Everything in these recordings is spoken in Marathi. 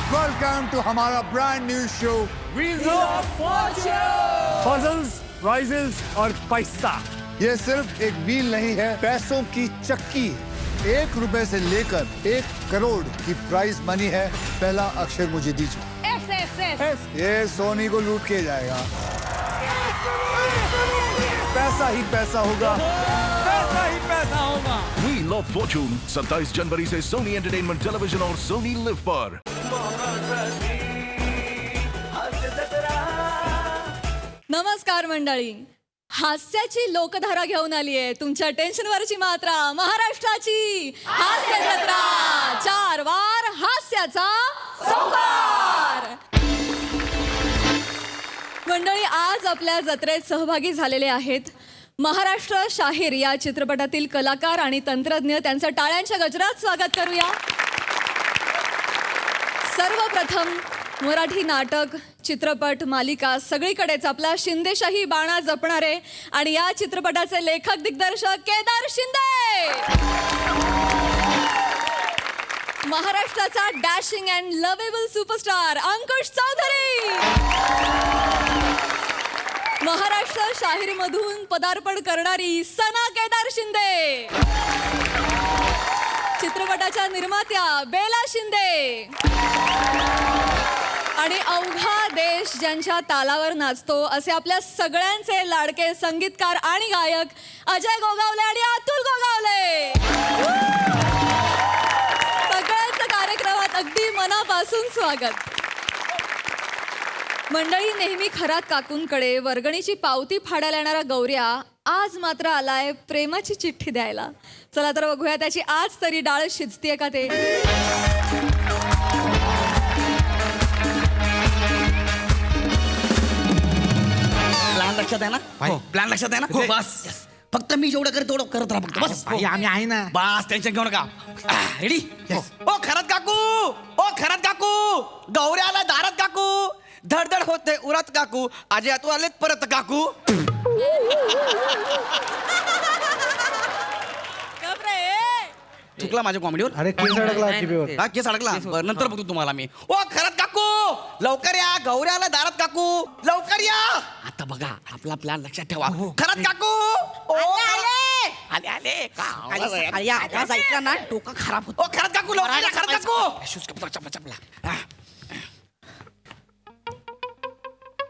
वेलकम टू हमारा brand new show Wheels of Fortune! Puzzles, prizes और पैसा। ये सिर्फ एक व्हील नहीं है, पैसों की चक्की। 1 रुपए से लेकर 1 करोड़ की प्राइस मनी है। पहला अक्षर मुझे दीजिए। S. ये सोनी को लूट के जाएगा। पैसा ही पैसा होगा। पैसा ही पैसा होगा। Wheel of Fortune 27 जनवरी से सोनी एंटरटेनमेंट टेलीविजन और सोनी लिव पर। नमस्कार मंडळी, हास्याची लोकधारा घेऊन आली आहे तुमच्या टेन्शनवरची मात्रा, महाराष्ट्राची हास्य जत्रा। 4 वार हास्याचा संभार। मंडळी, आज आपल्या जत्रेत सहभागी झालेले आहेत महाराष्ट्र शाहीर या चित्रपटातील कलाकार आणि तंत्रज्ञ। त्यांचं टाळ्यांच्या गजरात स्वागत करूया। सर्वप्रथम मराठी नाटक, चित्रपट, मालिका सगळीकडेच आपला शिंदेशाही बाणा जपणारे आणि या चित्रपटाचे लेखक दिग्दर्शक केदार शिंदे। महाराष्ट्राचा dashing and lovable superstar Ankush Chaudhari. Maharashtra शाहिरीमधून पदार्पण करणारी सना केदार शिंदे। चित्रपटाच्या निर्मात्या बेला शिंदे आणि अवघा देश ज्यांच्या तालावर नाचतो असे आपल्या सगळ्यांचे लाडके संगीतकार आणि गायक अजय गोगावले आणि अतुल गोगावले। सगळ्यांचं कार्यक्रमात अगदी मनापासून स्वागत। मंडळी, नेहमी खरात काकूंकडे वर्गणीची पावती फाडायला येणारा गौऱ्या आज मात्र आलाय प्रेमाची चिठ्ठी द्यायला। चला तर बघूया त्याची आज तरी डाळ शिजतीये का ते। प्लॅन लक्षात आहे ना? प्लॅन लक्षात आहे ना? हो, बस फक्त मी जेवढं करत तेवढं करत राहा फक्त बस। आम्ही आहे ना। बस टेन्शन घेऊ नका। रेडी? ओ खरत काकू, ओ खरत काकू, गौऱ्याला दारात काकू, धडधड होते उरात काकू, आजी तू आलेत परत काकू। चुकला माझ्या कॉमेडीवर? अरे केस अडकला टीव्हीवर। हा केस अडकला? बरं, नंतर बघतो तुम्हाला मी। ओ खरत काकू, लवकर या, गौऱ्याला दारात काकू, लवकर या। आता बघा आपला प्लॅन लक्षात ठेवा। खरत काकू, आले आले आवाज ऐकला ना डोकं खराब होतं। ओ खरत काकू, लवकर या, खरत काकू। शूज कपडा चपला चपला।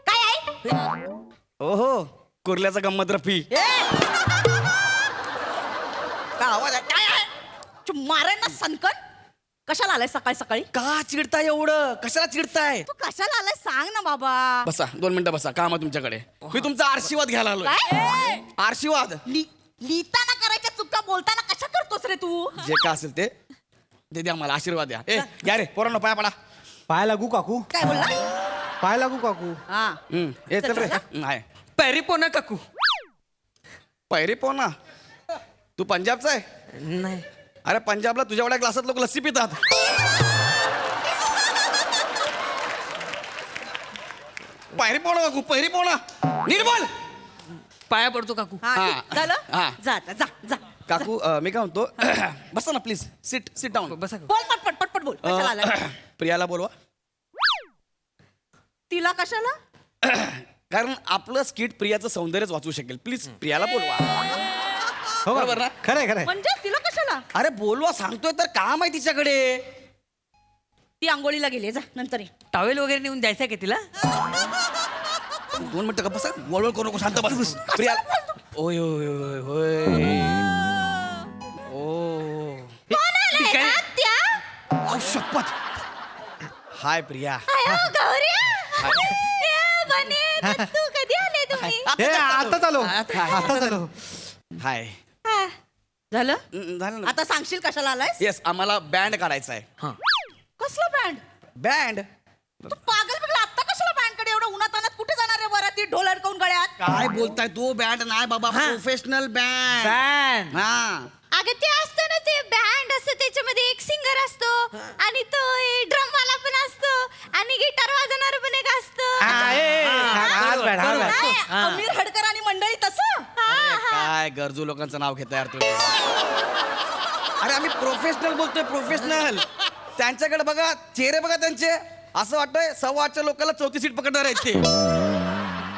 काय आहे? ओहो, कुर्ल्याचा गंमत रफी। काय आवाज आहे? काय आहे? मारे ना सनकन, कशाला आलाय सकाळी सकाळी? का चिडताय एवढं? कशाला चिडताय? तू कशाला आलाय सांग ना बाबा। बसा 2 मिनिटं बसा, काम आहे तुमच्याकडे। मी तुमचा आशीर्वाद घ्यायला आलोय। काय आशीर्वाद लिहिताना करायच्या चुका बोलताना कशा करतोस रे तू? जे का असेल ते द्या मला, आशीर्वाद द्या। ए घ्या रे पोरांनो, पाया पडा। पाय लागू काकू? काय बोलला? पाय लागू काकू? हा ए चल रे। नाही पैरी पोना काकू. पैरी पोना, तू पंजाबचा आहे? नाही. अरे पंजाबला तुझ्या एवढ्या ग्लासात लोक लस्सी पितात। पैरी पोना काकू, पैरी पोना, निर्मल पाया पडतो काकू. हा हा. झालं? हा. जा आता, जा जा काकू मी काय म्हणतो, बसा ना प्लीज, सिट डाऊन। बसा काकू. बोल पटपट पटपट बोल, कशाला आलाय? प्रियाला बोलवा, तिला कशाला? कारण आपलं स्किट प्रियाचं सौंदर्यच वाचू शकेल। प्लीज प्रियाला बोलवा। हो बरोबर ना? खरंय खरंय। म्हणजे तिला कशाला? अरे बोलवा सांगतोय तर, काम आहे तिच्याकडे। ती आंघोळीला गेली, जा नंतर ये। टॉवेल वगैरे नेऊन द्यायचं का तिला? 2 मिनिटं का बसा, वळवळ करू नको, शांत बस। प्रिया, ओय ओय ओय होय, ओ कोण आलाय काय? ना त्या? ओ, शपथ। हाय प्रिया। आयो, गौऱ्या. ए, बने, तू कधी आले तुम्ही? आता चालू। हाय। हा. झालं? झालं ना? आता सांगशील कशाला आलाय? येस, आम्हाला बँड काढायचा आहे। कसला बँड? बँड? तू पागल बिगल, आता कशाला बँड कडे एवढं उन्हात आणत कुठे जाणार आहे वराती ढोल अडकवून गळ्यात? काय बोलताय तू? बँड नाही बाबा, प्रोफेशनल बँड। Band. हा अगं ते असतं ना, ते बँड असतं, त्याच्यामध्ये एक सिंगर असतो आणि तो ड्रम वाला पण असतो आणि गिटार वाजवणार पण एक असतं. नाही, अमीर हडकर आणि मंडळी तसं? काय गरजू लोकांचं नाव घेता यार तुम्ही? अरे आम्ही प्रोफेशनल बोलतोय, प्रोफेशनल। त्यांच्याकडे बघा चेहरे बघा त्यांचे असं वाटतंय 8:15 लोकांना 34 सीट पकडणार आहेत ते.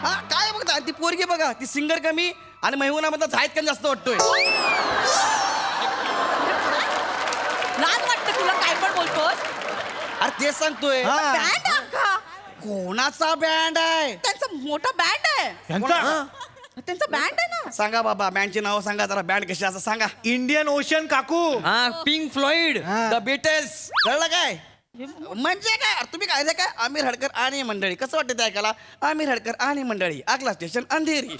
हा काय बघता ती पोरगी बघा ती सिंगर कमी आणि महिहुनामधला झायत कमी जास्त वाटतोय. लाज वाटतं तुला काय पण बोलतोस. अरे तेच सांगतोय. बँड अख्खा कोणाचा बँड आहे? त्यांचा मोठा बँड आहे. यांचा त्यांचा बँड आहे ना. सांगा बाबा बँडची नाव सांगा जरा बँड कशी असं सांगा. इंडियन ओशन काकू. हा पिंक फ्लॉइड. द बीटल्स कळलं काय म्हणजे काय अरे तुम्ही काय काय आमिर हडकर आणि मंडळी कसं वाटतं ते ऐकायला आमिर हडकर आणि मंडळी अगला स्टेशन अंधेरी हे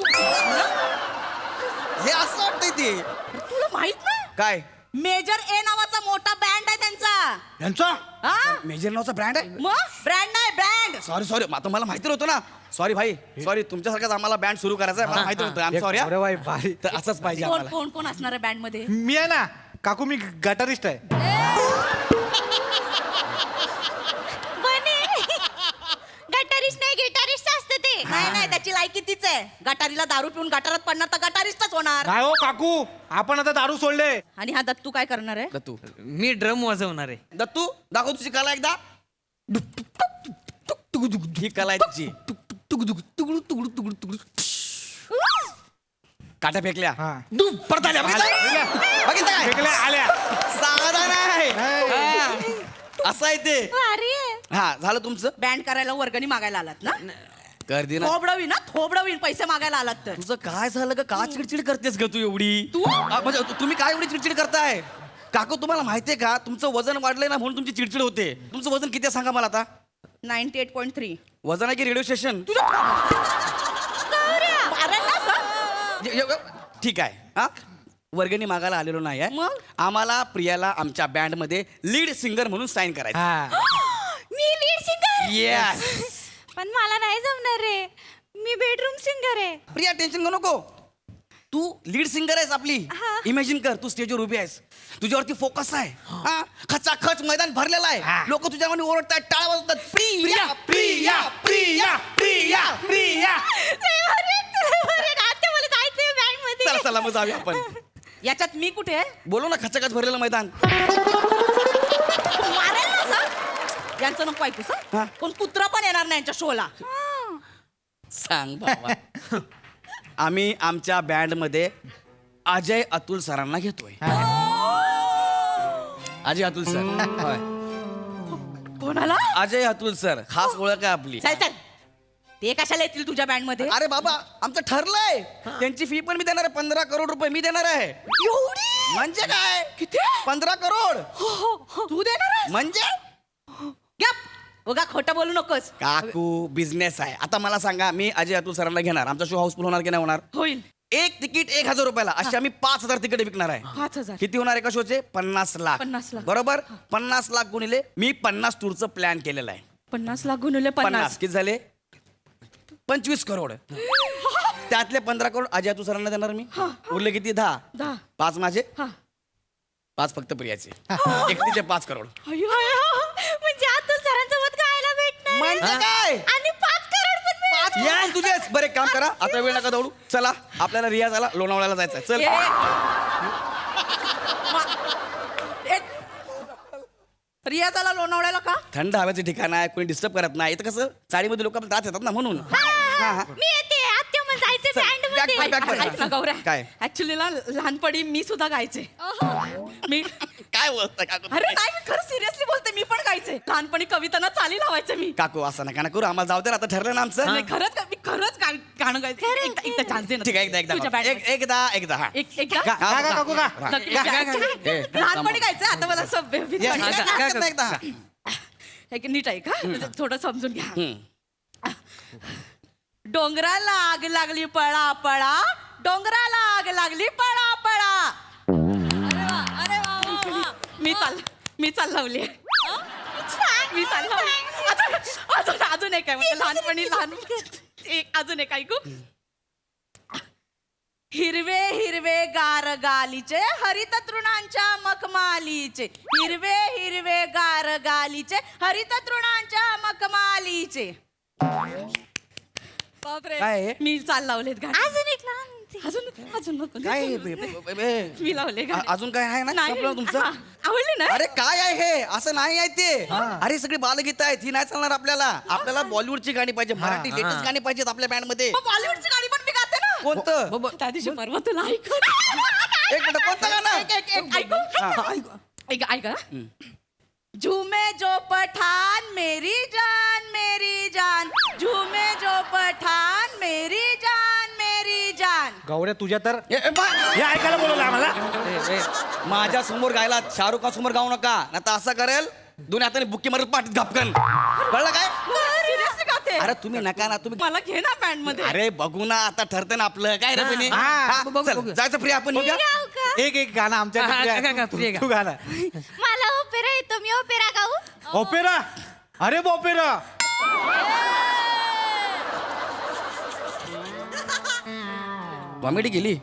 असं वाटतंय ते तुला माहित नाही काय मेजर ए नावाचा मोठा बँड आहे त्यांचा. यांचा हा मेजर नावचा ब्रँड आहे. मग ब्रँड नाही बँड. सॉरी आता मला माहिती नव्हतं ना. सॉरी भाई सॉरी तुमच्यासारखाच आम्हाला बँड सुरू करायचा आहे मला माहिती नव्हतं. आम सॉरी अरे बाई भारी. तर असंच पाहिजे कोण आम्हाला. कोण कोण असणार आहे बँड मध्ये. मी आहे ना काकू मी गटारिस्ट आहे. गटारिस्ट नाही गिटारिस्ट असतं ते. नाही नाही त्याची लायकी तीच आहे. गटारीला दारू पिऊन गटारात पडणार तर गटारिस्टच होणार. काय हो काकू आपण आता दारू सोडले. आणि हा दत्तू काय करणार आहे. दत्तू मी ड्रम वाजवणार आहे. दत्तू दाखव तुझी कला एकदा. ही कला आहे तिची. काट्या फेकल्या हा. परत आल्या बघितलं काय फेकल्या आल्या. साधा नाही हा. असं आहे ते. भारी आहे. हा झालं तुमचं बँड करायला वर्गणी मागायला आलात ना. कर दे ना. थोबडवीन ना थोबडवीन पैसे मागायला आलात तर. तुझं काय झालं का चिडचिड करतेस ग तू एवढी. तू? म्हणजे तुम्ही काय एवढी चिडचिड करताय. काकू तुम्हाला माहितीये का तुमचं वजन वाढलंय ना म्हणून तुमची चिडचिड होते. तुमचं वजन किती आहे सांगा मला आता. 98.3. वजन आहे की रेडिओ स्टेशन. ठीक आहे हा वर्गणी मागायला आलेलो नाही आहे. मग? आम्हाला प्रियाला आमच्या बँड मध्ये लीड सिंगर म्हणून साईन करायचं. हा. मी लीड सिंगर. येस पण मला नाही जमणार रे. मी बेडरूम सिंगर आहे. प्रिया टेन्शन घेऊ नको. तू लीड सिंगर आहेस आपली. इमॅजिन कर तू स्टेजवर उभी आहेस तुझ्यावरती फोकस आहे. हा खचाखच मैदान भरलेलं आहे. लोक तुझ्यामध्ये ओरडतात टाळ्या वाजवतात. प्रिया प्रिया प्रिया प्रिया प्रिया. आता मला जायचंय बँड मध्ये. चला चला मग जाऊया आपण. याच्यात मी कुठे आहे. बोलू ना खचाखच भरलेलं मैदान. मारेल ना सर. यांचं नको ऐकू सर. हा. कोण कुत्रा पण येणार नाही यांच्या शोला. सांग बाबा. आम्ही आमच्या बँड मध्ये अजय अतुल सरांना घेतोय. अजय अतुल सर. कोणाला. अजय अतुल सर खास ओळख आहे आपली. चल चल. ते कशाला येतील तुझ्या बँड मध्ये. अरे बाबा आमचं ठरलंय त्यांची फी पण मी देणार आहे 15 करोड रुपये मी देणार आहे. एवढी. म्हणजे काय किती. 15 करोड तू देणार आहेस? म्हणजे गप. बघा खोटं बोलू नकोस. काकू बिझनेस आहे. आता मला सांगा मी अजय अतुल सरांना घेणार आमचा शो हाऊसफुल होणार की नाही होणार. होईल. एक तिकीट 1,000 रुपयाला अशी आम्ही 5,000 तिकीट विकणार आहे. 5,000. किती होणार एका शोचे 50 लाख. 50 लाख. बरोबर 50 लाख गुणिले मी 50 टूरचं प्लॅन केलेलं आहे. 50 लाख गुणिले 50 किती झाले 25 करोड. त्यातले 15 करोड अजय अतुल सरांना देणार मी. उरले किती 10. 10. 5 माझे हा. 5 फक्त प्रियाचे. एकटीचे 5 करोड. म्हणजे अतुल सरांसोबत खायला भेटणार. म्हणजे काय आणि 5 करोड पण मिळणार. 5 करोड तुझेच. बरं एक काम करा आता वेळ नका दौडू चला आपल्याला रियाजाला लोणावळ्याला जायचं आहे. चल रियाजाला लोणावळ्याला का. थंड हवेचं ठिकाण आहे कोणी डिस्टर्ब करत नाही. इथं कसं चाळीमध्ये लोक त्रास येतात ना म्हणून. मी येते आत्या मग जायचं बँड मध्ये. back कर. ऐक ना गौऱ्या. काय? ऍक्च्युली ना लहानपणी मी सुद्धा गायचे. मी काय बोलताय काकू अरे नाही मी खरं सिरियसली बोलते मी पण गायचे. लहानपणी कवितांना चाली लावायचे मी. काकू असं नका ना करू आम्हाला जाऊ दे ना, आता ठरलं ना आमचं. नाही, मी खरंच गाणं गायचे. एकदा चान्स दे ना. ठीक आहे एकदा तुझ्या एकदा band मध्ये. एकदा हा एकदा का काकू का. लहानपणी गायचं आता मला असं भीती या, वाटते. एकदा हा. एक नीट आहे का थोडं समजून घ्या. हम्म. डोंगराला आग लागली पळा पळा. डोंगराला आग लागली पळा पळा. मी चाल लावली. मी चाल लावली. अजून एक आहे म्हणजे लहानपणी अजून एक ऐकू. हिरवे हिरवे गार गालीचे हरित तृणांच्या मखमालीचे. हिरवे हिरवे गार गालीचे हरित तृणांच्या मखमालीचे. बापरे काय आहे? मी चाल लावलेत गाणे. अजून एक लहान अजून नको. काय मी लावले गाणे. अजून काय आहे ना नाही. संपलं तुमचं हा, आवडले ना? अरे काय आहे हे असं नाही आहे ते अरे सगळी बालगीत आहेत ही नाही चालणार आपल्याला बॉलिवूडची गाणी पाहिजे मराठी लेटेस्ट गाणी पाहिजेत आपल्या बँड मध्ये मग बॉलिवूडची गाणी पण मी गाते ना. कोणतं त्या दिवशी परवा तुला ऐकू. एक मिनिट कोणतं गाणं ऐका. झूमे जो पठान मेरी जान झूमे जो पठान मेरी जान. गौऱ्या तुझ्या तर ए, हे ऐकायला बोलवलं आम्हाला. माझ्या समोर गायला शाहरुख खान समोर गाऊ नका नाही तर असं करेल दोन्ही हाताने बुक्की मारत पाठीत घापकन कळलं काय सिरियसली गाते. अरे तुम्ही नका ना तुम्ही मला घे ना बँड मध्ये. अरे बघू ना आता ठरतं ना आपलं काय रे बहिणी? हा. हा, चल, जायचं प्रिया आपण निघूया. एक गाणं आमच्या तू गाणं. मला ओपेरा येतो, मी ओपेरा गाऊ. ओपेरा. अरे ओपेरा. कॉमेडी केली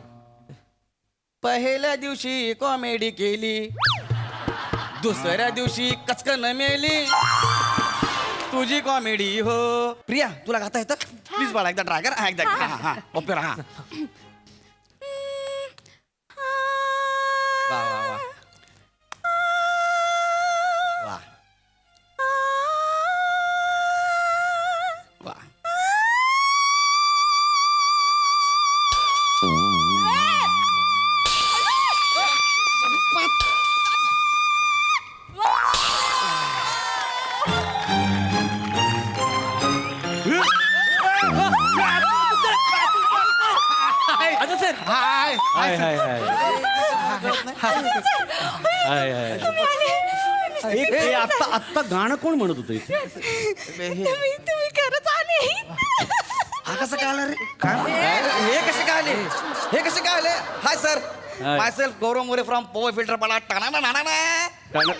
पहिल्या दिवशी कॉमेडी केली दुसऱ्या दिवशी कचकन मेली तुझी कॉमेडी हो प्रिया तुला गाता येतं प्लीज बाळा एकदा ट्राय कर हा एकदा हा ओपेरा हा वा वा वा वा वा सर हाय हाय हाय हाय हाय हाय हे आत्ता गाणं कोण म्हणत होतं इथे तुम्ही खरंच आले. हा कसं काय आलं रे हे कसे काय आले हे कसे काय आले hi sir hi. My self Gaurav More from power filter पाला टाणा गाणं-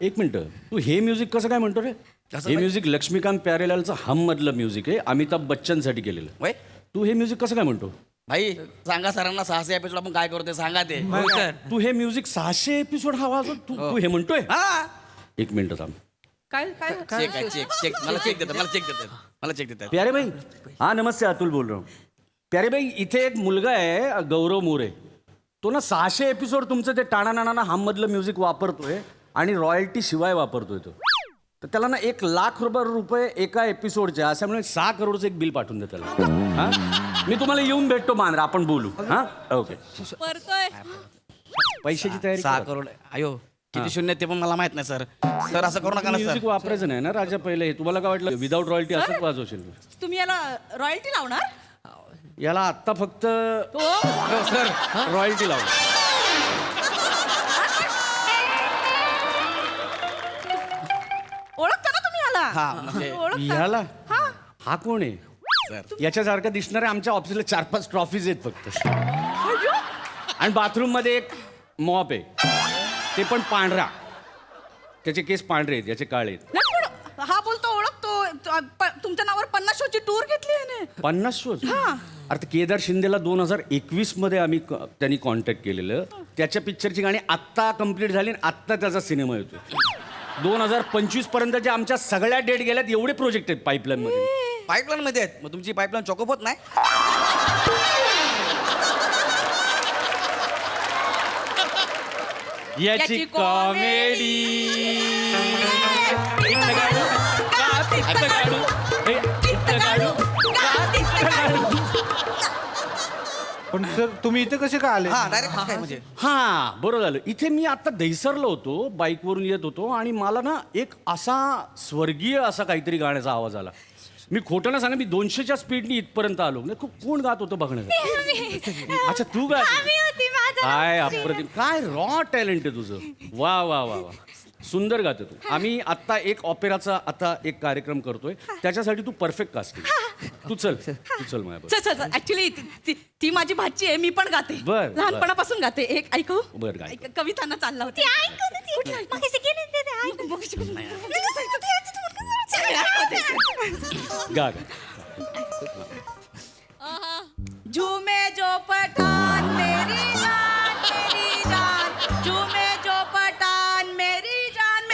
एक मिनिट तू हे म्युझिक कसं काय म्हणतो रे कसं हे काय? म्युझिक लक्ष्मीकांत प्यारेलालचं हम मधलं म्युझिक आहे अमिताभ बच्चनसाठी केलेलं वय तू हे म्युझिक कसं काय म्हणतो भाई सांगा सरांना 600 एपिसोड आपण काय करतोय सांगा ते हो सर तू हे म्युझिक 600 एपिसोड हवा असं तू हे म्हणतोय हा एक मिनिट थांब काय काय चेक आहे चेक मला चेक देतात प्यारे भाई हाँ नमस्ते अतुल बोल रहा हूँ प्यारे भाई इथे एक मुलगा आहे गौरव मोरे तो ना 600 एपिसोड तुमचं ते टाणा नाणा हम मधलं म्युझिक वापरतोय आणि रॉयल्टी शिवाय वापरतोय तो तर त्याला ना 1,00,000 रुपये एका एपिसोडच्या अशामुळे 6 करोडचं एक बिल पाठवून दे त्याला हा मी तुम्हाला येऊन भेटतो मांजरा आपण बोलू हा ओके परतोय. पैशाची तयारी 6 करोड अयो किती शून्य ते पण मला माहित नाही सर सर असं करू नका ना म्युझिक सर वापरायचं नाही ना राजा पहिले हे तुम्हाला काय वाटलं विदाऊट रॉयल्टी असंच वाजवशील तू? तुम्ही याला रॉयल्टी लावणार. याला आत्ता फक्त हो सर रॉयल्टी लावली ओळखता ना तुम्ही याला. हा म्हणजे ओळखता. ह्याला हा हा कोण आहे सर याच्यासारखं दिसणाऱ्या आमच्या ऑफिसला 4-5 ट्रॉफीज आहेत फक्त आणि बाथरूम मध्ये एक मॉप आहे ते पण पांढरा त्याचे केस पांढरे आहेत याचे काळे आहेत नाही, पण हा बोलतो ओळखतो. तुमच्या नावावर 50 शोची टूर घेतली आहे 50 शोज अरे ते केदार शिंदेला 2021 मध्ये आम्ही त्यांनी कॉन्टॅक्ट केलेलं त्याच्या पिक्चरची गाणी आत्ता कम्प्लीट झाली आणि आत्ता त्याचा सिनेमा येतोय 2025 पर्यंतच्या आमच्या सगळ्या डेट गेल्यात एवढे प्रोजेक्ट आहेत पाईपलाईन मध्ये पाईपलाईन मध्ये आहेत मग तुमची पाईपलाईन चॉकअप होत नाही याची कॉमेडी पण सर तुम्ही इथे कसे काय आले हा डायरेक्ट काय म्हणजे हा बरं झालं इथे मी आता दहिसरलो होतो बाईकवरून येत होतो आणि मला ना एक असा स्वर्गीय असा काहीतरी गाण्याचा आवाज आला मी खोटं ना सांगा मी 200च्या स्पीडनी इथपर्यंत आलो नाही कोण गात होतं बघण्याचं अच्छा तू गात आम्ही होती, माझं नाव काय अप्रतिम काय रॉ टॅलेंट आहे तुझं वा वा वा वा सुंदर गाते तू आम्ही आत्ता एक ऑपेराचा आता एक कार्यक्रम करतोय त्याच्यासाठी तू परफेक्ट कास्ट केली तू चल माझ्याबरोबर चल ऍक्च्युली ती माझी भाची आहे मी पण गाते बर. लहानपणापासून गाते एक ऐकू बर, गाय. कवितांना चालला ती होती ऐकत होती. मगाशी गेली होती ते ऐकत. गा गा झूमे जो पठान मेरी जान झूमे जो पठान मेरी जान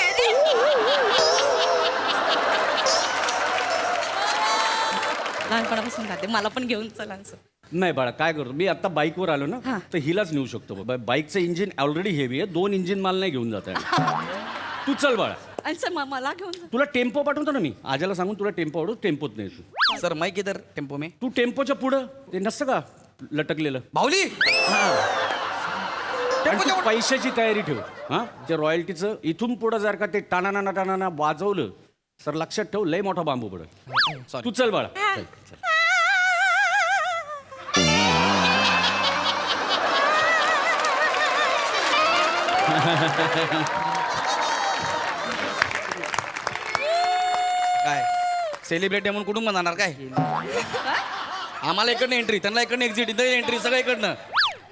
लहानपणापासून गाते मला पण घेऊन चला असं नाही बाळा काय करतो मी आता बाईकवर आलो ना तर हिलाच नेऊ शकतो बाईकचं इंजिन ऑलरेडी हेवी आहे 2 इंजिन माल नाही घेऊन जात आहे तू चल बाळा आणि सर मला घेऊन जा. तुला टेम्पो पाठवतो ना मी आजाला सांगून तुला टेम्पो आवडतो टेम्पोत नाही तू सर मैं किधर टेम्पो में तू टेम्पोच्या पुढं ते नसतं का लटकलेलं भाऊली आणि तू पैशाची तयारी ठेव हा जे रॉयल्टीचं इथून पुढं जर का ते टाणाना टाणाना वाजवलं तर लक्षात ठेव लय मोठा बांबू पडत तू चल बाळा चल, चल. काय सेलिब्रिटी म्हणून कुठून जाणार काय आम्हाला इकडनं एंट्री त्यांना इकडनं एक्झिट इथं एंट्री सगळं इकडनं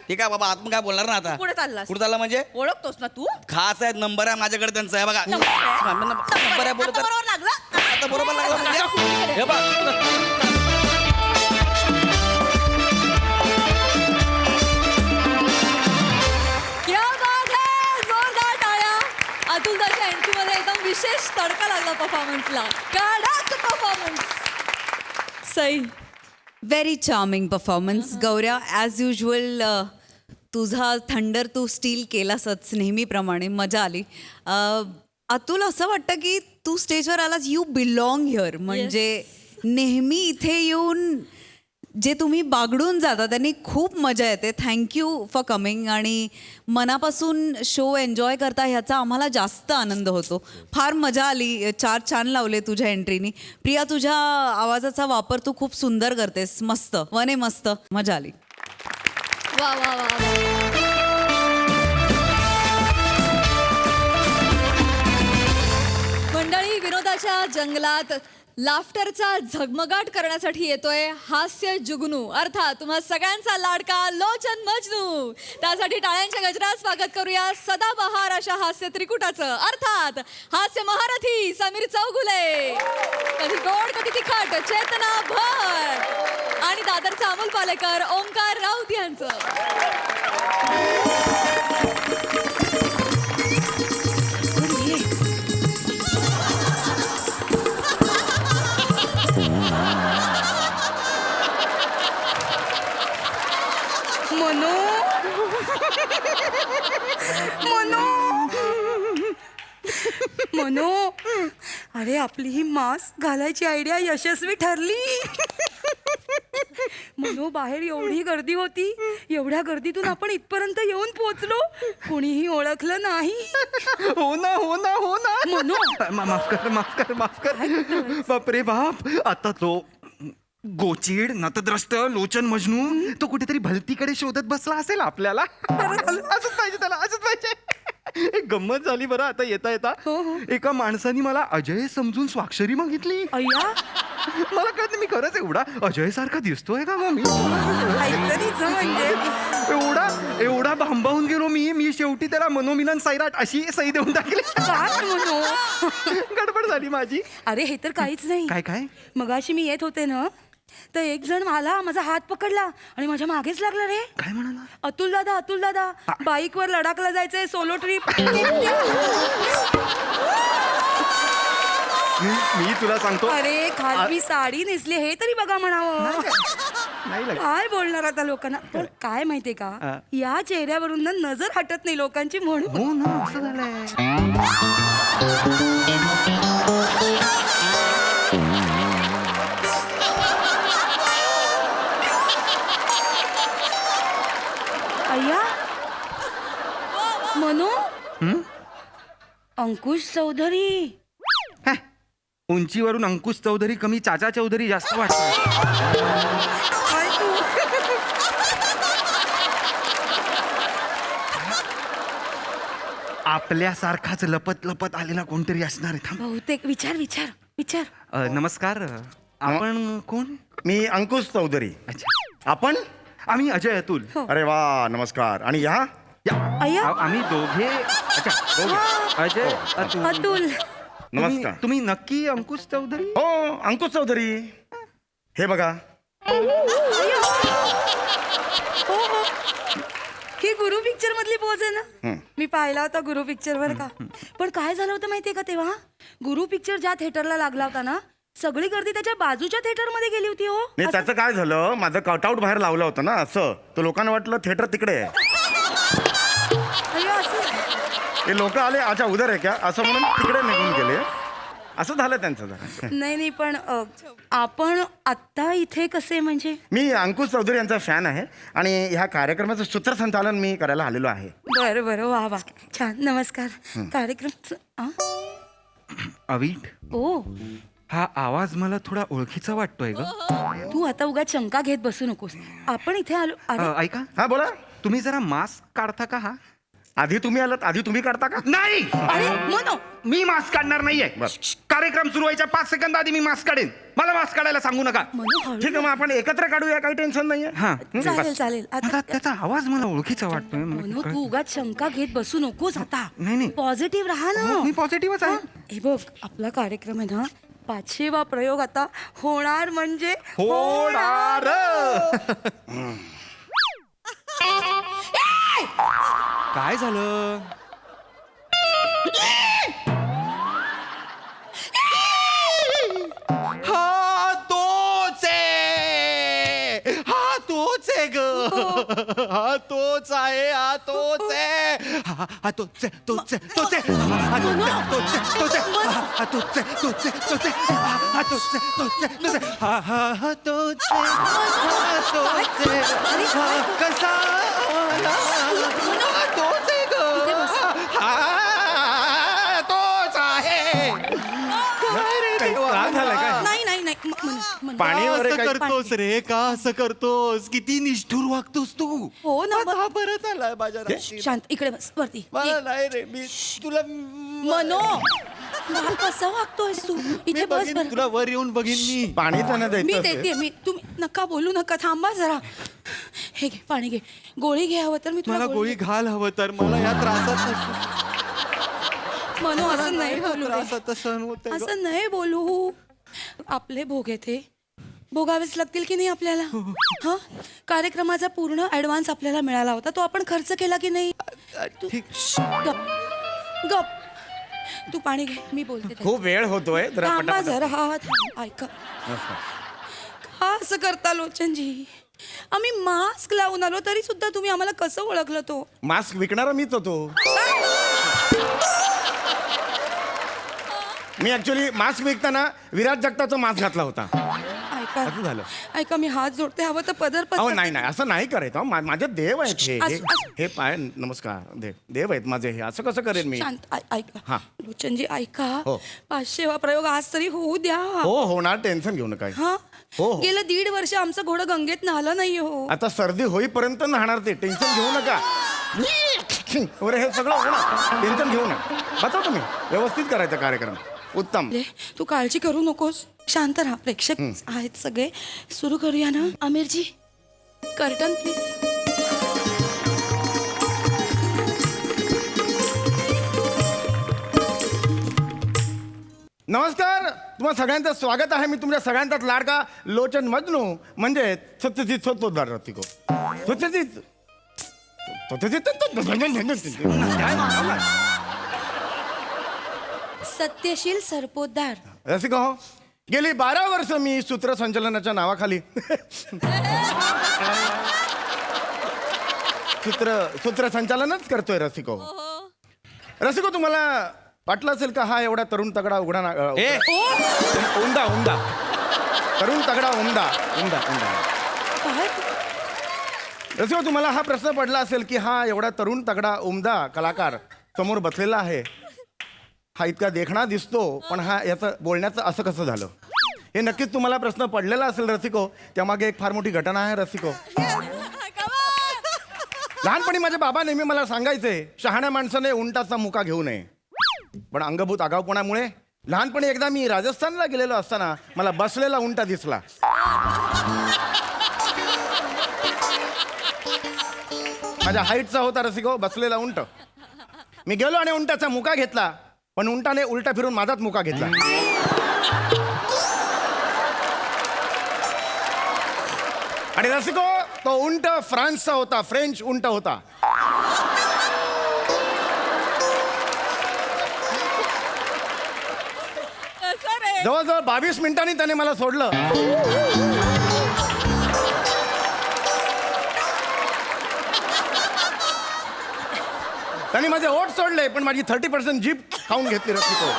ठीक आहे बाबा आत्म काय बोलणार ना आता कुठे चाललास? कुठं चालला म्हणजे ओळखतोस ना तू खास आहे नंबर आहे माझ्याकडे त्यांचा आहे बघा नंबर आहे? नंबर आहे बोलत आता बरोबर लागला आता बरोबर लागला म्हणजे हे बघ क्या बात है जोरदार टाळ्या अतुल दाच्या एंट्रीमध्ये एकदम विशेष तडका लागला परफॉर्मन्सला कडक performance Sai very charming performance गौऱ्या ॲज युजल तुझा थंडर तू स्टील केलासच नेहमीप्रमाणे मजा आली अतुल असं वाटतं की तू स्टेजवर आलास यू बिलॉंग हिअर म्हणजे नेहमी इथे येऊन जे तुम्ही बागडून जाता त्यांनी खूप मजा येते थँक्यू फॉर कमिंग आणि मनापासून शो एन्जॉय करता ह्याचा आम्हाला जास्त आनंद होतो फार मजा आली 4 छान लावले तुझ्या एंट्रीनी प्रिया तुझ्या आवाजाचा वापर तू खूप सुंदर करतेस मस्त वने मस्त मजा आली वा वा वा मंडळी विनोदाच्या जंगलात लाफ्टरचा झगमगाट करण्यासाठी येतोय हास्य जुगनू अर्थात तुम्हा सगळ्यांचा लाडका लोचन मजनू त्यासाठी टाळ्यांच्या गजरात स्वागत करूया सदाबहार अशा हास्य त्रिकुटाचं अर्थात हास्य महारथी समीर चौगुले कधी गोड कधी तिखट चेतना भट आणि दादरचा अमोल पालेकर ओंकार राऊत यांचं मनू मनू अरे आपली ही मास्क घालायची आयडिया यशस्वी ठरली मनू बाहेर एवढी गर्दी होती एवढ्या गर्दीतून आपण इथपर्यंत येऊन पोहोचलो कोणीही ओळखलं नाही हो ना हो ना हो ना मनू माफ कर बापरे बाप आता तो गोचीड नतद्रष्ट लोचन मजनू तो कुठेतरी भलतीकडे शोधत बसला असेल आपल्याला असंच पाहिजे त्याला असंच पाहिजे एक गंमत झाली बरं आता येता येता एका माणसाने मला अजय समजून स्वाक्षरी मागितली अय्या मला कळत मी खरंच एवढा अजय सारखा दिसतोय का मग मी म्हणजे एवढा एवढा भांबावून गेलो मी शेवटी त्याला मनोमिलन सैराट अशी सही देऊन टाकली काय मनू गडबड झाली माझी अरे हे तर काहीच नाही काय काय मगाशी मी येत होते ना तर एक जण मला माझा हात पकडला आणि माझ्या मागेच लागला रे काय म्हणाला अतुल दादा बाईकवर लडाखला जायचंय सोलो ट्रिप मी तुला सांगतो अरे खाली साडी नेसली हे तरी बघा म्हणावं नाही काय बोलणार आता लोकांना पण काय माहितीये का या चेहऱ्यावरून ना नजर हटत नाही लोकांची म्हणून हो ना असं झालंय अय्या मनू अंकुश चौधरी उंचीवरून अंकुश चौधरी कमी चाचा चौधरी जास्त वाटत काय तू आपल्यासारखाच लपत लपत आलेला कोणतरी असणार आहे बहुतेक विचार नमस्कार आपण कोण मी अंकुश चौधरी. अच्छा आपण आम्ही अजय अतुल अरे वा नमस्कार. आणि या अय्या आम्ही दोघे अच्छा दोघे अजय अतुल नमस्कार. तुम्ही नक्की अंकुश चौधरी हो अंकुश चौधरी. हे बघा हो ही गुरु पिक्चर मधली पोज आहे ना मी पाहिला होता गुरु पिक्चर वर का पण काय झालं होतं माहितीये का तेव्हा गुरु पिक्चर ज्या थिएटरला लागला होता ना सगळी गर्दी त्याच्या बाजूच्या थिएटर मध्ये गेली होती हो. नाही त्याचं काय झालं, माझं कटआउट बाहेर लावलं होतं ना असं, तर लोकांना वाटलं थिएटर तिकडे आहे. अय्यो, असं हे लोक आले अच्छा उधर आहे क्या असं म्हणून तिकडे निघून गेले. असं झालं त्यांचं जरा. नाही पण आपण आत्ता इथे कसे म्हणजे. मी अंकुश चौधरी यांचा फॅन आहे आणि ह्या कार्यक्रमाचं सूत्रसंचालन मी करायला आलेलो आहे. बरं बरं वा वा छान. नमस्कार. कार्यक्रम अवीट, ओ हा आवाज मला थोडा ओळखीचा वाटतोय ग. तू आता उगा शंका घेत बसू नकोस. आपण इथे आलो. अरे ऐका, हा बोला. तुम्ही जरा मास्क काढता का? हा आधी तुम्ही आलात, आधी तुम्ही काढता का? नाही, अरे मनो मी मास्क काढणार नाहीये. कार्यक्रम सुरू व्हायच्या 5 सेकंद आधी मी मास्क काढेन. मला मास्क काढायला सांगू नका. मनो हळू. ठीक आहे मग आपण एकत्र काढूया, काही टेन्शन नाहीये. हा चालेल चालेल. आता आता त्याचा आवाज मला ओळखीचा वाटतोय. मनो तू उगाच शंका घेत बसू नकोस आता. नाही, नाही. पॉझिटिव्ह राहा ना. मी पॉझिटिव्हच आहे. हे बघ आपला कार्यक्रम आहे ना 5वा प्रयोग आता होणार म्हणजे होणार. काय झालं? हा तोच आहे, हा तोच आहे ग. हा तोच आहे, हा तोच आहे, हा तोच आहे, तोच आहे, तोच आहे, हा तोच आहे, तोच आहे, तोच आहे, हा तोच आहे, तोच आहे, तोच आहे, हा तोच आहे, तोच आहे, तोच आहे, हा हा हा तोच आहे, हा तोच आहे, हा कसा आला? हा तोच आहे ग. हा तोच आहे. काय रे देवा? झालं काय? नाही नाही नाही पाणी वगैरे असं काय? करतोस रे, का असं करतोस? किती निष्ठुर वागतोस तू. हो ना. हा परत आलाय माझ्या राशीत. शांत इकडे बस वरती. मला नाही रे, मी तुला मनो मला कसं वागतोयस तू इथे मी बस बघीन, बरं. तुला वर येऊन बघीन मी. पाणी त्यांना मी द्यायचं देते असेल. मी. तुम्ही नका बोलू नका, थांबा जरा. हे घे पाणी घे. गोळी घे हवं तर मी मला तुला गोळी घाल हवं तर. मला या त्रासात मनो असं नाही बोलू रे. त्रासात सहन होत असं नाही बोलू. आपले भोग येते भोगावेच लागतील की नाही आपल्याला. हा कार्यक्रमाचा पूर्ण ऍडव्हान्स आपल्याला मिळाला होता, तो आपण खर्च केला की नाही. तू गप गप. तू पाणी घे, मी बोलते. खूप वेळ होतोय जरा थांबा पटापट. जरा. हा थांब. ऐका का असं करता लोचनजी. आम्ही मास्क लावून आलो तरी सुद्धा तुम्ही आम्हाला कसं ओळखलं तो. मास्क विकणारा मीच होतो. मी ऍक्च्युली मास्क विकताना विराट जगताचा मास्क घातला होता. ऐका असं झालं. ऐका मी हात जोडते, हवं तर पदर अहो पदर. नाही नाही असं नाही करायचं. अहो, माझे देव आहेत हे. असं- हे पाय नमस्कार देव आहेत माझे हे. असं कसं करेन मी? शांत ऐका हा. लोचनजी ऐका. हो. 500वा प्रयोग आज तरी होऊ द्या. हो होणार, टेन्शन घेऊ नका. हा हो, हो. गेलं 1.5 वर्ष आमचं घोडं गंगेत नाहलं नाही हो. आता सर्दी होईपर्यंत नाहणार ते, टेन्शन घेऊ नका. बरं हे सगळं होणार, टेन्शन घेऊ नका. बघा तुम्ही व्यवस्थित करायचा कार्यक्रम. उत्तम. तू काळजी करू नकोस, शांत राहा. प्रेक्षक आहेत सगळे. सुरू करूया ना. आमिरजी कर्टन प्लीज. नमस्कार, तुम्हा सगळ्यांचं स्वागत आहे. मी तुमच्या सगळ्यांचाच लाडका लोचन मजनू म्हणजे सत्यजित सत्तोदार रसिको. सत्यजित सत्यशील सरपोतदार. रसिको हो, गेली 12 वर्ष मी सूत्रसंचलनाच्या नावाखाली सूत्रसंचालनच करतोय. रसिको रसिको तुम्हाला वाटलं असेल का हा एवढा तरुण तगडा उघडा उमदा उमदा तरुण तगडा उमदा उमदा उमदा. रसिको तुम्हाला हा प्रश्न पडला असेल की हा एवढा तरुण तगडा उमदा कलाकार समोर बसलेला आहे, हा इतका देखणा दिसतो, पण हा याचं बोलण्याचं असं कसं झालं? हे नक्कीच तुम्हाला प्रश्न पडलेला असेल रसिको. त्यामागे एक फार मोठी घटना आहे रसिको. लहानपणी माझे बाबा नेहमी मला सांगायचे, शहाण्या माणसाने उंटाचा मुका घेऊ नये. पण अंगभूत आगाऊपणामुळे लहानपणी एकदा मी राजस्थानला गेलेलो असताना मला बसलेला उंटा दिसला. माझ्या हाईटचा होता रसिको बसलेला उंट. मी गेलो आणि उंटाचा मुका घेतला, पण उंटाने उलटा फिरून माझाच मुका घेतला. आणि रसिको तो उंट फ्रान्सचा होता, फ्रेंच उंट होता. जवळजवळ 22 मिनिटांनी त्याने मला सोडलं. त्यांनी माझे ओठ सोडले पण माझी 30% जीप खाऊन घेतली रसिको.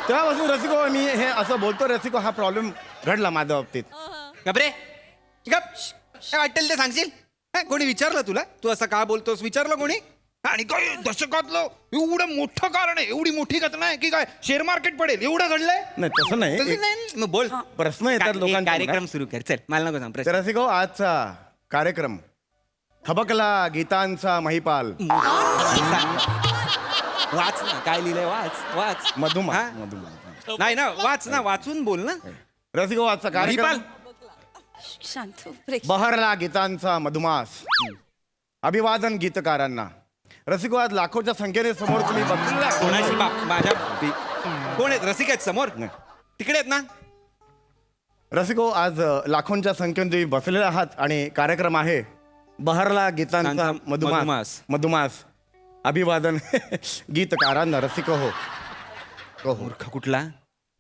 तेव्हापासून रसिको मी हे असं बोलतो रसिको, हा प्रॉब्लेम घडला माझ्या बाबतीत. गबरे गप काय वाटेल ते सांगशील? कोणी विचारलं तुला तू असं का बोलतोस? विचारलं कोणी? आणि काय दशकातलं एवढं मोठं कारण आहे, एवढी मोठी घटना आहे की काय शेअर मार्केट पडेल एवढं घडलंय? नाही तसं नाही. मग बोल. प्रश्न येतात लोकांना. कार्यक्रम सुरू कर, चल मला नको सांग तर प्रश्न. रसिको आजचा कार्यक्रम खबकला गीतांचा महिपाल वाच ना काय लिहिलंय, वाच वाच. मधुमा. हा? नाही ना, वाच ना, वाचून बोल ना. रसिको आजचा कार्यक्रम महिपाल. शांत प्रेक्षक. बहरला गीतांचा मधुमास. अभिवादन गीतकारांना. रसिको आज लाखोच्या संख्येने समोर तुम्ही बसलेला. कोणाची बाप माझ्या कोण आहेत? रसिक आहेत समोर तिकडे आहेत ना. रसिको आज लाखोंच्या संख्येने तुम्ही बसलेले आहात आणि कार्यक्रम आहे बहरला गीतांचा मधुमास. मधुमास अभिवादन गीतकारांना. रसिको हो हो. मूर्ख कुठला.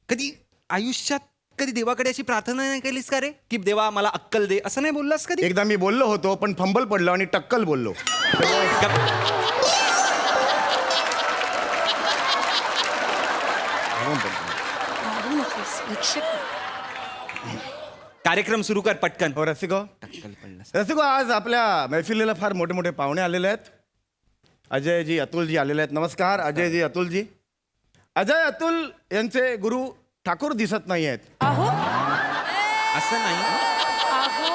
कधी आयुष्यात कधी देवाकडे अशी प्रार्थना नाही केलीस का रे की देवा मला अक्कल दे, असं नाही बोललास कधी? एकदा मी बोललो होतो पण फंबल पडलो आणि टक्कल बोललो. मारू नकोस, प्रेक्षक. कार्यक्रम सुरू कर पटकन. हो रसिको. टक्कल पडलास. रसिको आज आपल्या मैफिलीला फार मोठे मोठे पाहुणे आलेले आहेत. अजयजी अतुलजी आलेले आहेत. नमस्कार अजयजी अतुलजी. अजय अतुल यांचे गुरु ठाकूर दिसत नाही आहेत. अहो असं नाही. अहो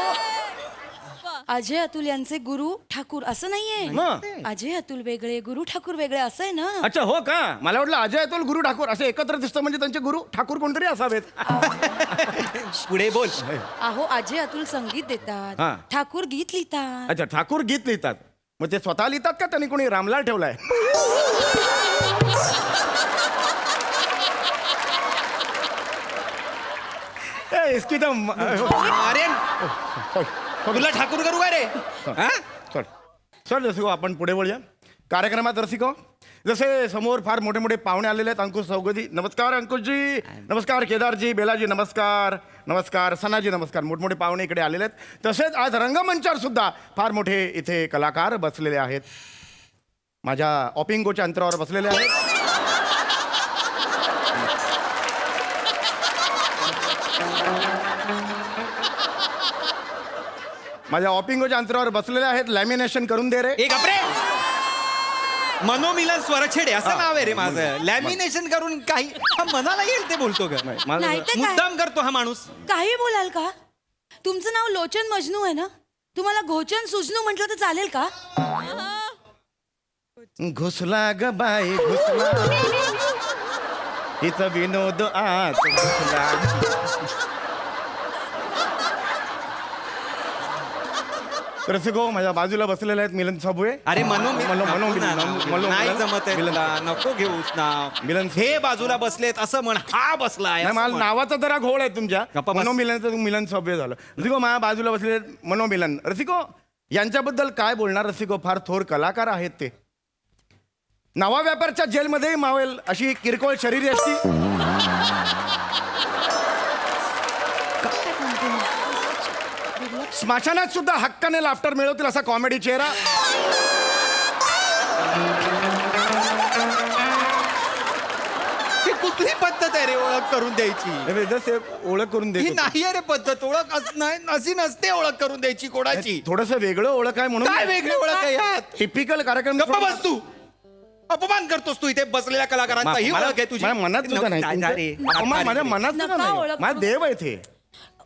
अजय अतुल यांचे गुरु ठाकूर असं नाहीये. मग? अजय अतुल वेगळे, गुरु ठाकूर वेगळे असं आहे ना. अच्छा हो का. मला वाटलं अजय अतुल गुरु ठाकूर असे एकत्र दिसतं म्हणजे त्यांचे गुरु ठाकूर कोणतरी असावेत. पुढे बोल. अहो अजय अतुल संगीत देतात, हा. ठाकूर गीत लिहितात. अच्छा ठाकूर गीत लिहितात. मग ते स्वतः लिहितात का त्यांनी कोणी रामलाल ठेवलाय? इसकी तो अरे तुला ठाकूर करू काय रे? हा? सर रसिको आपण पुढे वळूया कार्यक्रमात. रसिको जसे समोर फार मोठे मोठे पाहुणे आलेले आहेत. अंकुश चौगदी नमस्कार. अंकुशजी नमस्कार. केदारजी, बेलाजी नमस्कार. नमस्कार. सनाजी नमस्कार. मोठमोठे पाहुणे इकडे आलेले आहेत. तसेच आज रंगमंचावर सुद्धा फार मोठे इथे कलाकार बसलेले आहेत. माझ्या ऑपिंगोच्या अंतरावर बसलेले आहेत. माझ्या ऑपिंगोच्या अंतरावर बसलेले आहेत. लॅमिनेशन करून दे रे. एक आपरे मनोमिलन स्वरछेडे असं नाव आहे रे माझं. लॅमिनेशन करून काही हा मनाला येईल ते बोलतो का? नाही तर काय? मुद्दाम करतो हा माणूस. काही बोलाल का? तुमचं नाव लोचन मजनू आहे ना. तुम्हाला घोचन सुजनू म्हटलं तर चालेल का? घुसला ग बाई घुसला. हिचा विनोद आत घुसला. रसिको माझ्या बाजूला बसलेले आहेत मिलन साबुळे. अरे नाही जमत आहे तुला. नको घेऊस ना. मिलन हे बाजूला बसलेत असं म्हण. हा बसलाय नाही, मला नावाचा जरा घोळ आहे तुमच्या. गप्पा बस. मनोमिलनचं मिलन साबुळे झालं. रसिको माझ्या बाजूला बसलेले आहेत मनोमिलन. रसिको यांच्याबद्दल काय बोलणार? रसिको फार थोर कलाकार आहेत ते. नवा व्यापारच्या जेलमध्ये मावेल अशी किरकोळ शरीर असती. स्मशानात सुद्धा हक्काने लाफ्टर मिळवतील असा कॉमेडी चेहरा. ही कुठली पद्धत आहे रे ओळख करून द्यायची? जसे ओळख करून ही देतो. नाही आहे रे पद्धत. ओळख अशी नसते ओळख करून द्यायची कोणाची. थोडस वेगळं ओळख आहे म्हणून. काय वेगळी ओळख आहे यात? टिपिकल कार्यक्रम. गप्पा बस तू. अपमान करतोस तू इथे बसलेल्या कलाकारांचा. ही ओळख आहे तुझी. माझ्या मनात तुझं नाही. अपमान माझ्या मनात तुझं नका नाही. ओळख माझा देव आहे ते.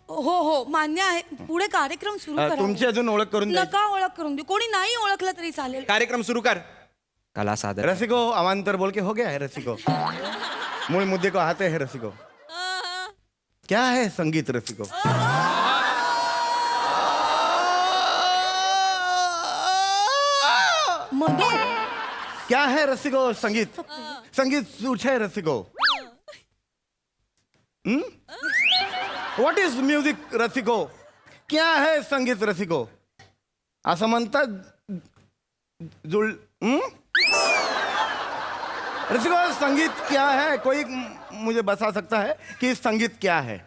हो हो मान्य आहे. पुढे कार्यक्रम सुरू करा. तुमची अजून ओळख करून द्या. नका ओळख करून देऊ. कोणी नाही ओळखलं तरी चालेल. कार्यक्रम सुरू कर. कला सादर. रसिको अवान्तर बोल के हो गया है रसिको. मूल मुद्दे को आते हैं रसिको. क्या है संगीत रसिको? मधु क्या है रसिको संगीत? संगीत सूच है रसिको. व्हॉट इज म्युझिक रसिको? क्या है संगीत रसिको? असं म्हणतात जुळ. रसिको संगीत क्या है? कोई मुझे बता सकता है कि संगीत क्या है?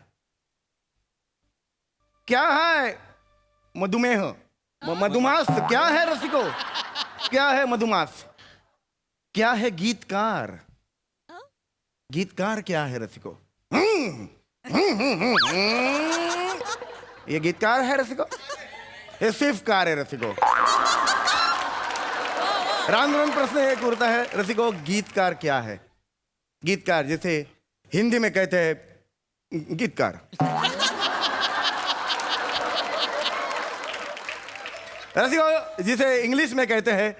क्या है मधुमेह? मधुमास क्या है रसिको? क्या है मधुमास? क्या है गीतकार? गीतकार क्या है रसिको? ये गीतकार है रसिको? ये सिर्फ कार है रसिको। राम राम प्रश्न एक उड़ता है रसिको, गीतकार क्या है? गीतकार जैसे हिंदी में कहते हैं गीतकार, रसिको जिसे इंग्लिश में कहते हैं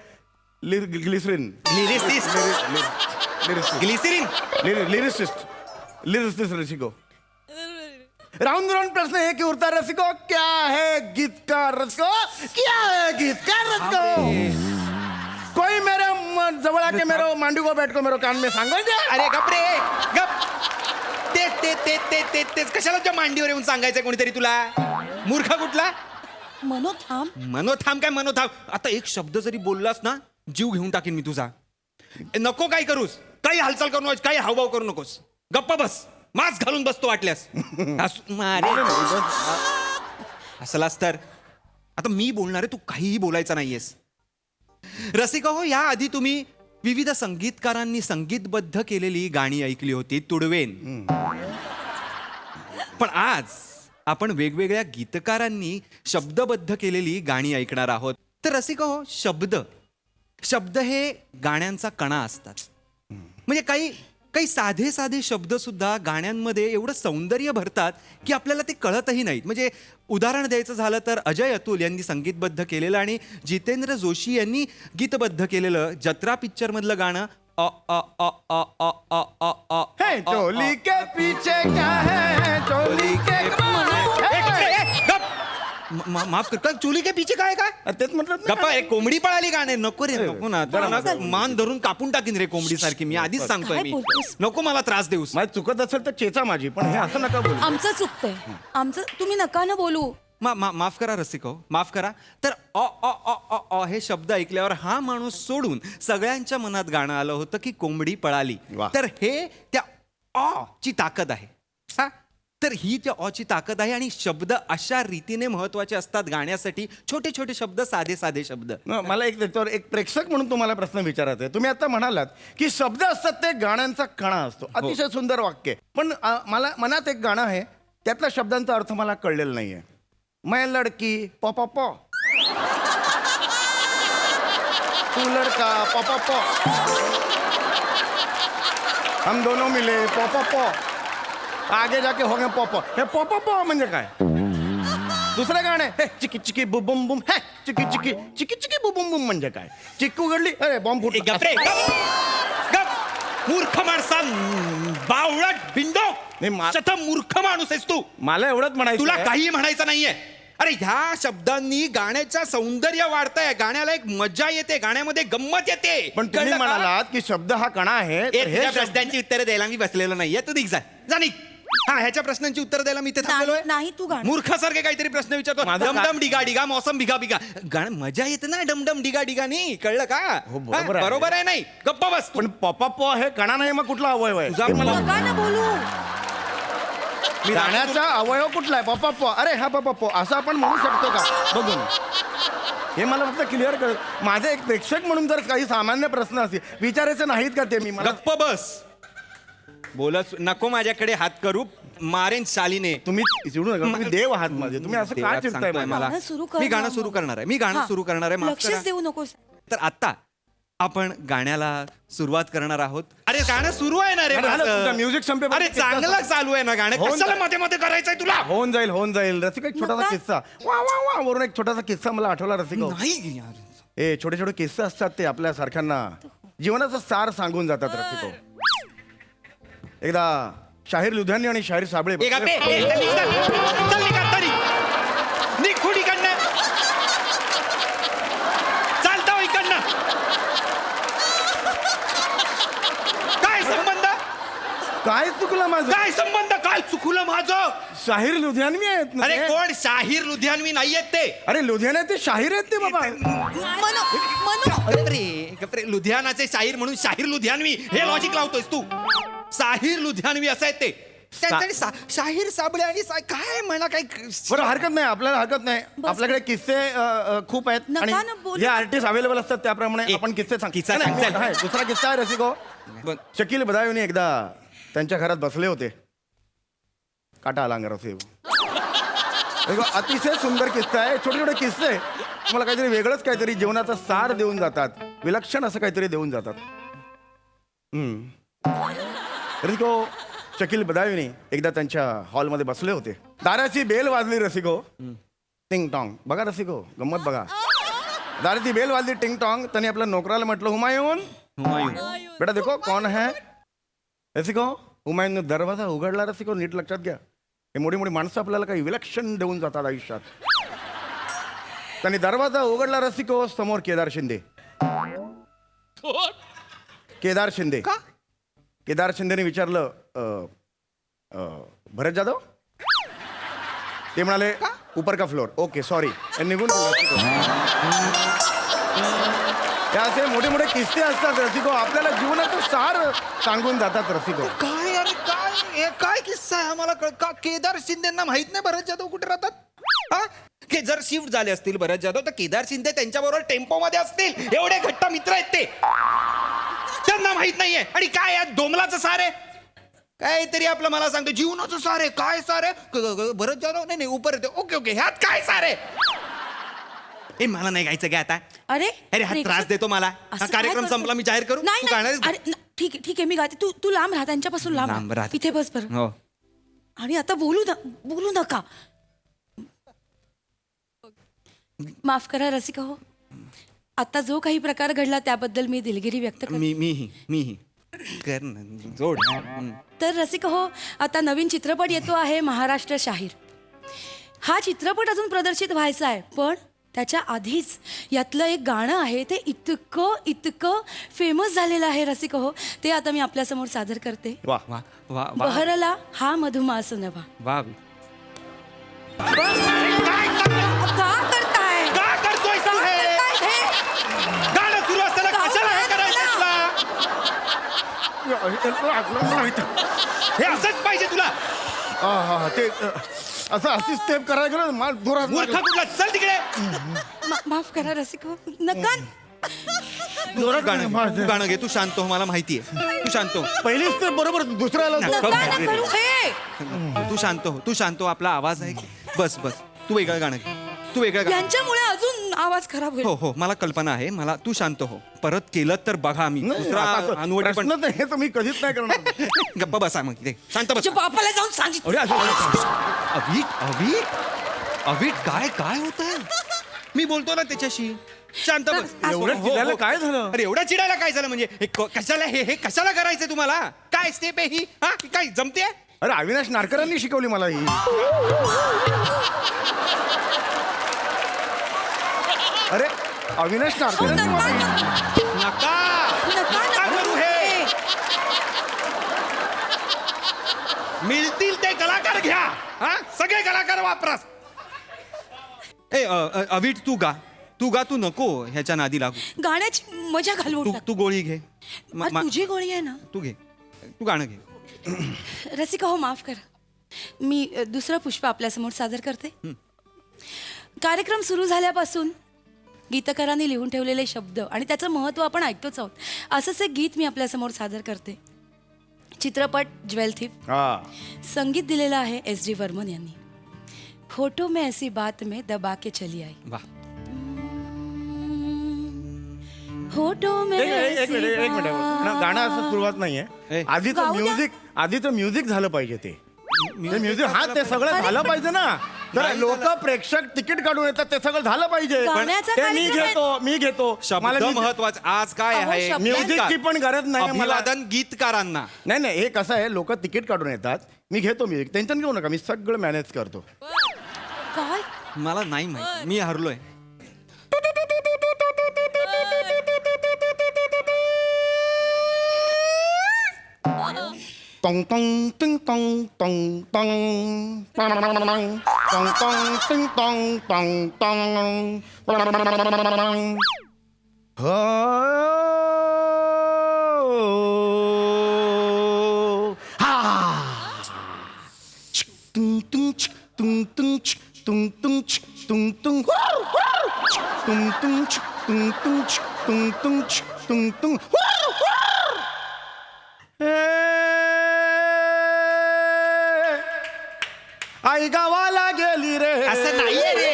ग्लिसरीन, लिरिसिस्ट रसिको। राउंड राउंड प्रश्न है कि उड़ता रसिको, क्या है गीतकार रसिको? क्या है गीतकार रसिको? कोई मेरे जवळ आके मेरे मांडी को बैठ को मेरे कान में सांगोगे? अरे गप रे गप. तेच कशाला त्या मांडीवर येऊन सांगायचं कोणीतरी तुला? मूर्ख कुठला? मनोथाम काय मनोथाम? आता एक शब्द जरी बोललास ना, जीव घेऊन टाकीन मी तुझा. नको काय करूस, काही हालचाल करू नकोस, काही हावभाव करू नकोस. गप्पा बस, मास्क घालून बसतो वाटल्यास. असलास तर आता मी बोलणार आहे, तू काहीही बोलायचं नाहीयेस. रसिका हो, या आधी तुम्ही विविध संगीतकारांनी संगीतबद्ध केलेली गाणी ऐकली होती, तुडवेन. पण आज आपण वेगवेगळ्या गीतकारांनी शब्दबद्ध केलेली गाणी ऐकणार आहोत. तर रसिका हो, शब्द हे गाण्यांचा कणा असतात. म्हणजे काही साधे साधे शब्द सुद्धा गाण्यांमध्ये एवढं सौंदर्य भरतात की आपल्याला ते कळतही नाहीत. म्हणजे उदाहरण द्यायचं झालं तर अजय अतुल यांनी संगीतबद्ध केलेलं आणि जितेंद्र जोशी यांनी गीतबद्ध केलेलं जत्रा पिक्चर मधलं गाणं चोली के पीछे क्या है? चोली के माफ कर, चोली के पीछे काय काय? तेच म्हटलं गप्पा, एक कोंबडी पळाली गाणे. नको रे, नको ना. मान धरून कापून टाकीन रे कोंबडी सारखी. मी आधीच सांगतोय, मी नको मला त्रास देऊस. माझी चुकत असेल तर चेचा माझी, पण हे असं नका बोलू. आमचं चुकतंय, आमचं तुम्ही नका ना बोलू. माफ करा रसिको, माफ करा. तर हे शब्द ऐकल्यावर हा माणूस सोडून सगळ्यांच्या मनात गाणं आलं होतं की कोंबडी पळाली. तर हे त्या ची ताकद आहे. तर ही त्या ची ताकद आहे. आणि शब्द अशा रीतीने महत्वाचे असतात गाण्यासाठी. छोटे छोटे शब्द, साधे साधे शब्द. मला एक प्रेक्षक म्हणून तुम्हाला प्रश्न विचारायचा आहे. तुम्ही आता म्हणालात की शब्द असतात ते गाण्यांचा कणा असतो. अतिशय सुंदर वाक्य. पण मला मनात एक गाणं आहे, त्यातल्या शब्दांचा अर्थ मला कळलेला नाहीये. मैं लड़की पॉ पॉ पॉ, तू लड़का पॉ पॉ पॉ, हम दोनों मिले पॉ पॉ पॉ, आगे जाके हो गए पॉ पॉ. हे पॉ पॉ पॉ म्हणजे काय? दुसरं गाणं हे चिकी चिकी बुबुम बुम. हे चिकी चिकी चिकी चिकी बुबुम बुम म्हणजे काय? चिक्कू गडली, अरे बॉम्ब फुटला. मूर्ख माणसा, बावळट बिंडो, मूर्ख माणूस आहेस तू. मला एवढंच म्हणायचं, तुला काही म्हणायचं नाहीये. अरे ह्या शब्दांनी गाण्याचं सौंदर्य वाढतंय, गाण्याला एक मजा येते, गाण्यामध्ये गंमत येते. पण तुम्ही म्हणालात की शब्द हा कणा आहे. हे प्रश्नांची उत्तरं द्यायला मी बसलेलो नाहीये. तू निघ जा निघ. हा, ह्याच्या प्रश्नांची उत्तर द्यायला मी इथे थांबलोय. नाही तू गाणं. मूर्खासारखे काहीतरी प्रश्न विचारतो. डमडम डिगा डिगा, मौसम भिगा भिगा. गाणं मजा येते ना डमडम डिगा डिगानी. कळलं का? बरोबर आहे. नाही गप्पा बस. पण पॉपा पॉ हे कणा नाही, मग कुठला अवयव आहे? नका ना बोलू. गाण्याचा अवयव कुठला आहे? पॉपा पॉ. अरे हा पॉपा पॉ असं आपण म्हणू शकतो का? बघून हे मला फक्त क्लिअर कर. माझे एक प्रेक्षक म्हणून जर काही सामान्य प्रश्न असतील विचारायचे नाहीत का ते? मी मला गप्प बस. बोलत नको माझ्याकडे हात करू, मारेन शालीने. तुम्ही चिडू नका, तुम्ही देव आहात माझे. तुम्ही असं काय चिडताय मला? मी गाणं सुरू करणार आहे. माफ लक्षच करा. देऊ नकोस. तर आता आपण गाण्याला सुरुवात करणार आहोत. अरे गाणं सुरू आहे ना रे. म्युझिक संपे. अरे चांगलं चालू आहे ना गाणं, कशाला मध्ये मध्ये करायचंय तुला? होऊन जाईल. रसिका एक छोटासा किस्सा, वा वा वा वरून एक छोटासा किस्सा मला आठवला रसिका. नाही यार, हे छोटे छोटे किस्से असतात ते आपल्या सारख्यांना जीवनाचा सार सांगून जातात रसिको. एकदा शाहीर लुधियानी आणि शाहीर साबळे काय चुकलं माझं? काय संबंध, काय चुकलं माझं? शाहीर लुधियानवी आहेत ना अरे ते? कोण शाहीर लुधियानवी नाहीयेत ते. अरे लुधियाना ते शाहीर आहेत ते बाबा. गप्रे लुधियानाचे शाहीर म्हणून शाहीर लुधियानवी हे लॉजिक लावतोयस तू. शाहीर लुधियानवी असं आहेत ते. शाहीर साबळे आणि काय म्हणा काय. बरं हरकत नाही, आपल्याला हरकत नाही. आपल्याकडे किस्से खूप आहेत आणि नका ना बोलू. जे आर्टिस्ट अवेलेबल असतात त्याप्रमाणे आपण किस्से किस्सा नाही, सांग, नाही, दुसरा किस्सा आहे रसिको. शकील बदायुनी एकदा त्यांच्या घरात बसले होते. काटा आला अंगावर रसिको. अतिशय सुंदर किस्सा आहे. छोटे छोटे किस्से मला काहीतरी वेगळंच काहीतरी जीवनाचा सार देऊन जातात. विलक्षण असं काहीतरी देऊन जातात. रसिको, शकील बदायुनी एकदा त्यांच्या हॉलमध्ये बसले होते. दाराची बेल वाजली रसिको. टिंग टॉंग. बघा रसिको, गंमत बघा. दाराची बेल वाजली टिंग टॉंग. त्यांनी आपल्या नोकराला म्हटलं, हुमायून बेटा देखो कौन है. रसिको, हुमायून दरवाजा उघडला. रसिको, नीट लक्षात घ्या, हे मोठी मोठी माणसं आपल्याला काही विलक्षण देऊन जातात आयुष्यात. त्यांनी दरवाजा उघडला रसिको. समोर केदार शिंदे. केदार शिंदे. केदार शिंदेने विचारलं, भरत जाधव. ते म्हणाले ऊपर का फ्लोर. Okay sorry. निघून हे असे मोठे मोठे किस्से असतात रसिको. आपल्याला जीवनाचं सार सांगून जातात रसिको. काय अरे काय हे काय किस्सा आहे आम्हाला का केदार शिंदेना माहित नाही भरत जाधव कुठे राहतात. हा के जर शिफ्ट झाले असतील भरत जाधव तर केदार शिंदे त्यांच्याबरोबर टेम्पो मध्ये असतील. एवढे घट्ट मित्र आहेत ते. त्यांना माहित नाहीये. आणि काय यात डोमलाचं सार आहे काहीतरी आपलं. मला सांगतो जीवनाचं सार आहे. काय सार आहे भरत जाधव. नाही ऊपर येते. ओके ओके ह्यात काय सार आहे. ए मला नाही गायचं काय आता. अरे अरे हा त्रास देतो मला. हा असं कार्यक्रम काय संपला मी जाहीर करू. नाही, तू गाणार नाही. अरे ठीक आहे ठीक आहे, मी गाते. तू लांब राहा, त्यांच्यापासून लांब लांब राहा. राहा. इथे बस बरं. हो आणि आता बोलू नका. माफ करा रसिका हो. आता जो काही प्रकार घडला त्याबद्दल मी दिलगिरी व्यक्त करते. मीही कर ना जोड. तर रसिका हो, आता नवीन चित्रपट येतो आहे महाराष्ट्र शाहीर. हा चित्रपट अजून प्रदर्शित व्हायचा आहे, पण त्याच्या आधीच यातलं एक गाणं आहे ते इतकं फेमस झालेलं आहे रसिका हो. ते आता मी आपल्यासमोर सादर करते. वा वा वा वा बहरला हा मधुमास नवा. वा का करताय? का करतोय तू हे? गाणं सुरू असताना कशाला हे करायचं तुला? हे असंच पाहिजे तुला. ते असं अशी स्टेप करायला गेलं माल जोरात. मूर्ख कुठला चल तिकडे. माफ करा रसिका, नका. जोरात गाणं घे. तू शांत हो, मला माहितीये. तू शांत हो. पहिली स्टेप बरोबर, दुसऱ्याला नका करू हे. तू शांत हो. आपला आवाज आहे. बस तू वेगळं गाणं घे. तू वेगळं गाणं. यांच्यामुळे अजून आवाज खराब होईल. हो मला कल्पना आहे. मला तू शांत हो. परत केलं तर बघा आम्ही दुसरा अनुवटी पण. प्रश्न हे तर मी कधीच नाही करणार. गप्पा बसा मग इथे. शांत बस. तुझ्या बापाला जाऊन सांगितलं. अवीट काय होत आहे. मी बोलतो ना त्याच्याशी. शांत बस. एवढं चिडायला काय झालं? अरे एवढं चिडायला काय झालं म्हणजे कशाला हे कशाला करायचंय तुम्हाला. काय स्टेप आहे ही. हा काय जमते. अरे अविनाश नारकरांनी शिकवली मला ही. अरे अविनाश नारकरांनी नका करू हे. मिळतील ते कलाकार घ्या. हा सगळे कलाकार वापरास. ए अवीट तू गा. तू नको ह्याच्या नादी लागू. गाण्याची मजा घालवून टाक. तू गोळी घे. तुझी गोळी आहे ना. तू घे. तू गाणं घे. रसिका हो माफ करा. मी दुसरं पुष्प आपल्यासमोर सादर करते. कार्यक्रम सुरू झाल्यापासून गीतकारांनी लिहून ठेवलेले शब्द आणि त्याचं महत्त्व आपण ऐकतोच आहोत. असंच एक गीत मी आपल्यासमोर सादर करते. चित्रपट ज्वेल थीफ. संगीत दिलेलं आहे SD वर्मन यांनी. होठों में ऐसी बात में दबा के चली आई. वाह. होठों में एक मिनिट गाणं असं सुरुवात नाहीये. आधीचं म्युझिक झालं पाहिजे. ते म्युझिक हा ते सगळं झालं पाहिजे ना. तर लोक प्रेक्षक तिकीट काढून येतात, ते सगळं झालं पाहिजे. मी घेतो शब्द महत्वाचा. आज काय आहे म्युझिकची पण गरज नाही मला. अभिवादन गीतकारांना. नाही हे कसं आहे, लोक तिकीट काढून येतात, मी घेतो म्युझिक. टेन्शन घेऊ नका, मी सगळं मॅनेज करतो. काय मला नाही माहिती. मी हरलोय. Tong tong ting tong tong tong. Tong tong ting tong tong tong. Oh. Ha. Tung tung tung tung tung tung tung tung. Tung tung tung tung tung tung tung tung. आई गावाला गेली रे. असं नाहीये रे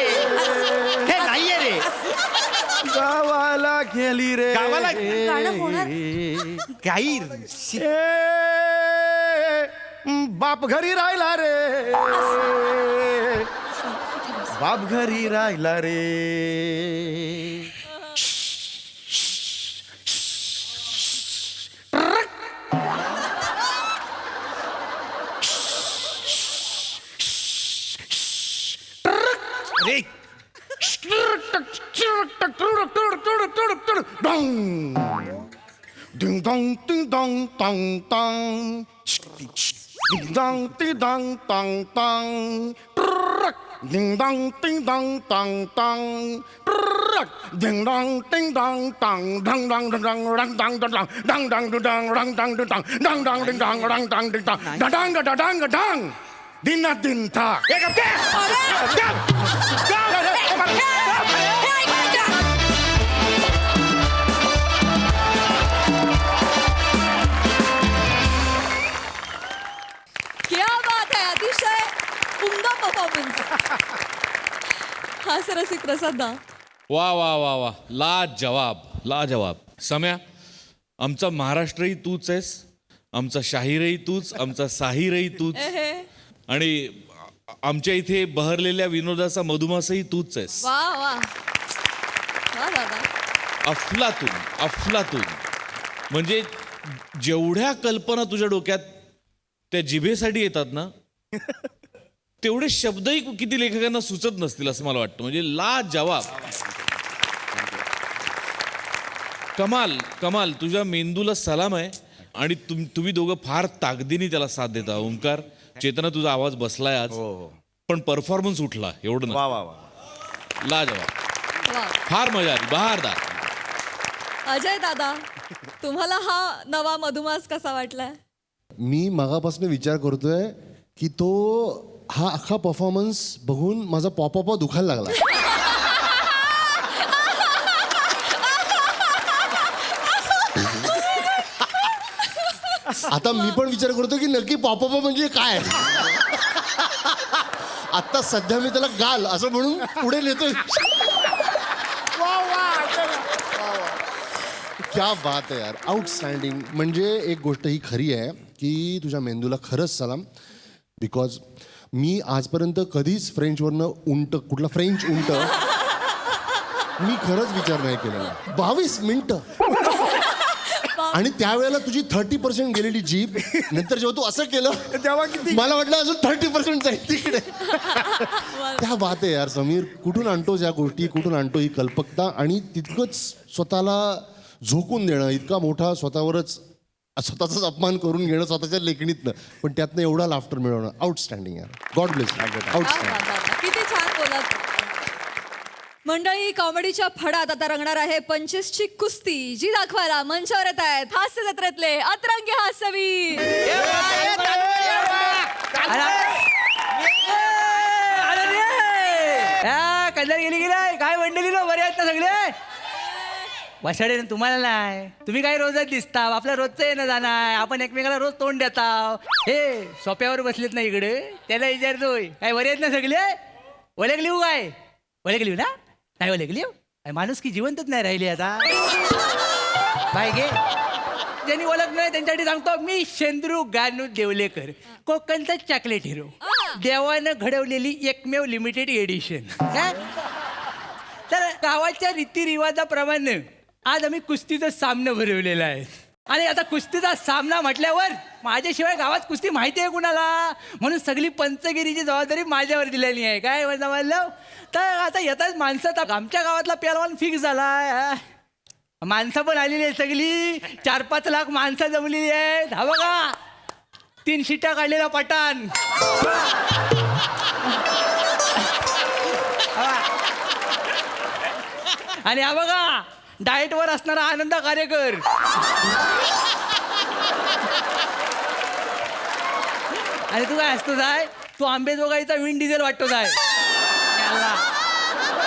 हे नाहीये रे गावाला गेली रे. गावाला गाणं होणार काही बाप घरी राहिला रे. बाप घरी राहिला रे. रे Ding dong ding dong dong dong. Ding dong ding dong dong dong. Ding dong ding dong dong dong. Ding dong ding dong dong dong dong dong dong dong dong dong dong dong dong dong dong dong dong dong dong ding dong dong dong ding dong dong dong dong dong. Dinna din tha. क्या बात है, अतिशय उमदा परफॉर्मन्स. हास्यरसिक प्रसाद दा. वा वा वा वा लाजवाब सम्या, आमचा महाराष्ट्रही तूच आहेस, आमचा शाहीरही तूच, आमचा साहिरही तूच, आणि आमच्या इथे बहरलेल्या विनोदाचा मधुमासही तूच आहेस. वा वा वा दादा. अफलातून म्हणजे जेवढ्या कल्पना तुझ्या डोक्यात त्या जिभेसाठी येतात ना, तेवढे शब्दही किती लेखकांना सुचत नसतील असं मला वाटतं. म्हणजे लाजवाब. कमाल तुझ्या मेंदूला सलाम आहे. आणि तुम्ही दोघं फार ताकदीने त्याला साथ देता. ओंकार, चेतना, तुझा आवाज बसलाय आज, पण परफॉर्मन्स उठला एवढं वा वा वा. लाजवाब. वा. फार मजा आली. बहारदार. अजय दादा, तुम्हाला हा नवा मधुमास कसा वाटलाय? मी मागापासून विचार करतोय की तो हा अख्खा परफॉर्मन्स बघून माझा पॉपअप दुखायला लागला. आता मी पण विचार करतो की नक्की पॉपअप म्हणजे काय. आता सध्या मी त्याला गाल असं म्हणून पुढे नेतोय. क्या बात आहे यार, आउटस्टँडिंग. म्हणजे एक गोष्ट ही खरी आहे की तुझ्या मेंदूला खरंच सलाम. बिकॉज मी आजपर्यंत कधीच फ्रेंचवरनं कुठला फ्रेंच उंट मी खरंच विचार नाही केलेला. 22 मिनिटं. आणि त्यावेळेला तुझी 30% गेलेली जीभ, नंतर जेव्हा तू असं केलं तेव्हा किती मला वाटलं अजून 30% जाईल तिकडे. त्या बात आहे यार समीर, कुठून आणतोस या गोष्टी, कुठून आणतो ही कल्पकता, आणि तितकंच स्वतःला झोकून देणं, इतका मोठा स्वतःचाच अपमान करून घेणं स्वतःच्या लेखणीतनं, पण त्यातनं एवढा लाफ्टर मिळवणं. आउटस्टँडिंग यार. God bless. आउटस्टँडिंग. किती छान बोलात. मंडळी, कॉमेडीच्या फडात आता रंगणार आहे 25ची कुस्ती, जी दाखवायला मंचावर येत आहेत हास्य जत्रेतले अतरंगी हास्यवीर. कल्याण गेली काय मंडळी बरे आहेत ना सगळे? वसाडे तुम्हाला नाही, तुम्ही काही रोजच दिसता. आपल्या रोजचं येणं जाणं आहे, आपण एकमेकाला रोज तोंड देता. हे सोप्यावर बसलेत ना इकडे, त्याला विचारतोय काय बरे आहेत ना सगळे? ओळख लिहू काय? ओळख लिहू ना? नाही ओळख लिहू. माणूस की जिवंतच नाही राहिली आता. बाय घे. ज्यांनी ओळख नाही त्यांच्यासाठी सांगतो, मी शेंद्रू गानू देवलेकर, कोकणचा चॉकलेट हिरो, देवानं घडवलेली एकमेव लिमिटेड एडिशन. तर गावाच्या रीतिरिवाजाप्रमाणे आज आम्ही कुस्तीचा सामना भरवलेला आहे. आणि आता कुस्तीचा सामना म्हटल्यावर माझ्याशिवाय गावात कुस्ती माहिती आहे कुणाला, म्हणून सगळी पंचगिरीची जबाबदारी माझ्यावर दिलेली आहे. काय म्हणलं तर आता येतात माणसं. आमच्या गावातला पेलवान फिक्स झाला. माणसं पण आलेली आहेत सगळी, 4-5 लाख माणसं जमलेली आहेत. हा बघा, 3 शिट्या काढलेला पठाण. आणि हा बघा डाएटवर असणारा आनंद कार्यकर. आणि तू काय असतो जाय, तू आंबेजोगाईचा विंड डिझेल वाटतो जाय. याला.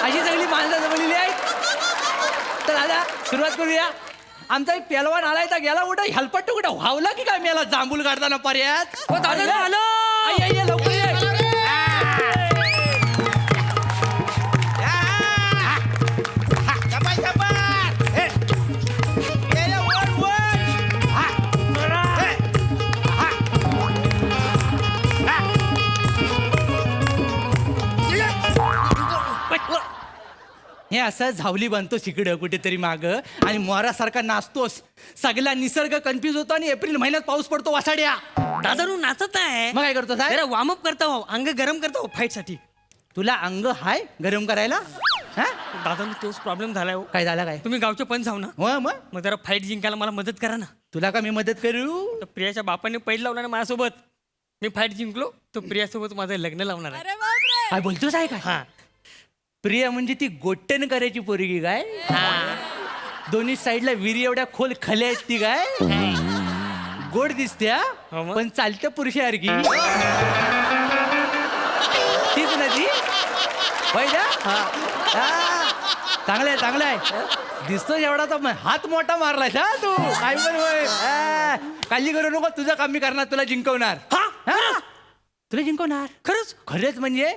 अशी सगळी माणसं जमलेली आहेत. तर दादा सुरुवात करूया. आमचा एक पेलवान आलाय तर गेला कुठं हेल्पट कुठं व्हावला की काय मेला जांभूल काढताना पर्यात. दादा आलो. लवकर ये. हे असं झावली बांधतो तिकडं कुठेतरी माग आणि मोरासारखा नाचतोस. सगळा निसर्ग कन्फ्युज होतो आणि एप्रिल महिन्यात पाऊस पडतो वासाड्या. दादा तू नाचत आहे. मग काय करतो साहेब? वॉर्मअप करता हो, अंग गरम करता हो फाईट साठी. तुला अंग हाय गरम करायला? हा दादा तोच प्रॉब्लेम झालाय हो. काय झाला? काय तुम्ही गावचे पण जाऊ ना. मग जरा फाईट जिंकायला मला मदत करा ना. तुला का मी मदत करू? तर प्रियाच्या बापाने पैड लावला ना माझ्यासोबत. मी फाईट जिंकलो तर प्रियासोबत माझं लग्न लावणार आहे. अरे बापरे. काय बोलतोस आहे काय? हा प्रिया म्हणजे ती गोट्टन करायची पोरगी काय? दोन्ही साईडला विरी एवढ्या खोल खल्या आहेत ती काय? गोड दिसत्या पण चालतं पुरुषासारखी. तीच ना ती? चांगलं आहे चांगलं आहे. दिसतो एवढा तर हात मोठा मारलाय हा तू. काय पण होय. काळजी करू नको, तुझं काम मी करणार, तुला जिंकवणार. तुला जिंकवणार खरंच. खरंच म्हणजे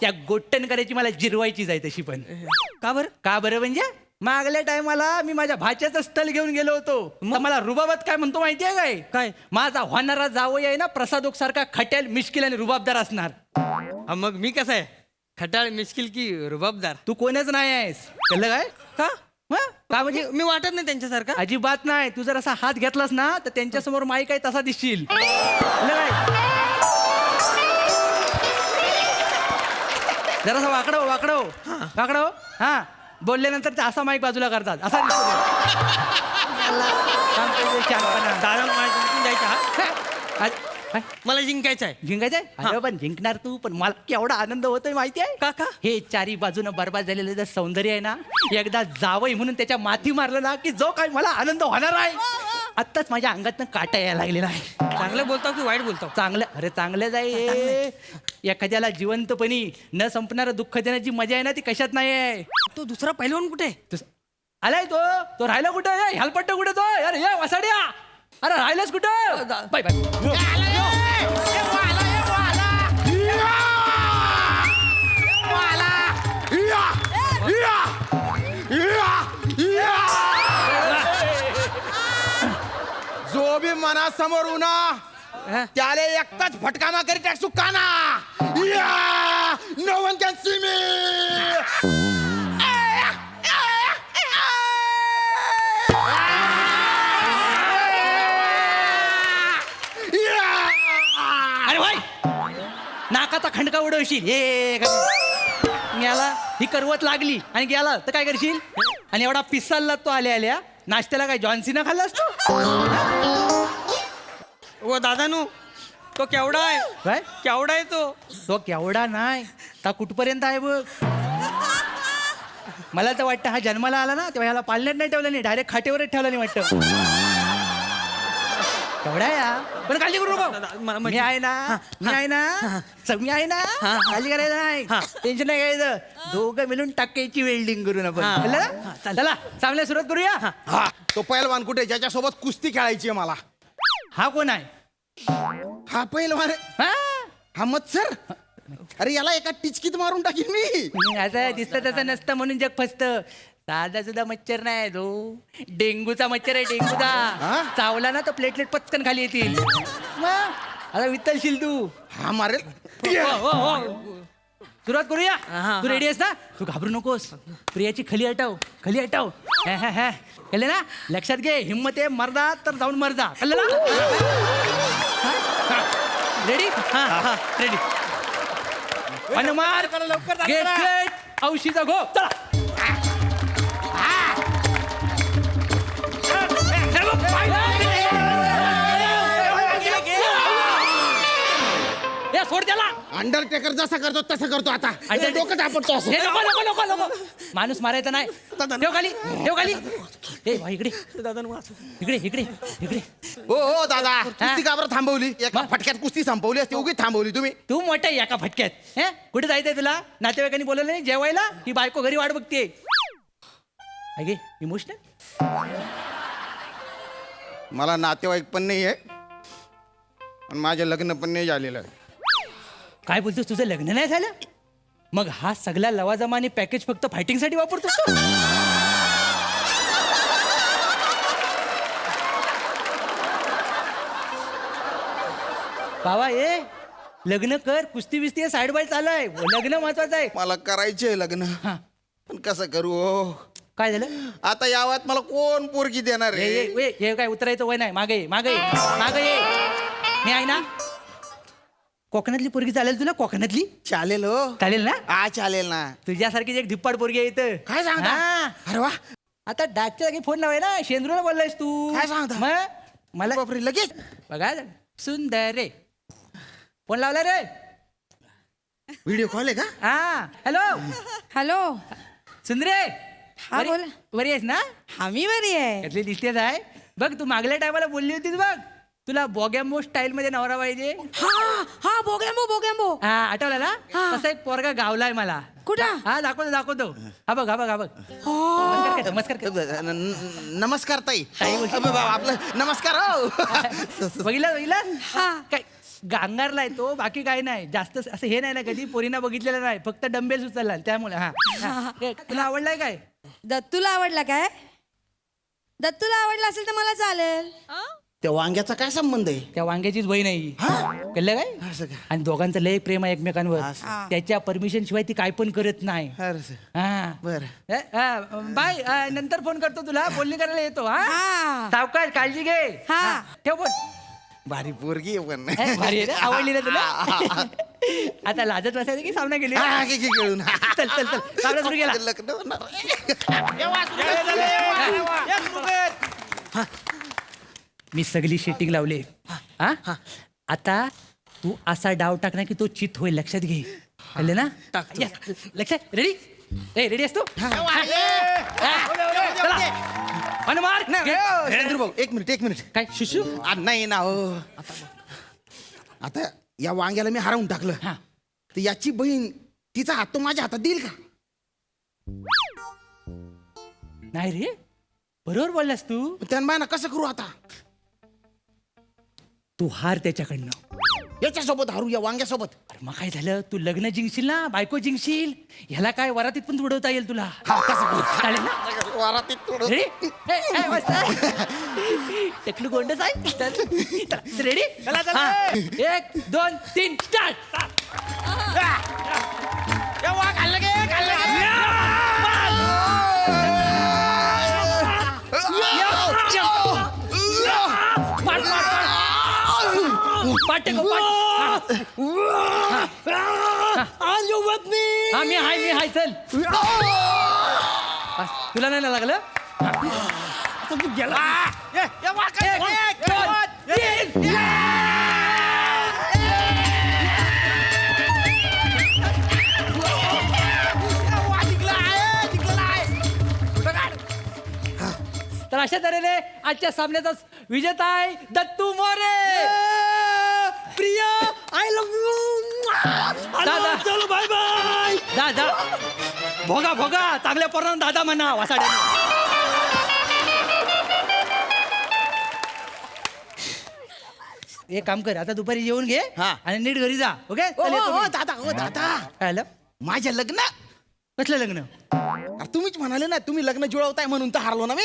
त्या गोट्टन करायची मला जिरवायचीच आहे तशी. पण का बरं? का बरं म्हणजे मागल्या टायमाला मी माझ्या भाच्याचं स्थल घेऊन गेलो होतो. मग मला रुबाबात काय म्हणतो माहितीये काय? काय? माझा होणारा जावई आहे ना प्रसादोक सारखा खट्याल मिश्किल आणि रुबाबदार असणार. मग मी कसं आहे, खटाळ मिश्किल की रुबाबदार? तू कोणच नाही आहेस. कळलं काय? का? का म्हणजे मी वाटत नाही त्यांच्यासारखा. अजिबात नाही. तू जर असा हात घेतलास ना तर त्यांच्यासमोर माई काय तसा दिसशील. कळलं काय? जरासा वाकडव वाकडव वाकडव. हा बोलल्यानंतर ते असा माईक बाजूला करतात असा मला जिंकायचं आहे. जिंकायचंय? अरे पण जिंकणार तू. पण मला केवढा आनंद होतोय माहिती आहे का? का हे चारी बाजूनं बरबाद झालेलं जे सौंदर्य आहे ना, एकदा जावई म्हणून त्याच्या माथी मारलं ना की जो काय मला आनंद होणार आहे. आत्ताच माझ्या अंगातनं काटा यायला लागलेला आहे. चांगलं बोलतो की वाईट बोलतो? चांगलं. अरे चांगलंच आहे. एखाद्याला जिवंतपणी न संपणारं दुःख देण्याची मजा आहे ना ती कशात नाही आहे. तो दुसरा पहिलवान कुठे आलाय? तो राहिला कुठं? हेलपट्ट कुठे तो? अरे ये वसाड्या. अरे राहिलास कुठं? Bye bye. जो बी मनासमोर उना त्याला एकटाच फटका मागरी टाकसू काना. नो वन कॅन सी मी. अरे भाई नाकाचा खंडका उडवशील. हे गेला ही करवत लागली आणि गेला तर काय करशील? आणि एवढा पिसालला तो आल्या आल्या नाश्त्याला काय जॉन्सीना खाल्ला असतो? ओ दादानू तो केवढा आहे? काय केवढा आहे तो? तो केवढा नाही ता कुठपर्यंत आहे बघ. मला तर वाटतं हा जन्माला आला ना तेव्हा ह्याला पालण्यात नाही ठेवलं नाही, डायरेक्ट खाटेवरच ठेवला नाही वाटतं. केवढा आहे हा? पण काळजी करू नको. मी आहे ना, मी आहे ना, मी आहे ना. काळजी करायचं नाही, टेन्शन नाही घ्यायचं. दोघं मिळून टाकायची वेल्डिंग करून आपण. चला चांगल्या सुरुवात करूया. हा तो पैलवान कुठे ज्याच्यासोबत कुस्ती खेळायची आहे मला? हा कोण आहे? हा पैलवान हा मत्सर. अरे याला एका टिचकीत मारून टाकीन मी. असं दिसतं तसं नसतं म्हणून जग फसतं. साधा सुद्धा मच्छर नाही तो, डेंगूचा मच्छर आहे. डेंगूचा चावला ना तर प्लेटलेट पटकन खाली येतील. मग आता वित्तलशील तू. हा मारेल. सुरुवात करूया. तू रेडी आहेस ना? तू घाबरू नकोस. प्रियाची खली हटव, खली हटव. कळलं ना? लक्षात घे, हिम्मत आहे मर्दा तर जाऊन मर्दा. कळलं ना? रेडी? रेडी. हनुमान लवकर गेट सेट औषधा गो. चला. सोड त्याला. अंडरटेकर जसा करतो तसं करतो आता Undertaker- डोकं तापडतो असं. हे नको नको नको नको. माणूस मारायचा नाही. ठेव खाली ठेव खाली. ए भाई इकडे इकडे इकडे इकडे. हो हो दादा कुस्ती का बरं थांबवली एका फटक्यात कुस्ती संपवली असती उगीच थांबवली तुम्ही. तू मोठा आहे एका फटक्यात. हे कुठे जायचंय तुला? नातेवाईकांनी बोलवलं नाही जेवायला? ही बायको घरी वाट बघते. अगे इमोशनल. मला नातेवाईक पण नाही आहे आणि माझं लग्न पण नाही झालेलं आहे. काय बोलतोस? तुझं लग्न नाही झालं? मग हा सगळा लवाजमा आणि पॅकेज फक्त फायटिंगसाठी वापरतोस तू? बाबा ए लग्न कर. कुस्ती बिस्ती साईड बाय चालू आहे. लग्न महत्वाचं आहे. मला करायचंय लग्न हा. पण कसं करू हो? काय झालं? आता यावात मला कोण पोरगी देणार ए, आहे? ए, ए, हे काय उतरायचं वय नाही. मागे ये, मागे ये, मागे ये. मी आहे ना. कोकणातली पोरगी चालेल तुला? कोकणातली चालेल हो. चालेल ना? हा चालेल ना. तुझ्यासारखीच एक धिप्पाड पोरगी आहे इथं. काय सांगता? हा. अरे वा आता डाकच्या जागी फोन लावाय ना. शेंद्रूला बोललायस तू. काय सांगता? मग मला बापरे लगेच बघा सुंदर रे फोन लावला रे. व्हिडिओ कॉल आहे का? हा हॅलो हॅलो. सुंदरे. हा बोला. बरी आहेस ना? आम्ही बरी आहे. त्यातली दिसतेच आहे. बघ तू मागल्या टायमाला बोलली होतीस बघ तुला बोगॅम्बो स्टाईल मध्ये नवरा पाहिजे. हा हा बोगॅम्बो बोगॅम्बो. हा आठवला ना? तसा एक पोरगा गावलाय मला. कुठं? हा दाखवतो दाखवतो. हा बघ हा बघ हा बघ. नमस्कार कर. नमस्कार ताई. ताई बोलते. आपलं नमस्कार हो. बघितलं बघितलं? काय गांगारलाय तो. बाकी काय नाही. जास्त असं हे नाही ना कधी पोरीना बघितलेलं नाही. फक्त डंबेल उचलला त्यामुळे. हा हे, तुला आवडलाय काय? दत्तूला आवडला काय? दत्तूला आवडला असेल तर मला चालेल. त्या वांग्याचा काय संबंध आहे? त्या वांग्याचीच बहीण आहे ही. कळलं काय? असं काय? आणि दोघांचं लय प्रेम आहे एकमेकांवर. हा. त्याच्या परमिशन शिवाय ती काय पण करत नाही. हा बरं. बाय नंतर फोन करतो तुला. बोलणी करायला येतो. हा हा. सावकाश काळजी घे. हा. ठेव फोन. भारी पोरगी आहे पण. भारी आहे रे. आवडली ना तुला? आता लाजत बसायचं की सामना केली? हा, घे, घे, घेऊन. चल चल चल सामना सुरू केला. लग्न होणार. मी सगळी शेटिंग लावली. हा आता तू असा डाव टाक ना की तो चित होईल. लक्षात घे. कळलं ना? Yes. लक्षात रेडी? ए रेडी असतो? चंद्रू भाऊ एक मिनिट काय शिशू? नाही ना हो. आता या वांग्याला मी हरवून टाकलं. हा. तर याची बहीण तिचा हात तो माझ्या हातात देईल का? नाही रे बरोबर बोललास तू. त्यांना ना कसं करू आता? तू हार त्याच्याकडनं. याच्यासोबत हारू या वांग्यासोबत. अरे मग काय झालं? तू लग्न जिंकशील ना. बायको जिंकशील. ह्याला काय वरातीत पण उडवता येईल तुला. हा कसं करू? चालेल ना? वारातीत थोडं. रेडी? टेकलू गोंडच आहे. रेडी? 1 2 3 स्टार्ट. पाट मी हाय चल. तुला नाही ना लागलं? तू गेला. तर अशा तऱ्हेने आजच्या सामन्याचा विजेता आहे Dattu More. Priya I love you. दादा चलो बाय बाय. दादा भोगा भोगा चांगल्या पोरांना दादा म्हणा वासाड्याने. एक काम कर आता दुपारी जेवून घे आणि नीट घरी जा. ओके दादा काय माझ्या लग्न. कसलं लग्न? तुम्हीच म्हणाले ना तुम्ही लग्न जुळवताय म्हणून तर हारलो ना मी.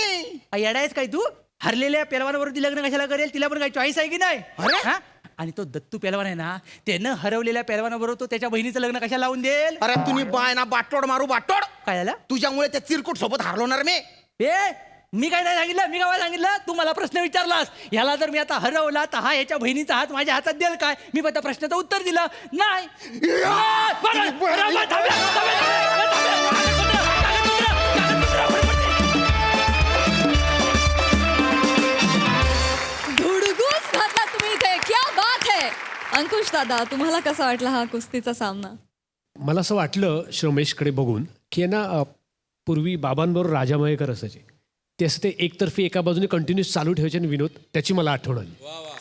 येडायच काय तू? हरलेल्या पेलवानावरती लग्न कशाला करेल? तिला पण काही चॉईस आहे की नाही? अरे आणि तो दत्तू पेलवान आहे ना त्यानं हरवलेल्या पेलवानाबरोबर तो त्याच्या बहिणीचं लग्न कशाला लावून देईल? अरे तुम्ही बाय ना बाटोड मारू बाटोड. काय झालं? तुझ्यामुळे त्या चिरकुट सोबत हारलोणार मी. मी काय नाही सांगितलं? मी काय सांगितलं? तू मला प्रश्न विचारलास. ह्याला जर मी आता हरवला तर हा ह्याच्या बहिणीचा हात माझ्या हातात देईल काय? मी त्या प्रश्नाचं उत्तर दिलं नाही. धुडगूस घातला तुम्ही इथे. क्या बात है. अंकुश दादा, तुम्हाला कसा वाटला हा कुस्तीचा सामना? मला असं वाटलं श्रमेशकडे बघून की आहे ना पूर्वी बाबांबरोबर राजा मयेकर असायचे ते असं ते एकतर्फी एका बाजूने कंटिन्यूस चालू ठेवायचे आणि विनोद त्याची मला आठवण आली.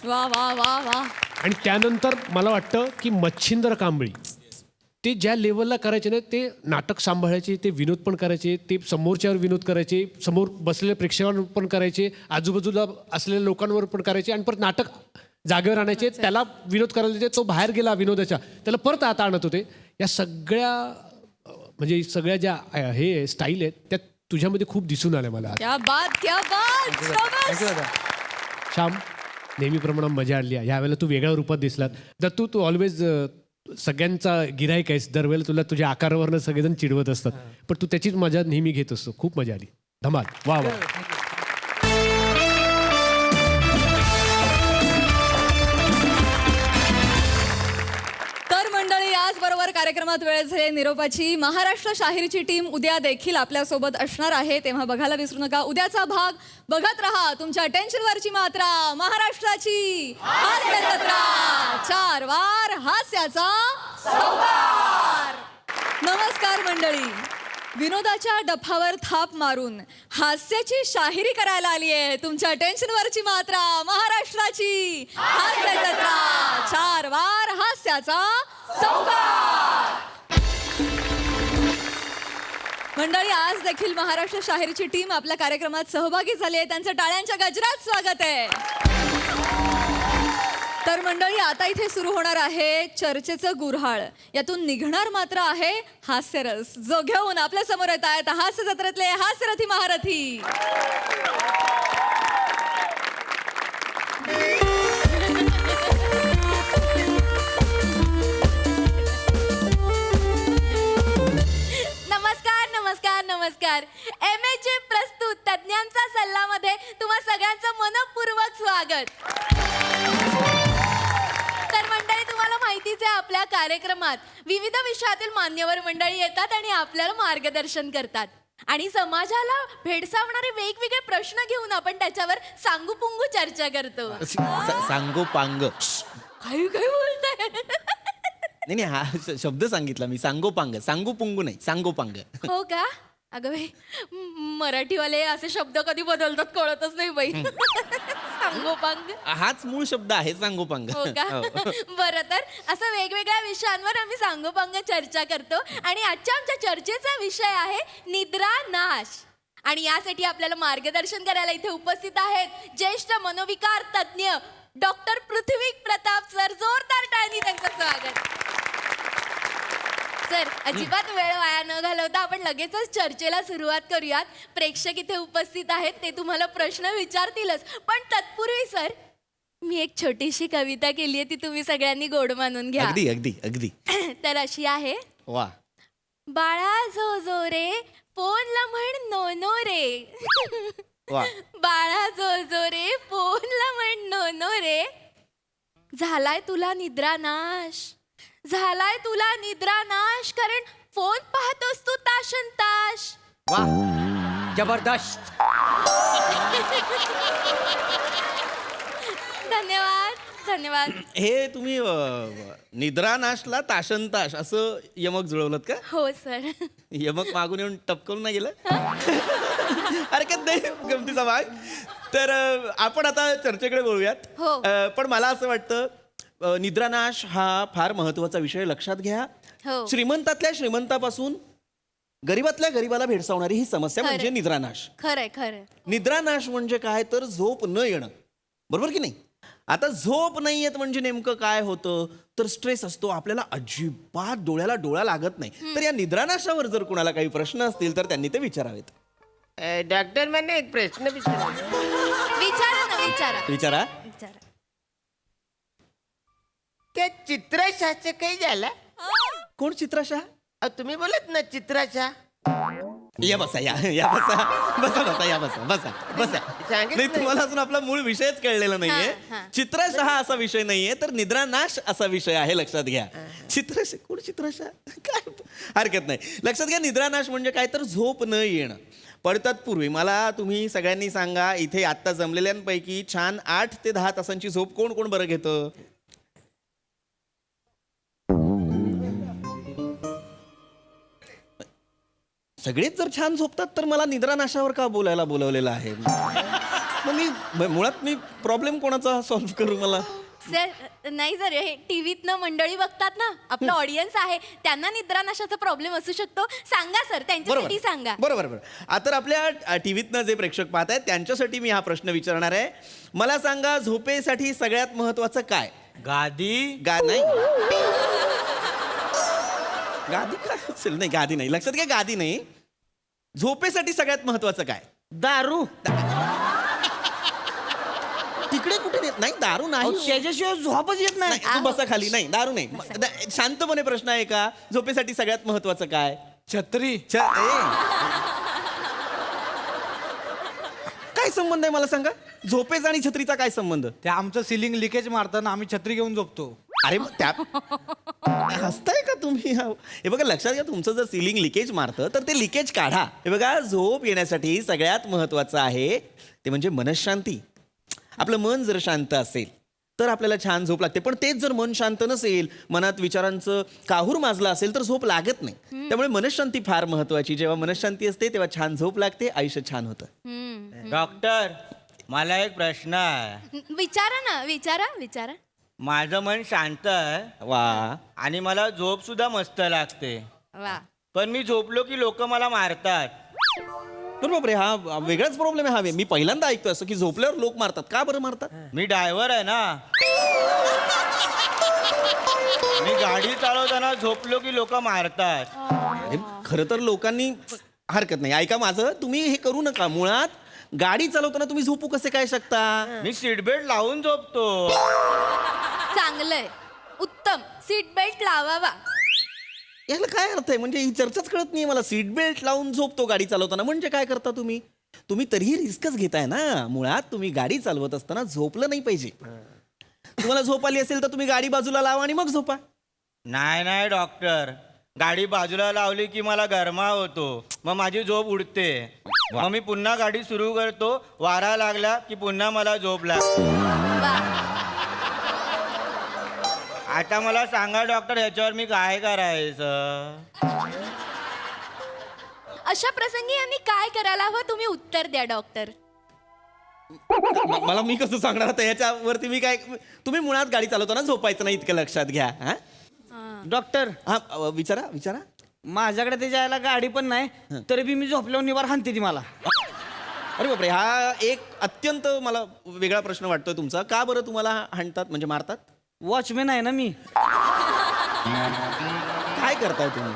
वा वा वा वा. आणि त्यानंतर मला वाटतं की मच्छिंद्र कांबळी ते ज्या लेवलला करायचे ना ते नाटक सांभाळायचे, ते विनोद पण करायचे, ते समोरच्यावर विनोद करायचे, समोर बसलेल्या प्रेक्षकांवर पण करायचे, आजूबाजूला असलेल्या लोकांवर पण करायचे आणि परत नाटक जागेवर आणायचे, त्याला विनोद करायला देते, तो बाहेर गेला विनोदाच्या त्याला परत आता आणत होते. या सगळ्या म्हणजे सगळ्या ज्या हे स्टाईल आहेत त्या तुझ्यामध्ये खूप दिसून आल्या मला. क्या बात क्या बात. शोभा. श्याम, नेहमीप्रमाणे मजा आणली. ह्यावेळेला तू वेगळ्या रूपात दिसलात. दत्तू, तू ऑलवेज सगळ्यांचा गिराईक आहेस, दरवेळेला तुला तुझ्या आकारावरनं सगळेजण चिडवत असतात, पण तू त्याचीच मजा नेहमी घेत असतो. खूप मजा आली. धमाल. वा वा. तर मंडळी, याचबरोबर कार्यक्रमात वेळ झाली निरोपाची. महाराष्ट्र शाहीरची टीम उद्या देखील आपल्यासोबत असणार आहे, तेव्हा बघायला विसरू नका. उद्याचा भाग बघत रहा. तुमच्या टेन्शनवरची मात्रा महाराष्ट्राची हास्य जत्रा. 4 वार हास्याचा संभार. नमस्कार मंडळी. विनोदाच्या डफावर थाप मारून हास्याची शाहिरी करायला आली आहे तुमच्या टेन्शनवरची मात्रा महाराष्ट्राची हास्य जत्रा. 4 वार हास्याचा संभार. मंडळी, आज देखील महाराष्ट्र शाहिरीची टीम आपल्या कार्यक्रमात सहभागी झाली आहे. त्यांचं टाळ्यांच्या गजरात स्वागत आहे. तर मंडळी, आता इथे सुरू होणार आहे चर्चेचं गुऱ्हाळ. यातून निघणार मात्र आहे हास्यरस, जो घेऊन आपल्या समोर येत आहेत हास्य जत्रेतले हास्यरथी महारथी. नमस्कार नमस्कार नमस्कार. MHJ प्रस्तुत तज्ञांचा सल्लामध्ये तुम्हा सगळ्यांचं मनपूर्वक स्वागत. तर मंडळी, तुम्हाला माहितीच आहे आपल्या कार्यक्रमात विविध विषयातील मान्यवर मंडळी येतात आणि आपल्याला मार्गदर्शन करतात. आणि समाजाला भेडसावणारे वेगवेगळे प्रश्न घेऊन आपण त्याच्यावर सांगूपुंगू चर्चा करतो. सांगो पांग. काय काय बोलताय? नाही हा शब्द सांगितला मी. सांगो पांग. सांगू पुंगू नाही, सांगो पांग. हो का? अगं बाई, मराठीवाले असे शब्द कधी बदलतात कळतच नाही बाई. सांगोपांग हाच मूळ शब्द आहे, सांगो पांग. हो का? बरं, तर असं वेगवेगळ्या विषयांवर आम्ही सांगोपांग चर्चा करतो. आणि आजच्या आमच्या चर्चेचा विषय आहे निद्रा नाश. आणि यासाठी आपल्याला मार्गदर्शन करायला इथे उपस्थित आहेत ज्येष्ठ मनोविकार तज्ज्ञ डॉक्टर पृथ्वी प्रताप सर. जोरदार टाळ्यांनी त्यांचं स्वागत. सर, अजिबात वेळ वाया न घालवता आपण लगेचच चर्चेला सुरुवात करूयात. प्रेक्षक इथे उपस्थित आहेत, ते तुम्हाला प्रश्न विचारतीलच, पण तत्पूर्वी सर मी एक छोटीशी कविता केली आहे, ती तुम्ही सगळ्यांनी गोड मानून घ्या. अगदी अगदी अगदी. तर अशी आहे. वा. बाळा जो जो रे फोनला म्हण नो नो रे. वा. बाळा जो जो रे फोनला म्हण नो नो रे. झालाय तुला निद्रा नाश, झालाय तुला निद्रा नाश, कारण फोन पाहतोस तू ताशन ताश. वा, जबरदस्त. धन्यवाद धन्यवाद. हे तुम्ही निद्रा नाशला ताशनताश असं यमक जुळवलं का? हो सर. यमक मागून येऊन टपकवून नाही गेलं? हरकत नाही, गमतीचा भाग. तर आपण आता चर्चेकडे बोलूयात. हो. पण मला असं वाटतं निद्रानाश हा फार महत्वाचा विषय. लक्षात घ्या, हो. श्रीमंतातल्या श्रीमंतापासून गरीबातल्या गरीबाला भेडसावणारी ही समस्या खरंय. म्हणजे निद्रानाश. खरंय खरंय. निद्रानाश म्हणजे काय, तर झोप न येणं. बरोबर की नाही? आता झोप नाही येत म्हणजे नेमकं काय होतं, तर स्ट्रेस असतो, आपल्याला अजिबात डोळ्याला डोळा लागत नाही. तर या निद्रानाशावर जर कुणाला काही प्रश्न असतील तर त्यांनी ते विचारावेत. डॉक्टर मैंने एक प्रश्न विचारा. विचारा ना, विचारा विचारा. विचारा. त्या चित्रशाचं काही झालं? कोण चित्रशाह? तुम्ही बोलत ना चित्रशाह. या बसा, या बसा, बसा बसा, या बसा बसा बसा. नाही, तुम्हाला अजून आपला मूळ विषयच कळलेला नाहीये. चित्रशाह असा विषय नाहीये, तर निद्रानाश असा विषय आहे. लक्षात घ्या. चित्रशाह कोण? चित्रशाह काय? हरकत नाही. लक्षात घ्या, निद्रानाश म्हणजे काय, तर झोप न येणं. पडतात पूर्वी मला तुम्ही सगळ्यांनी सांगा, इथे आत्ता जमलेल्यांपैकी छान 8 ते 10 तासांची झोप कोण कोण बरं घेतं? सगळेच जर छान झोपतात तर मला निद्रानाशावर का बोलायला बोलवलेलं आहे? मग मुळात मी प्रॉब्लेम कोणाचा सॉल्व्ह करू मला? सर नाही सर, हे टीव्हीतनं मंडळी बघतात ना, आपलं ऑडियन्स आहे, त्यांना निद्रानाशाचा प्रॉब्लेम असू शकतो. सांगा सर, त्यांच्यासाठी सांगा. बरोबर. तर आपल्या टीव्हीतनं जे प्रेक्षक पाहत आहेत त्यांच्यासाठी मी हा प्रश्न विचारणार आहे. मला सांगा, झोपेसाठी सगळ्यात महत्वाचं काय? गादी. नाही गादी काय असेल? नाही गादी नाही, लक्षात घ्या, गादी नाही. झोपेसाठी सगळ्यात महत्वाचं काय? दारू. तिकडे कुठे देत नाही, दारू नाही. त्याच्याशिवाय झोपच येत नाही. तू बसा खाली. नाही, दारू नाही. शांतपणे प्रश्न आहे का? झोपेसाठी सगळ्यात महत्वाचं काय? छत्री. काय संबंध आहे मला सांगा? झोपेचा आणि छत्रीचा काय संबंध? ते आमचं सिलिंग लिकेज मारतं ना, आम्ही छत्री घेऊन झोपतो. अरे मग त्या हसताय का तुम्ही? हे बघा, लक्षात घ्या, तुमचं जर सिलिंग लिकेज मारतं तर ते लिकेज काढा. हे बघा, झोप येण्यासाठी सगळ्यात महत्वाचं आहे ते म्हणजे मनःशांती. आपलं मन जर शांत असेल तर आपल्याला छान झोप लागते. पण तेच जर मन शांत नसेल, मनात विचारांचं काहूर माजलं असेल तर झोप लागत नाही. त्यामुळे मनःशांती फार महत्वाची. जेव्हा मनःशांती असते तेव्हा छान झोप लागते, आयुष्य छान होतं. डॉक्टर, मला एक प्रश्न आहे. विचारा ना, विचारा. माझं मन शांत आहे. वा. आणि मला झोप सुद्धा मस्त लागते. वा. पण मी झोपलो की लोक मला मारतात. बरोबर, हा वेगळाच प्रॉब्लेम आहे. हा मी पहिल्यांदा ऐकतो असं की झोपल्यावर लोक मारतात. का बरं मारतात? मी ड्रायव्हर आहे ना. मी गाडी चालवताना झोपलो की लोक मारतात. अरे खरं तर लोकांनी हरकत नाही. ऐका माझं, तुम्ही हे करू नका. मुळात गाडी चालवताना तुम्ही झोपू कसे काय शकता? मी सीट बेल्ट लावून झोपतो. चांगलंय, उत्तम. सीट बेल्ट लावावा. याला काय अर्थ आहे? म्हणजे ही चर्चाच कळत नाही मला. सीट बेल्ट लावून झोपतो गाडी चालवताना म्हणजे काय करता तुम्ही? तुम्ही तरीही रिस्कच घेताय ना. मुळात तुम्ही गाडी चालवत असताना झोपलं नाही पाहिजे. तुम्हाला झोप आली असेल तर तुम्ही गाडी बाजूला लावा आणि मग झोपा. नाही डॉक्टर, गाडी बाजूला लावली की मला गरमा होतो, मग माझी झोप उडते. मग मी पुन्हा गाडी सुरू करतो, वारा लागला की पुन्हा मला झोप लागते. आता मला सांगा डॉक्टर, ह्याच्यावर मी काय करायचं? अशा प्रसंगी यांनी काय करायला हवं, तुम्ही उत्तर द्या डॉक्टर. मला मी कसं सांगणार आता याच्यावरती? मी काय, तुम्ही मुळात गाडी चालवताना झोपायचं नाही, इतकं लक्षात घ्या. डॉक्टर, हा विचारा. माझ्याकडे ते जायला गाडी पण नाही, तरी बी मी झोपल्यावर निवार हाणते ती मला. अरे बापरे, हा एक अत्यंत मला वेगळा प्रश्न वाटतोय तुमचा. का बरं तुम्हाला हाणतात, म्हणजे मारतात? वॉचमॅन आहे ना मी. काय करताय तुम्ही?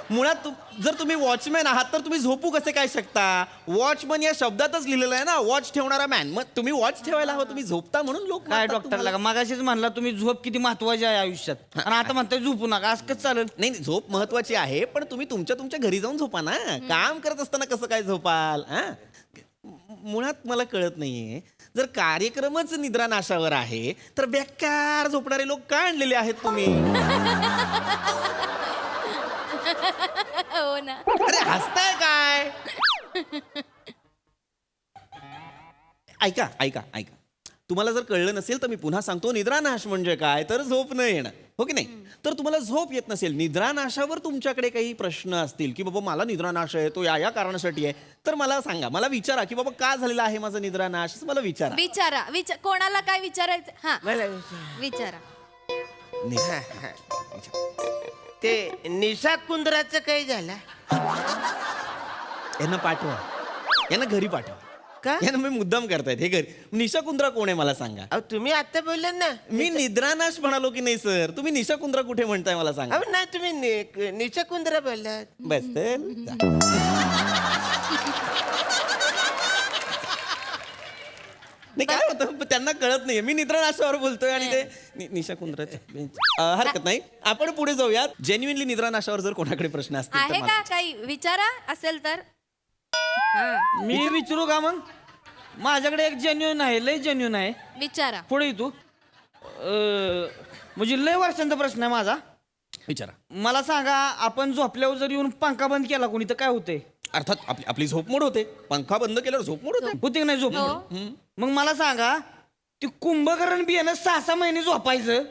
मुळात जर तुम्ही वॉचमॅन आहात तर तुम्ही झोपू कसे काय शकता? वॉचमन या शब्दातच लिहिलेलं आहे ना, वॉच ठेवणारा मॅन. मग तुम्ही वॉच ठेवायला हवं, तुम्ही झोपता म्हणून लोक काय डॉक्टर लागा, मागाशीच म्हणला तुम्ही झोप किती महत्वाची आहे आयुष्यात, आणि आता म्हणताय झोपू नका. असं कसं चालेल? नाही, झोप महत्वाची आहे, पण तुम्ही तुमच्या घरी जाऊन झोपा ना. काम करत असताना कसं काय झोपाल? मुळात मला कळत नाहीये, जर कार्यक्रमच निद्रानाशावर आहे तर बेकार झोपणारे लोक का आणलेले आहेत तुम्ही? हो ना. अरे हसताय काय? ऐका. तुम्हाला जर कळलं नसेल तर मी पुन्हा सांगतो. निद्रानाश म्हणजे काय? तर झोप न येणं, हो की नाही? तर तुम्हाला झोप येत नसेल, निद्रानाशावर तुमच्याकडे काही प्रश्न असतील की बाबा मला निद्रानाश आहे, तो या कारणासाठी आहे, तर मला सांगा, मला विचारा की बाबा का झालेला आहे माझा निद्रानाश, मला विचारा. कोणाला काय विचारायचं? हा, विचारा. ते निशा कुंद्राचं काही झालं? यांना पाठवा, यांना घरी पाठवा. का? यांना मी मुद्दाम करतायत हे घरी. निशा कुंद्रा कोण आहे मला सांगा? अहो तुम्ही आता बोलले ना. मी निद्रानाश म्हणालो की नाही सर? तुम्ही निशा कुंद्रा कुठे म्हणताय मला सांगा? अहो नाही, तुम्ही निशा कुंद्रा बोललात. बस तर नाही, काय होतं त्यांना कळत नाहीये. मी निद्रानाशावर बोलतोय आणि ते निशा कुंद्राच्या. हरकत नाही, आपण पुढे जाऊयात. जेन्युइनली निद्रानाशावर जर कोणाकडे प्रश्न असतील आहे तर का काही विचारा असेल तर? मी विचारू का मग? माझ्याकडे एक जेन्युइन आहे, लय जेन्युइन आहे. विचारा. पुढे तू. म्हणजे लय वर्षांचा प्रश्न आहे माझा. विचारा. मला सांगा, आपण झोपल्यावर जर येऊन पंखा बंद केला कोणी तर काय होते? अर्थात आपली झोप मोड होते. पंखा बंद केल्यावर झोप मोड होते. होते की नाही झोप? मग मला सांगा, ती कुंभकर्ण बियाणं 6 महिने झोपायचं,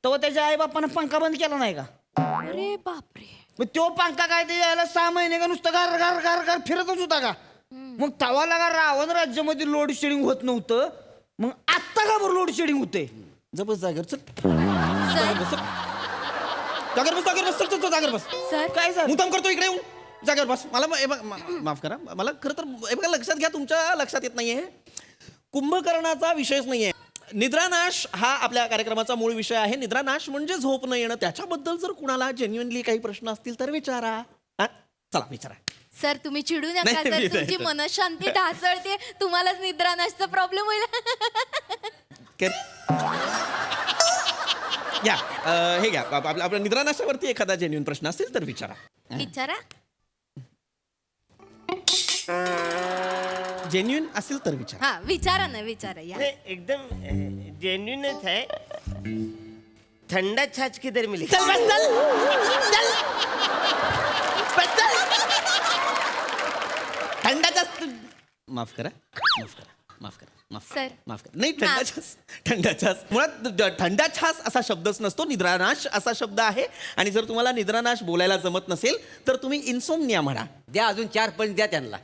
तेव्हा त्याच्या आई बापानं पंखा बंद केला नाही का? अरे बापरे. मग तो पंखा काय ते यायला 6 महिने का नुसतं गार गार गार गार फिरतच होता का मग तवा लागा रावण राज्यामध्ये लोड शेडिंग होत नव्हतं मग आत्ता का बरं लोड शेडिंग होते जबरदस्त जागेवर चल जागेवर बस चल जागेवर बस सर काय सर मुद्दाम करतो इकडे येऊन जागेवर बस मला माफ करा मला खरं तर हे बघा लक्षात घ्या तुमच्या लक्षात येत नाहीये कुंभकर्णाचा विषयच नाहीये निद्रानाश हा आपल्या कार्यक्रमाचा मूळ विषय आहे निद्रानाश म्हणजे झोप न येणं त्याच्याबद्दल जर कुणाला जेन्युइनली काही प्रश्न असतील तर विचारा हा? चला विचारा सर तुम्ही चिडू नका नाही, सर नाही, तुमची नाही. मनशांती ढासळते तुम्हालाच निद्रानाशचा प्रॉब्लेम होईल घ्या हे घ्या आपल्या निद्रानाशावरती एखादा जेन्युइन प्रश्न असेल तर विचारा विचारा जेन्युइन असेल तर विचारा हा विचारा ना विचारा या एकदम जेन्युइनच आहे ठंडा छाछ किधर मिले चल बस चल चल बस चल थंडाचा माफ करा सर नाही थंडा छास मुळात थंडा छास असा शब्दच नसतो निद्रानाश असा शब्द आहे आणि जर तुम्हाला निद्रानाश बोलायला जमत नसेल तर तुम्ही इन्सोमनिया म्हणा द्या अजून 4 पंच द्या त्यांना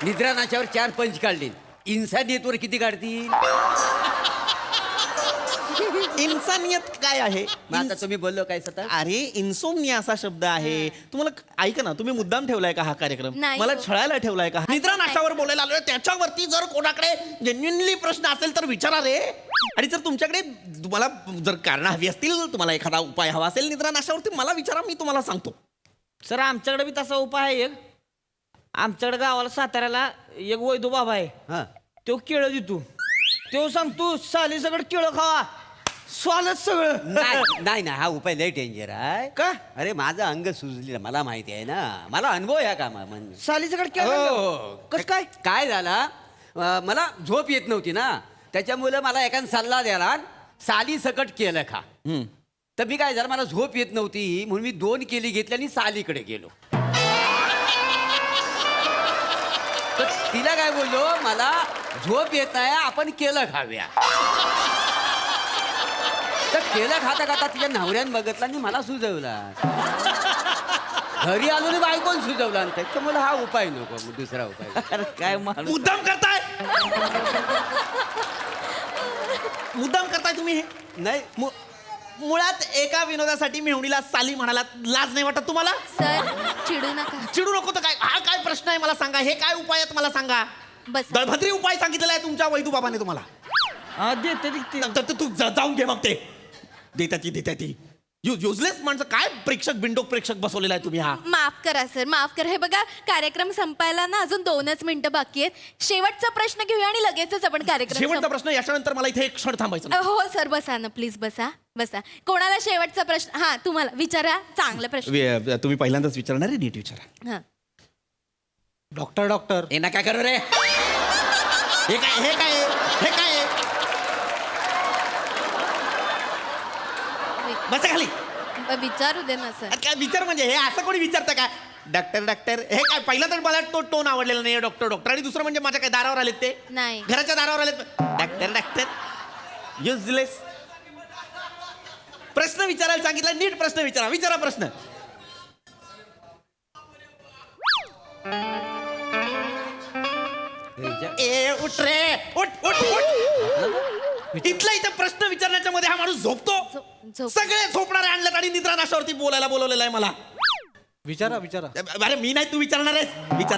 निद्रानाशावर 4 पंच काढले इन्सानियतवर किती काढतील इन्सानियत काय आहे मग आता तुम्ही बोललो काय सता अरे इन्सोमनिया असा शब्द आहे तुम्हाला ऐका ना तुम्ही मुद्दाम ठेवलाय का हा कार्यक्रम नाही मला हो. छळायला ठेवलाय का निद्रानाशावर बोलायला आलोय त्याच्यावरती जर कोणाकडे जेन्युइनली प्रश्न असेल तर विचारा रे आणि जर तुमच्याकडे तुम्हाला जर कारण हवी असतील तुम्हाला एखादा उपाय हवा असेल निद्रानाशावरती मला विचारा मी तुम्हाला सांगतो सर आमच्याकडे बी तसा उपाय आहे एक आमच्याकडे गावाला साताऱ्याला एक वैदू बाबा आहे तो केळं देतो तो सांगतो साली सगळं केळं खावा स्वालच सगळं नाही ना हा उपाय लय डेंजर आहे का अरे माझं अंग सुजलेलं मला माहिती आहे ना मला अनुभव आहे का साली सगळं केळं कस काय काय झाला मला झोप येत नव्हती ना त्याच्यामुळे मला एकाने सल्ला द्याला साली सकट केलं खा तर मी काय झालं मला झोप येत नव्हती म्हणून मी 2 केली घेतली आणि सालीकडे गेलो तर तिला काय बोललो मला झोप येत नाही आपण केलं खाव्या तर केलं खाता खाता तिच्या नवऱ्यानं बघितला आणि मला सुचवला घरी आलो आणि बायकोन सुचवला आणि त्याच्यामुळे हा उपाय नको दुसरा उपाय काय मुद्दाम करताय तुम्ही हे नाही मुळात एका विनोदासाठी मेहुणीला साली म्हणाला लाज नाही वाटत तुम्हाला सर चिडू नका चिडू नको तर काय हा काय प्रश्न आहे मला सांगा हे काय उपाय आहेत मला सांगा बस दळभद्री उपाय सांगितलेला आहे तुमच्या वैदू बाबाने तुम्हाला तू जाऊन घे मग ते देता ती युजलेस माणसं काय बिंडोक प्रेक्षक बसवलेला आहे तुम्ही हा माफ करा सर माफ करा हे बघा कार्यक्रम संपायला ना अजून 2च मिनिटं बाकी आहेत शेवटचा प्रश्न घेऊया आणि लगेचच आपण कार्यक्रम शेवटचा प्रश्न याच्यानंतर मला इथे एक क्षण थांबायचं हो सर बसा ना प्लीज बसा कोणाला शेवटचा प्रश्न हा तुम्हाला विचारा चांगला प्रश्न तुम्ही पहिल्यांदाच विचारणार आहे नीट विचारा हा डॉक्टर हे ना काय करू रे हे काय बसा खाली विचारू दे ना सर काय विचार म्हणजे हे असं कोणी विचारतं का डॉक्टर हे काय पहिला तर मला तो टोन आवडलेला नाही डॉक्टर आणि दुसरं म्हणजे माझ्या काय दारावर आलेत ते नाही घराच्या दारावर आलेत डॉक्टर युजलेस प्रश्न विचारायला सांगितलं नीट प्रश्न विचारा प्रश्न उठ रे इथला इथं प्रश्न विचारण्याच्या मध्ये हा माणूस झोपतो सगळे झोपणारे आणलेत आणि निद्रानाशावरती बोलायला बोलवलेलं आहे मला विचारा अरे मी नाही तू विचारणार आहेस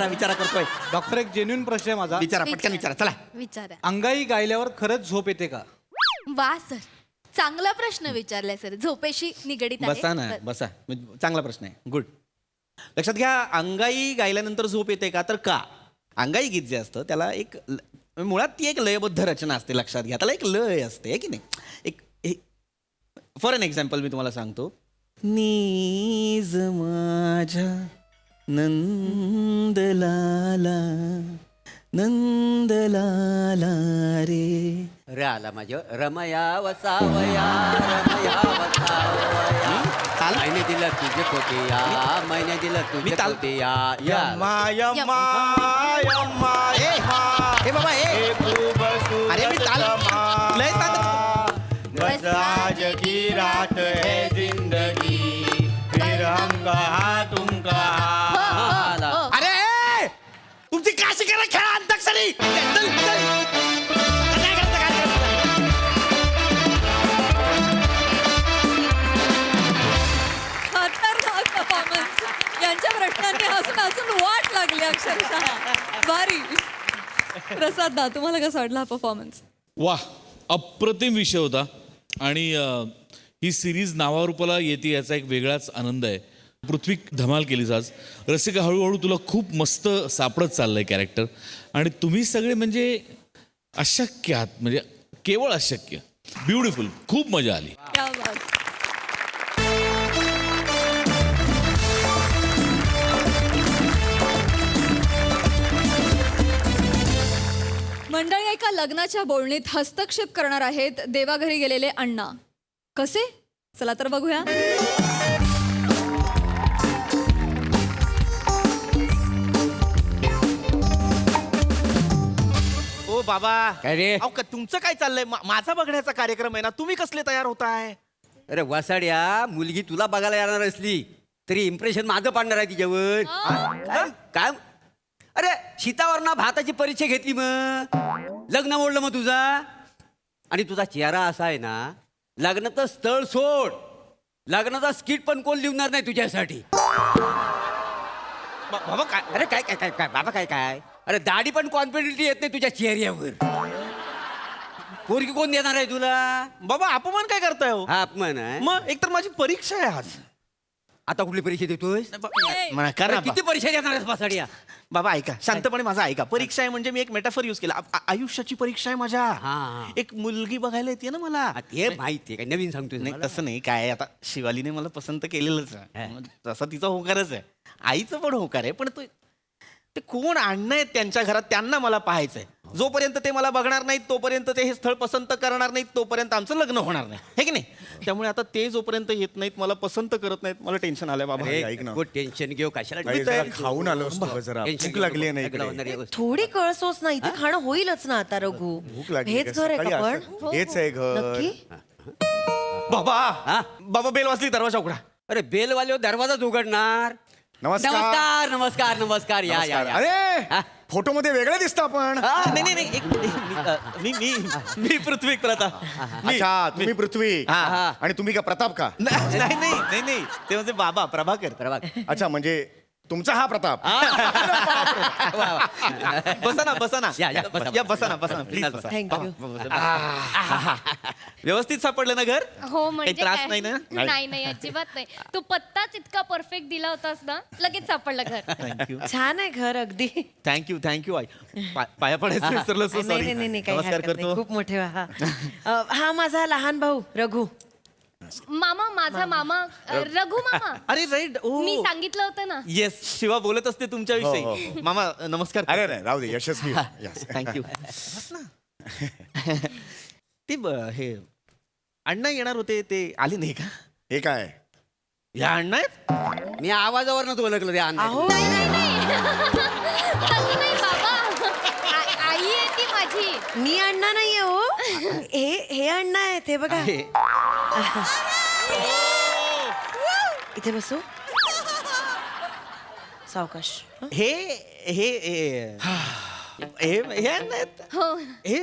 विचारा करतोय डॉक्टर एक जेन्युइन प्रश्न आहे माझा विचारा पटकन विचारा चला विचारा अंगाई गायल्यावर खरंच झोप येते का वा सर चांगला प्रश्न विचारलाय सर झोपेशी निगडीत आहे बसा ना बसा चांगला प्रश्न आहे गुड लक्षात घ्या अंगाई गायल्यानंतर झोप येते का तर का अंगाई गीत जे असतं त्याला एक मुळात ती एक लयबद्ध रचना असते लक्षात घ्या त्याला एक लय असते की नाही एक फॉर एन एक्झाम्पल मी तुम्हाला सांगतो नीज माझ्या नंदलाला रे आला माझ्या रमया वसावया मैंने दिला तुझे कोटिया मैंने दिला तुझे कोटिया हे बाबा अरे मी ताल लय सांगत आज की रात है जिंदगी फिर हम कहा तुम कहा. अरे तुमची काशी करा खेळा अंताक्षरी. चल, चल. काय करता, काय करता? खतरनाक परफॉर्मन्स. यांच्या प्रश्नांनी हसून हसून वाट लागली अक्षरशः. भारी. प्रसाद दा, तुम्हाला कसा वाटला परफॉर्मन्स? वा, अप्रतिम विषय होता आणि ही सिरीज नावारूपाला येते याचा एक वेगळाच आनंद आहे. पृथ्वी धमाल केलीस आज. रसिका, हळूहळू तुला खूप मस्त सापडत चाललंय कॅरेक्टर आणि तुम्ही सगळे म्हणजे अशक्य आहात, म्हणजे केवळ अशक्य. ब्युटिफुल, खूप मजा आली. क्या बात. मंडळी, एका लग्नाच्या बोलणीत हस्तक्षेप करणार आहेत देवाघरी गेलेले अण्णा. कसे? चला तर बघूया. ओ बाबा, काय रे? अहो, तुमचं काय चाललंय? माझा बघण्याचा कार्यक्रम आहे ना, तुम्ही कसले तयार होताय? अरे वसाड्या, मुलगी तुला बघायला येणार असली तरी इम्प्रेशन माझं पाडणार आहे तिच्यावर. काय काय? अरे शीतावरना भाताची परीक्षा घेतली, मग लग्न मोडलं मग तुझा. आणि तुझा चेहरा असा आहे ना, लग्नाचं स्थळ सोड, लग्नाचा स्किट पण कोण लिहणार नाही तुझ्यासाठी. बाबा काय? अरे काय काय काय काय बाबा, काय काय? अरे दाढी पण कॉन्फिडेंटली येत नाही तुझ्या चेहऱ्यावर. पोरगी कोण देणार आहे तुला? बाबा अपमान काय करताय हो? हा अपमान आहे. मग एकतर माझी परीक्षा आहे आज. आता कुठली परीक्षा देतोय? करा किती परीक्षा देणार आहेस पासाडिया? बाबा ऐका, शांतपणे माझा ऐका. परीक्षा आहे म्हणजे मी एक मेटाफर युज केला. आयुष्याची परीक्षा आहे माझ्या. एक मुलगी बघायला येते ना मला. हे माहिती काय नवीन सांगतोय? नाही तसं नाही, काय आता शिवालीने मला पसंत केलेलंच आहे, तसा तिचा होकारच आहे. आईचं पण होकार आहे, पण ते कोण आणणं आहेत त्यांच्या घरात, त्यांना मला पाहायचंय. जोपर्यंत ते मला बघणार नाहीत तोपर्यंत ते हे स्थळ पसंत करणार नाहीत, तोपर्यंत आमचं लग्न होणार नाही, हे की नाही? त्यामुळे आता ते जोपर्यंत येत नाहीत, मला पसंत करत नाहीत, मला टेन्शन आलंय बाबा. ऐक ना, टेन्शन घेऊ कशाला? काही जरा खाऊन आलो असतो जरा. भूक लागली आहे ना इकडे. थोडी कळसोच नाही ते खाणं होईलच ना आता रघु. भूक लागली. हेच घर आहे का सकाळी पण? असं- हेच आहे घर. नक्की? बाबा बाबा बेल वाजली, दरवाजा उघडा. अरे बेलवाले दरवाजाच उघडणार. नमस्कार. नमस्कार नमस्कार नमस्कार. या या या. अरे फोटो मध्ये वेगळे दिसता आपण. नाही नाही नाही, मी मी मी पृथ्वी प्रताप. अच्छा, तुम्ही पृथ्वी हा. आणि तुम्ही का प्रताप का? नाही नाही नाही नाही, ते म्हणजे बाबा प्रभाकर. अच्छा, म्हणजे तुमचा हा प्रताप. बसा ना बसा ना. या, बसा. या बसा ना बसा ना प्लीज बसा. व्यवस्थित सापडलं ना घर? हो काही म्हणजे त्रास काय? नाही ना? नाही नाही अजिबात नाही. तू पत्ताच इतका परफेक्ट दिला होतास ना, लगेच सापडलं घर. थँक्यू छान आहे घर अगदी. थँक्यू आई. पाया पडायचं विसरलं, so नाही sorry. नाही नाही काही नमस्कार हरकत नाही. करतो. खूप मोठे हा. हा माझा लहान भाऊ रघु. मामा, माझा मामा रघु मामा. अरे राईट. मी सांगितलं होतं ना. येस, शिवा बोलत असते हो, तुमच्याविषयी. मामा नमस्कार. अरे नाही, राहू दे, यशस्वी. थँक्यू. ते हे अण्णा येणार होते, ते आले नाही का? हे काय? या अण्णा आहेत? मी आवाजावरनं तो ओळखलं ते अण्णा. नाही नाही नाही तसं नाही बाबा. आई आहे ती माझी. मी अण्णा नाहीये हो. हे अण्णा आहेत, हे बघा. इथे बसू. सावकाश. हे हे हे हे अण्णा आहेत? हो हे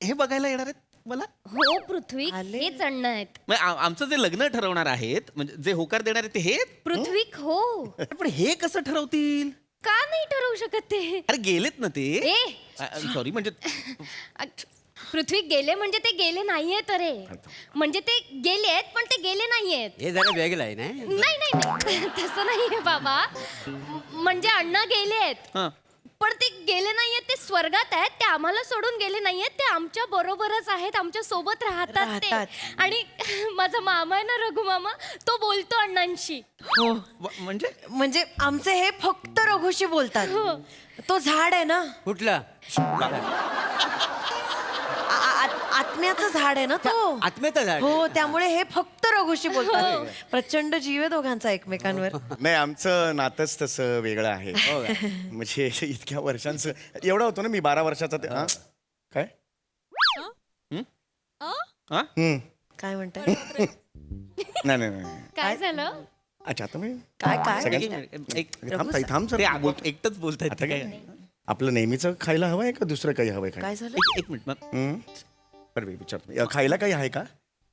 हे बघायला येणार आहेत मला? हो पृथ्वी, हेच अण्णा आहेत. म्हणजे आमचं जे लग्न ठरवणार आहेत, म्हणजे जे होकार देणार आहेत ते हे? पृथ्वी हो. पण हे कसं ठरवतील? का नाही ठरवू शकत ते? अरे गेलेत ना ते. सॉरी, म्हणजे पृथ्वी गेले म्हणजे ते गेले नाहीयेत रे. म्हणजे ते गेलेत पण ते गेले नाहीयेत. हे जरा वेगळं आहे ना. नाही नाही नाही तसं नाहीये बाबा. म्हणजे अण्णा गेलेत पण ते गेले नाहीयेत, ते स्वर्गात आहेत. ते आम्हाला सोडून गेले नाहीयेत, ते आमच्या बरोबरच आहेत, आमच्या सोबत राहतात ते. आणि माझा मामा आहे ना रघु मामा, तो बोलतो अण्णांशी. हो म्हणजे आमचे हे फक्त रघुशी बोलतात. तो झाड आहे ना, कुठला? आत्म्याचं झाड आहे ना तो. आत्म्याचं झाड? हो, त्यामुळे हे फक्त रघुशी बोलतात. प्रचंड जीव आहे दोघांचा एकमेकांवर. नाही, आमचं नातंच तसं वेगळं आहे. म्हणजे इतक्या वर्षांचं एवढं होतं ना, मी 12 वर्षाचा. ते काय? हा? काय म्हणताय नाही नाही नाही काय झालं अच्छा आता मी काय काय थांब ताई, थांब सर एकटंच बोलतायत आता काय आपलं नेहमीचं खायला हवंय का दुसरं काही हवंय काय झालं एक मिनिट मग बरं मी विचारतो खायला काही आहे का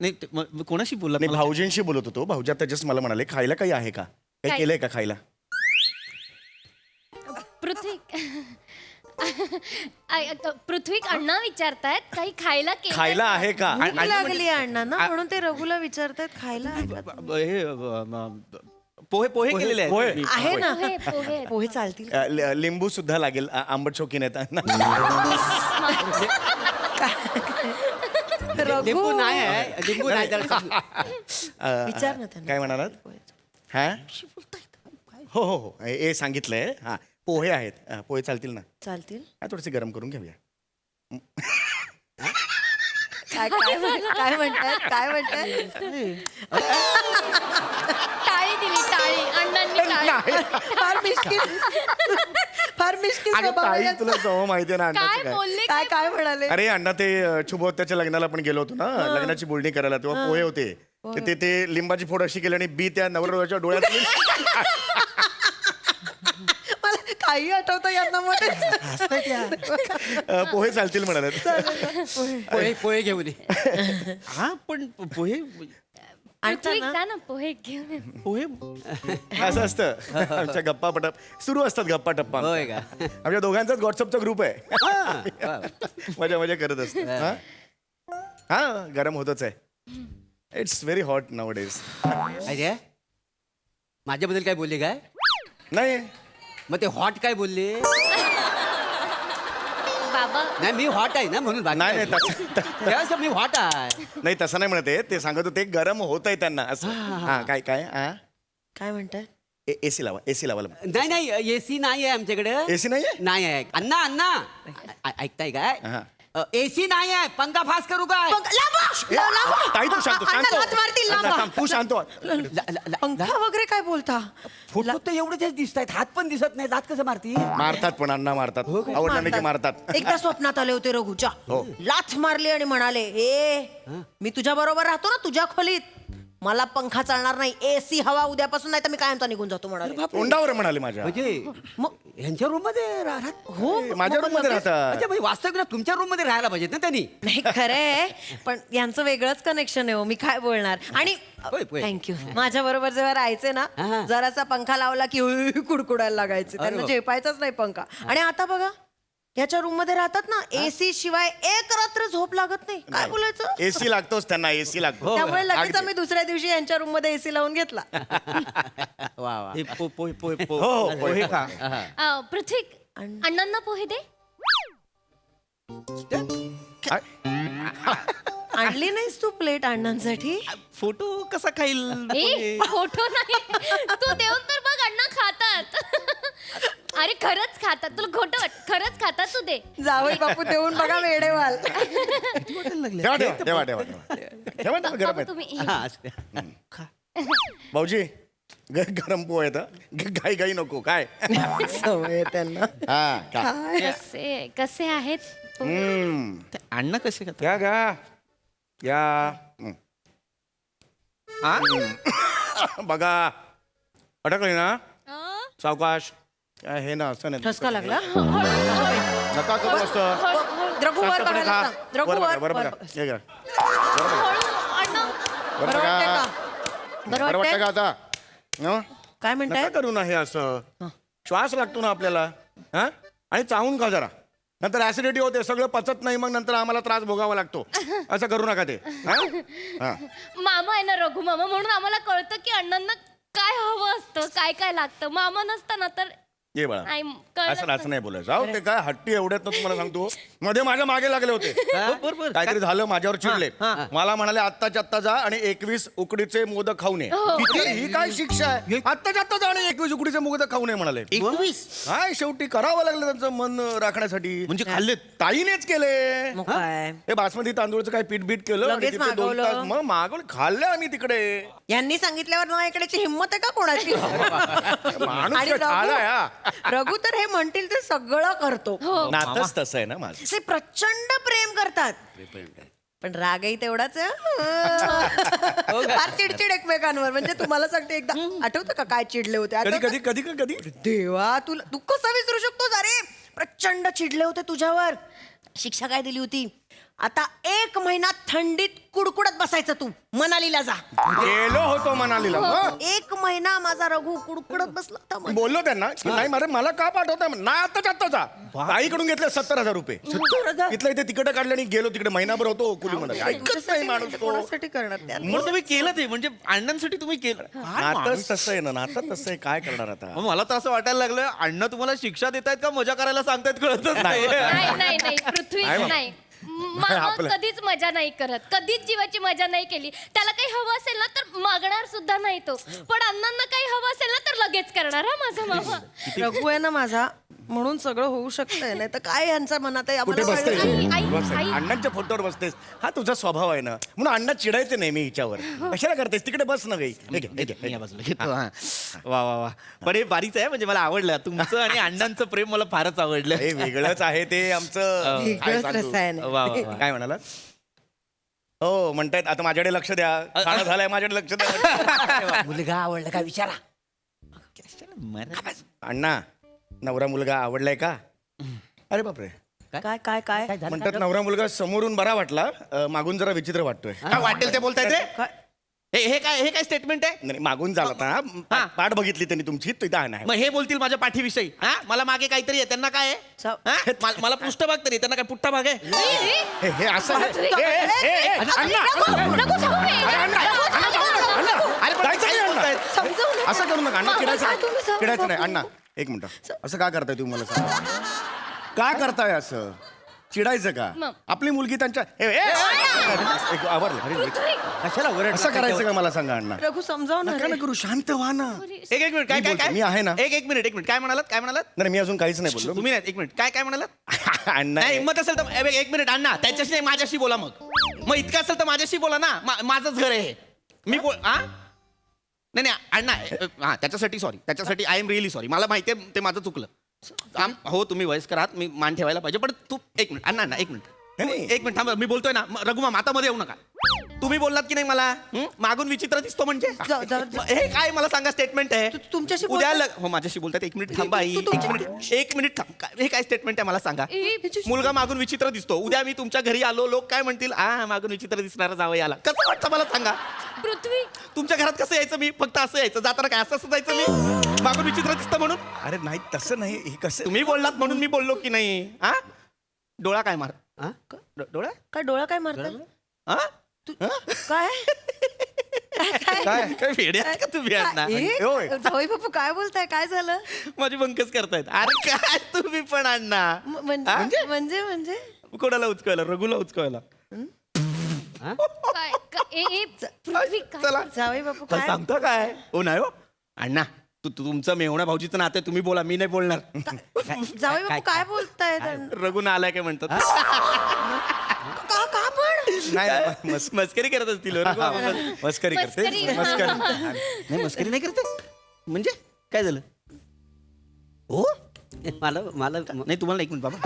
नाही मग कोणाशी बोलला नाही भाऊजींशी बोलत होतो भाऊजी आता जस्ट मला म्हणाले खायला काही आहे का काही काय? केलंय का खायला पृथ्वीक अण्णा विचारतायत काही खायला केलंय खायला आहे का भूक लागली अण्णांना म्हणून ते रघुला विचारतात खायला आहे का? पोहे पोहे केलेले आहेत पोहे? मी. आहे ना पोहे, पोहे. पोहे चालतील लिंबू सुद्धा लागेल आंबट शौकीन येतात लिंबू नाही आहे लिंबू नाही त्याला. विचार ना त्यांना काय म्हणालात हा हो हो हो हे सांगितलंय हा पोहे आहेत पोहे चालतील ना चालतील थोडेसे गरम करून घेऊया काय काय काय म्हणतात काय म्हणतात टाळी दिली टाळी अण्णांनी टाळी फार मिश्किल फार मिश्किल अगं स्वभाव आहे ताई याचा. तुला सवय माहितीये ना काय अण्णाचं काय बोलले काय काय म्हणाले अरे अण्णा ते शुभोत्याच्या लग्नाला पण गेलो होतो ना लग्नाची बोलणी करायला तेव्हा पोहे होते ते लिंबाची फोड अशी केली आणि बी त्या नवरदेवाच्या डोळ्यात मला काही आठवतं यांना मध्ये पोहे चालतील म्हणाले पोहे पोहे घेऊन ये हा पण पोहे पृथ्वीक जा ना पोहे घेऊन ये. पोहे असं असतं आमच्या गप्पा पटप सुरू असतात गप्पा टप्पा होय का आमच्या दोघांचाच व्हॉट्सअपचा ग्रुप आहे मजा मजा करत असतो हा गरम होतच आहे it's very hot now days अरे माझ्याबद्दल काय बोलले काय नाही मग ते हॉट काय बोलले बाबा नाही मी हॉट आहे ना म्हणून नाही नाही तेव्हा मी हॉट आहे नाही तसं नाही म्हणत आहे ते सांगत होते गरम होत आहे त्यांना असं हा काय काय हा काय म्हणताय एसी लावा एसी लावा नाही नाही एसी नाही आहे आमच्याकडे एसी नाही आहे नाही आहे अण्णा अण्णा ऐकताय काय हा. एसी नाही आहे पंखा फास करू काय ताई तू शांत अण्णा, लाथ मारतील, लांब. शांत तू शांत व्हा. पंखा वगैरे काय बोलता फोटो तर एवढेच दिसत आहेत हात पण दिसत नाही दात कसं मारती मारतात पण अण्णा मारतात आवडणार की मारतात एकदा स्वप्नात आले होते रघुच्या हो. लाथ मारली आणि म्हणाले ए मी तुझ्या बरोबर राहतो ना तुझ्या खोलीत मला पंखा चालणार नाही एसी हवा उद्यापासून नाही तर मी कायमचा निघून जातो म्हणाले तोंडावर म्हणाले माझ्या म्हणजे मग यांच्या रूम मध्ये राहत हो माझ्या रूम मध्ये राहतात अच्छा म्हणजे वास्तविक तुमच्या रूम मध्ये राहायला पाहिजेत ना त्यांनी नाही खरंय पण यांचं वेगळंच कनेक्शन आहे हो मी काय बोलणार आणि थँक्यू माझ्या बरोबर जेव्हा राहायचे ना जरासा पंखा लावला की कुडकुडायला लागायचे त्यांना झेपायचाच नाही पंखा आणि आता बघा याच्या रूम मध्ये राहतात ना एसी शिवाय एक रात्र झोप लागत नाही काय बोलायचं एसी लागतोच त्यांना एसी लागतो त्यामुळे लगेच आम्ही दुसऱ्या दिवशी यांच्या रूम मध्ये एसी लावून घेतला वा वा पोहे का पृथ्वीक अण्णांना पोहे दे आणली नाहीस तू प्लेट अण्णांसाठी फोटो कसा खाईल ए फोटो नाही तू देऊन तर बघ अण्णा खातात अरे खरंच खातात तुला खोटं वाट खरंच खातात तू दे जावई बापू देऊन बघा वेडे व्हाल ठेवा ठेवा ठेवा ठेवा ठेवा ना गरम आहेत तुम्ही भाऊजी गरम पोहे आहेत घाई घाई नको काय सवय आहे त्यांना हा का कसे आहेत अण्णा कसे खातात या गा या बघा अटकली ना सावकाश हे ना असं नाही ठसका लागला नका करू असं रघु वर शांतपणे बघायला खा. सांग. रघु वर बघा, वर वर बघा. वर. हे घ्या. अण्णा वर बरं बघा. वाटतंय का? बरं बरं वाटतं वाटतंय का आता हं? काय म्हणताय नका करू ना हे असं श्वास लागतो ना आपल्याला हा आणि चावून खा जरा नंतर ऍसिडिटी होते सगळं पचत नाही मग नंतर आम्हाला त्रास भोगावा लागतो असं करू नका ते हा? हा. मामा आहे ना रघु मामा म्हणून आम्हाला कळतं की अण्णांना काय हवं असतं काय काय लागतं मामा नसताना तर ये बाळा नाही, कळलं असं असं नाही बोलायचं अहो ते काय हट्टी एवढ्यात ना तुम्हाला सांगतो मध्ये माझ्या मागे लागले होते काहीतरी झालं माझ्यावर चिडले मला म्हणाले आत्ताच्या आत्ता जा आणि 21 उकडीचे मोदक खाऊ नये किती ही काय शिक्षा आहे आत्ताच्या आत्ता जा आणि 21 उकडीचे मोदक खाऊ नये म्हणाले 21 काय शेवटी करावं लागलं त्यांचं मन राखण्यासाठी म्हणजे खाल्ले ताईनेच केले मग काय हे बासमती तांदूळचं काय पीठ बीट केलं आणि लगेच तिथे 2 मागवलं. तास मग मागवलं खाल्लं आम्ही तिकडे यांनी सांगितल्यावर ना इकडेची हिंमत आहे का कोणाची माणूस आणि काय छान आहे, रघु तर हे म्हणतील ते सगळं करतो नातच तसं आहे ना माझं ते प्रचंड प्रेम करतात पण रागही तेवढाच आहे. फार चिडचिड एकमेकांवर. म्हणजे तुम्हाला सांगते, एकदा आठवतं का काय चिडले होते? कधी कधी कधी कधी देवा, तू कसं विसरू शकतोस? अरे प्रचंड चिडले होते तुझ्यावर. शिक्षा काय दिली होती? आता 1 महिना थंडीत कुडकुडत बसायचं तू. मनालीला जा. गेलो होतो मनालीला. 1 महिना माझा रघु कुडकुडत बसला होता. मी बोललो त्यांना की नाही मारे मला का पाठवताय? ना आता जा. ताईकडून घेतले 70,000 रुपये. 70,000? इथलं इथे तिकडे काढले आणि गेलो तिकडे महिनाभर होतो कुलीमध्ये. ऐकत नाही माणूस तो. कोणासाठी करणार त्या? मग तुम्ही केलं ते, म्हणजे अण्णांसाठी तुम्ही केलं. नातच तसं आहे ना, नातच तसं आहे. काय करणार आता? मग मला तर असं वाटायला लागलं, अण्णा तुम्हाला शिक्षा देत आहेत का मजा करायला सांगतायत कळतच नाही. नाही पृथ्वी नाही. मामा कधीच मजा नाही करत, कधीच जीवाची मजा नाही केली. त्याला काही हवं असेल ना तर मागणार सुद्धा नाही तो. पण अण्णांना काही हवं असेल ना तर लगेच करणार. हा माझा मामा. रघु आहे ना माझा, म्हणून सगळं होऊ शकतंय. नाही तर काय यांच्या मनात आहे कुठे आम्हाला बसतेस? कळलं नाही. अण्णांच्या फोटोवर बसतेस. हा तुझा स्वभाव आहे ना, म्हणून अण्णा चिडायचे नेहमी हिच्यावर. कशाला करतेस? तिकडे बस ना गई. वा वा वा. पण हे बारीच आहे, म्हणजे मला आवडलं तुमचं आणि अण्णांचं प्रेम. मला फारच आवडलं. हे वेगळंच आहे ते आमचं. काय सांगू? रसायन आहे. वा वा वा. काय म्हणाला? हो म्हणतायत आता माझ्याकडे लक्ष द्या. खाणं झालंय, माझ्याकडे लक्ष द्या. मुलगा आवडला का विचारा. अण्णा, नवरा मुलगा आवडलाय का? अरे बापरे. काय काय काय म्हणतात नवरा मुलगा समोरून बरा वाटला, मागून जरा विचित्र वाटतोय. काय वाटेल ते बोलताय ते? हे काय स्टेटमेंट आहे? नाही, मागून झाला होता. पाठ बघितली त्यांनी तुमची, तो इथं नाही. मग हे बोलतील माझ्या पाठीविषयी. हा, मला मागे काहीतरी आहे, त्यांना काय आहे? हा? मला पृष्ठभाग तरी, त्यांना काय पुट्टा भाग आहे? हे असं आहे. असं करू नका अण्णा. चिडायचं नाही अण्णा. एक मिनिट, असं का करताय तुम्ही मला सांगा? का करताय असं? चिडायचं का? आपली मुलगी त्यांच्या कशाला ओरड? असं करायचं का मला सांगा अण्णा? रघु समजाव ना. नका ना करू, शांत व्हा ना. एक मिनिट, काय काय काय? मी आहे ना. एक मिनिट काय म्हणालात? नाही मी अजून काहीच नाही बोललो. तुम्ही नाही. एक मिनिट, काय म्हणालात? अण्णा नाही हिंमत असेल तर एक मिनिट अण्णा, त्याच्याशी नाही माझ्याशी बोला. मग इतकं असेल तर माझ्याशी बोला ना. माझंच घर आहे हे. मी नाही अण्णा. हा, त्याच्यासाठी सॉरी. त्याच्यासाठी आय एम रिअली सॉरी. मला माहिती आहे ते माझं चुकलं. हो तुम्ही वयस्कर आहात, मी मान ठेवायला पाहिजे. पण तू एक मिनिट अण्णा एक मिनिट थांबा. मी बोलतोय ना. रघुमा मातामध्ये येऊ नका. तुम्ही बोललात की नाही मला मागून विचित्र दिसतो म्हणजे? हे काय मला सांगा स्टेटमेंट आहे? तुमच्याशी उद्या हो माझ्याशी बोलतात. एक मिनिट थांबा. एक मिनिट थांब. हे काय स्टेटमेंट आहे मला सांगा? मुलगा मागून विचित्र दिसतो. उद्या मी तुमच्या घरी आलो, लोक काय म्हणतील? मागून विचित्र दिसणारा जावं याला. कसं वाटतं मला सांगा? पृथ्वी तुमच्या घरात कसं यायचं मी? फक्त असं यायचं? जाताना काय असं जायचं मी? मागून विचित्र दिसतं म्हणून? अरे नाही तसं नाही. हे कसं? तुम्ही बोललात म्हणून मी बोललो की नाही? डोळा काय मार? डोळा काय डोळा काय मारतात? काय काय वेडे आहे का तुम्ही अण्णा? जावई बापू काय बोलताय? काय झालं? माझी बंकच करतायत. अरे काय तुम्ही पण अण्णा. म्हणजे कोणाला उचकायला? रघुला उचकायला? पृथ्वी चला जावई बापू काय काय सांगता काय? हो नाही हो अण्णा. तुमचं मेवण्या भाऊजीचं नातं आहे, तुम्ही बोला, मी नाही बोलणार. जावई बापू काय बोलताय? रघुना आलाय काय म्हणतात? का पण? नाही मस्करी करत असतील. मस्करी करते. नाही मस्करी नाही करते म्हणजे काय झालं? हो मला नाही तुम्हाला एक मिनिट बाबा.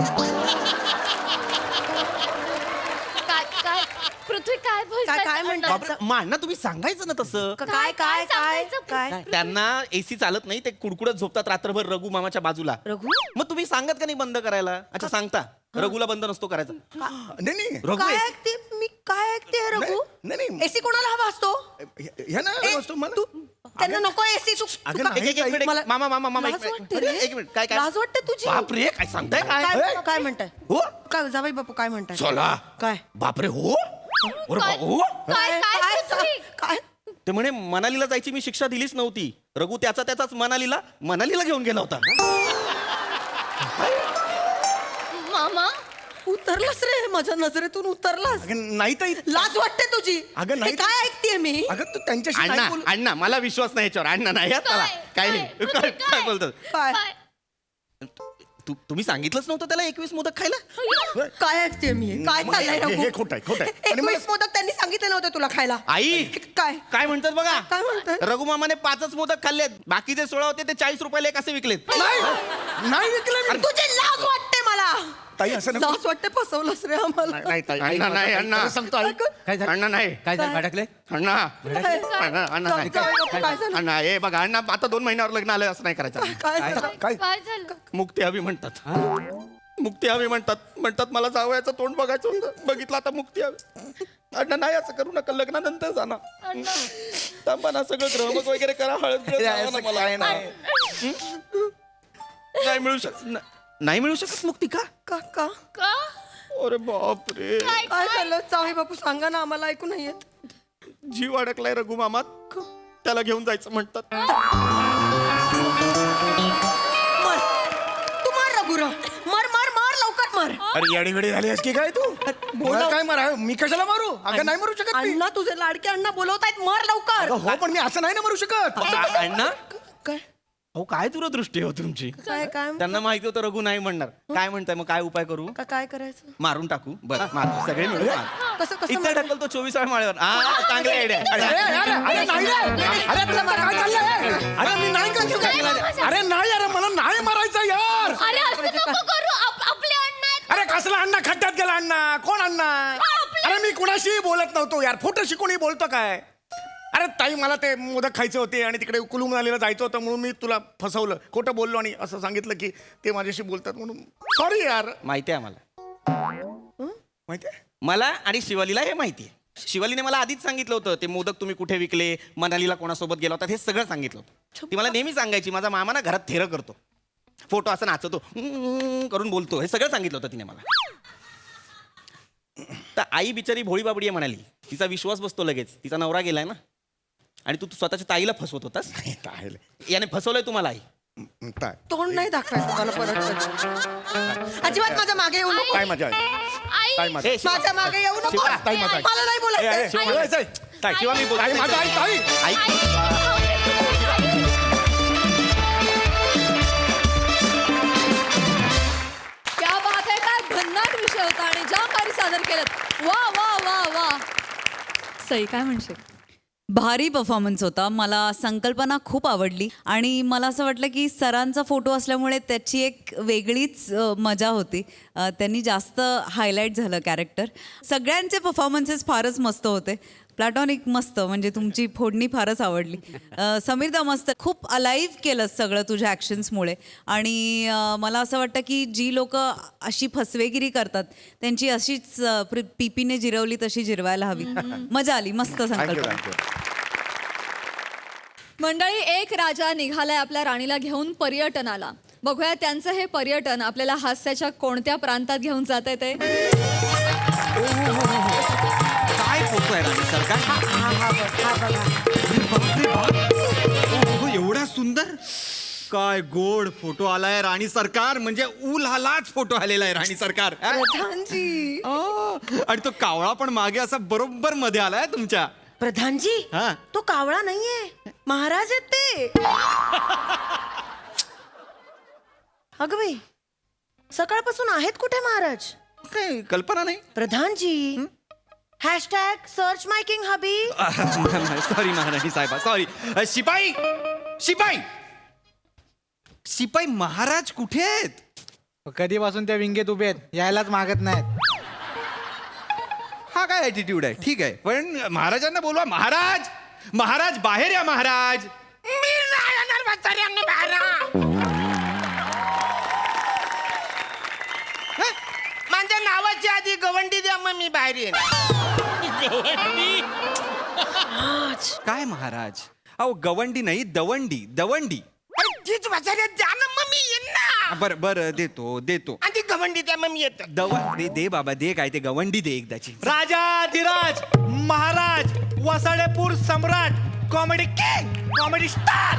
पृथ्वी काय बोलताय? काय म्हणतात? अण्णा तुम्ही सांगायचं ना तसं. काय काय काय काय? त्यांना एसी चालत नाही, ते कुडकुडत झोपतात रात्रभर रघु मामाच्या बाजूला. रघु मग तुम्ही सांगत का नाही बंद करायला? अच्छा सांगता. रघुला बंद नसतो करायचा. नाही रघु काय ऐकते मी? काय ऐकते रघु? नाही एसी कोणाला हवा असतो? त्यांना नको एसी. मामा एक मिनिट. काय लाज वाटते तुझी? बापरे काय सांगताय? काय म्हणताय? हो काय जावई बापू काय म्हणताय? चला काय? बापरे हो काय? ते म्हणे मनालीला जायची मी शिक्षा दिलीच नव्हती. रघु त्याचाच मनालीला घेऊन गेला होता. मामा उतरलास रे, माझ्या नजरेतून उतरलास. नाही तर लाज वाटते तुझी. अगं नाही. काय ऐकतेय मी? अगं तू त्यांच्याशी अण्णा मला विश्वास नाही याच्यावर. अण्णा नाही काय बोलतात? काय तुम्ही सांगितलंच नव्हतं त्याला 21 मोदक खायला? काय ऐकते मी? काय चाललंय? हे खोट आहे. 21 मोदक त्यांनी सांगितलं नव्हतं तुला खायला. आई काय म्हणतात बघा. काय म्हणतात? रघु मामाने 5च मोदक खाल्लेत. बाकीचे 16 होते ते 40 रुपयाला एक असे विकलेत. नाही विकलं. तुझी लाज वाटते मला. ताई असं नको. लाज वाटते फसवलंस रे आम्हाला. नाही ताई अण्णा नाही अण्णा खरं सांगतो आई. काय झालं अण्णा नाही काय झालं भडकले अण्णा अण्णा अण्णा नाही काय झालं? अण्णा हे बघा अण्णा आता 2 महिन्यावर लग्न आलंय असं नाही करायचं काय झालं? काय काय झालं मुक्ती हवी म्हणतात मुक्ती हवी म्हणतात मला जावयाचं तोंड बघायचं होतं बघितलं आता मुक्ती हवी अण्णा नाही असं करू नका लग्नानंतर जा ना थांबा ना सगळं ग्रहमक वगैरे करा हळद बिळद लावा ना मला. नाही मिळू शकत मुक्ती का का का का अरे बाप रे काय झालं जावई बापू सांगा ना आम्हाला ऐकू नाही येत. जीव अडकलाय रघु मामात त्याला घेऊन जायचं म्हणतात. मर तू मार रघुरा मार मार मार लवकर मार. अरे याडीगडी झाली आहेस की काय तू मला काय मारा मी कशाला मारू अगं नाही मारू शकत मी. अण्णा तुझे लाडके अण्णा बोलवतायत मार लवकर. अगं हो पण मी असं नाही ना मारू शकत. अण्णा काय हो काय दूरदृष्टी हो तुमची. काय काय त्यांना माहिती होतं रघु नाही म्हणणार. काय म्हणताय मग काय उपाय करू. काय करायचं मारून टाकू बरं मारू सगळे मिळून मारू. कसं कसं इथे ढकलतो 24 माळ्यावर चांगली आयडिया. अरे नाही रे. अरे तुला काय चाललंय अरे मी नाही करतो अरे नाही अरे मला नाही मारायचं यार. अरे असं नको करू आपले अण्णा आहेत. अरे कसला अण्णा खड्ड्यात गेला अण्णा कोण अण्णा अरे मी कुणाशी बोलत नव्हतो यार फोटो शिकून बोलतो काय. अरे ताई मला ते मोदक खायचे होते आणि तिकडे कुलू मनालीला जायचं होतं म्हणून मी तुला फसवलं खोटं बोललो आणि असं सांगितलं की ते माझ्याशी बोलतात म्हणून सॉरी यार. माहिती आहे आम्हाला माहिती आहे मला आणि शिवालीला हे माहिती आहे. शिवालीने मला आधीच सांगितलं होतं ते मोदक तुम्ही कुठे विकले मनालीला कोणासोबत गेला होता हे सगळं सांगितलं होतं. ती मला नेहमी सांगायची माझा मामा ना घरात थेरं करतो फोटो असं नाचतो करून बोलतो हे सगळं सांगितलं होतं तिने मला. तर आई बिचारी भोळी बाबडी आहे म्हणाली तिचा विश्वास बसतो लगेच तिचा नवरा गेलाय ना आणि तू स्वतःच्या ताईला फसवत होतास. याने फसवलंय तुम्हाला आई. तोंड नाही दाखवायचं मला परत. अजिबात माझ्या मागे येऊ नको. काय मजा आई काय मजा माझ्या मागे येऊ नको. ताई माझा मला नाही बोलायचं. शिवा मी बोलतो. माझा आई क्या बात आहे काय भन्नाट विषय होता आणि ज्या भारी सादर केलं वा वा वा वा. सई काय म्हणशील. भारी परफॉर्मन्स होता. मला संकल्पना खूप आवडली आणि मला असं वाटलं की सरांचा फोटो असल्यामुळे त्याची एक वेगळीच मजा होती. त्यांनी जास्त हायलाईट झालं कॅरेक्टर. सगळ्यांचे परफॉर्मन्सेस फारच मस्त होते. प्लॅटॉनिक मस्त म्हणजे तुमची फोडणी फारच आवडली. समीरदा मस्त खूप अलाइव्ह केलं सगळं तुझ्या ॲक्शन्समुळे आणि मला असं वाटतं की जी लोक अशी फसवेगिरी करतात त्यांची अशीच पीपीने जिरवली तशी जिरवायला हवी. मजा आली मस्त संकल्पना. मंडळी एक राजा निघालाय आपल्या राणीला घेऊन पर्यटनाला. बघूया त्यांचं हे पर्यटन आपल्याला हास्याच्या कोणत्या प्रांतात घेऊन जात आहे ते. काय फोटो आहे राणी सरकार एवढा सुंदर काय गोड फोटो आलाय राणी सरकार म्हणजे उलालाच फोटो आलेला आहे राणी सरकार. प्रधानजी आणि तो कावळा पण मागे असा बरोबर मध्ये आलाय तुमच्या. प्रधानजी हा. तो कावळा नाहीये महाराज आहेत ते. अगं बाई सकाळपासून आहेत कुठे महाराज. काही कल्पना नाही. प्रधानजी हॅशटॅग सर्च माय किंग हबी. सॉरी महाराणी साहेबा सॉरी. शिपाई शिपाई शिपाई महाराज कुठे आहेत. कधीपासून त्या विंगेत उभे आहेत यायलाच मागत नाहीत. हा काय ऍटिट्यूड आहे. ठीक आहे पण महाराजांना बोलवा. महाराज महाराज बाहेर या महाराज. मी नाही येणार म्हाताऱ्यांनी बाहेर. माझ्या नावाच्या आधी गवंडी द्या मग मी बाहेर येईन. काय महाराज अहो गवंडी नाही दवंडी दवंडी. तीच म्हाताऱ्या द्या ना मग मी येईन ना. बर बर देतो देतो. आधी गवंडी द्या मग मी येतो. दे बाबा दे काय ते गवंडी दे एकदाची. राजाधिराज महाराज वसाडेपूर सम्राट कॉमेडी किंग कॉमेडी स्टार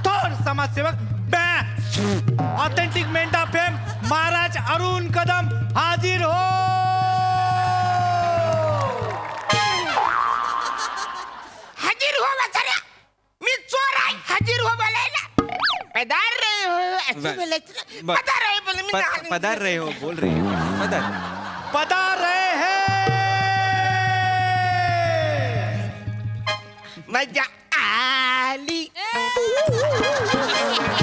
थोर समाजसेवक ऑथेंटिक मेंढा फेम महाराज अरुण कदम हाजीर हो. हाजीर हो म्हाताऱ्या मी चोर आहे. हाजीर हो बोलायला. पदार रे हो असं बोलायचं. पदार रे बोल मी नाही. पदार रे हो बोल रे पदार. पधार रहे हैं. मजा आली.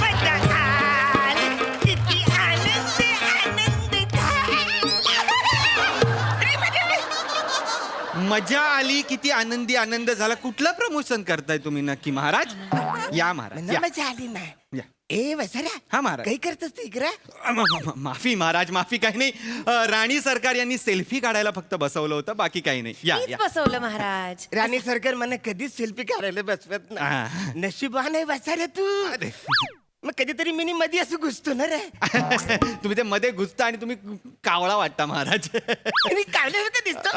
मजा आली. किती आनंद आनंद झाला. मजा आली, किती आनंदी आनंद झाला. कुठलं प्रमोशन करताय तुम्ही नक्की महाराज? या महाराज या. मजा आली ना. या. ए वसऱ्या, हा महाराज. काही करतोस तू इकडं? माफी महाराज, माफी. काही नाही, राणी सरकार यांनी सेल्फी काढायला फक्त बसवलं होतं, बाकी काही नाही. या मीच या. बसवलं महाराज. राणी सरकार मला कधीच सेल्फी काढायला बसवत नाही. नशिबान आहे वसऱ्या तू. मग कधीतरी मिनी मध्ये असं घुसतो ना रे. तुम्ही ते मध्ये घुसता आणि तुम्ही कावळा वाटता महाराज. आणि काढल्यासारखं दिसतो.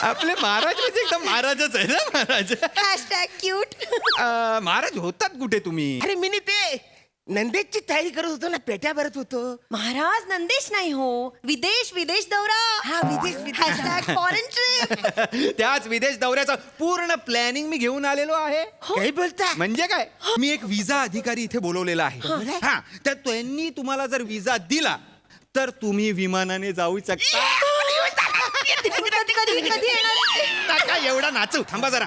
आपले महाराज म्हणजे एकदम महाराजच आहे ना महाराज. क्यूट. महाराज होतात कुठे तुम्ही? अरे मिनी ते नंदेशची तयारी करत होतो ना, पेट्या भरत होतो. महाराज नंदेश नाही हो, विदेश विदेश दौरा. हा विदेश फॉरेन ट्रिप. त्याच विदेश दौऱ्याचं पूर्ण प्लॅनिंग मी घेऊन आलेलो आहे. काही बोलता? म्हणजे काय, मी एक विजा अधिकारी इथे बोलवलेला आहे. हा, तर त्यांनी तुम्हाला जर विजा दिला तर तुम्ही विमानाने जाऊ शकता. कधी येणार? नका एवढा नाचू, थांबा जरा.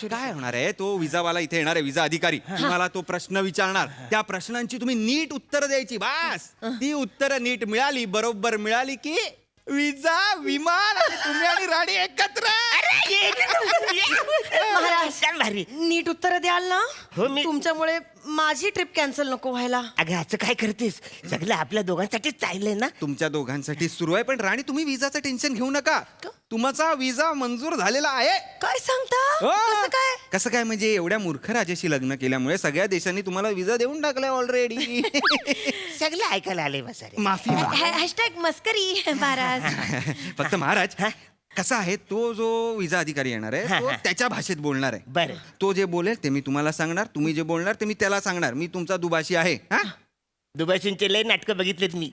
काय होणार आहे, तो विजावाला इथे येणार आहे, विजा अधिकारी. तुम्हाला तो प्रश्न विचारणार, त्या प्रश्नांची तुम्ही नीट उत्तर द्यायची. बास, ती उत्तरं नीट मिळाली, बरोबर मिळाली की विजा, विमान आणि तुम्ही आणि राणी एकत्र. महाराज नीट उत्तर द्याल ना? तुमच्यामुळे माझी ट्रिप कॅन्सल नको व्हायला. अगं असं काय करतेस? सगळं आपल्या दोघांसाठीच चाललंय ना. तुमच्या दोघांसाठी सुरू आहे, पण राणी तुम्ही विजाचं टेन्शन घेऊ नका. तुमचा विजा मंजूर झालेला आहे. काय सांगता? कसं काय? कसं काय म्हणजे, एवढ्या मूर्ख राजाशी लग्न केल्यामुळे सगळ्या देशांनी तुम्हाला विजा देऊन टाकलाय ऑलरेडी. सगळं ऐकायला आलंय वसारे. माफी हॅशटॅग मस्करी महाराज. फक्त महाराज, कसा आहे, तो जो विजा अधिकारी येणार आहे तो त्याच्या भाषेत बोलणार आहे. बरं. तो जे बोलेल ते मी तुम्हाला सांगणार, तुम्ही जे बोलणार ते मी त्याला सांगणार. मी तुमचा दुभाषी आहे. हा, दुबईचे लय नाटकं बघितलेत मी.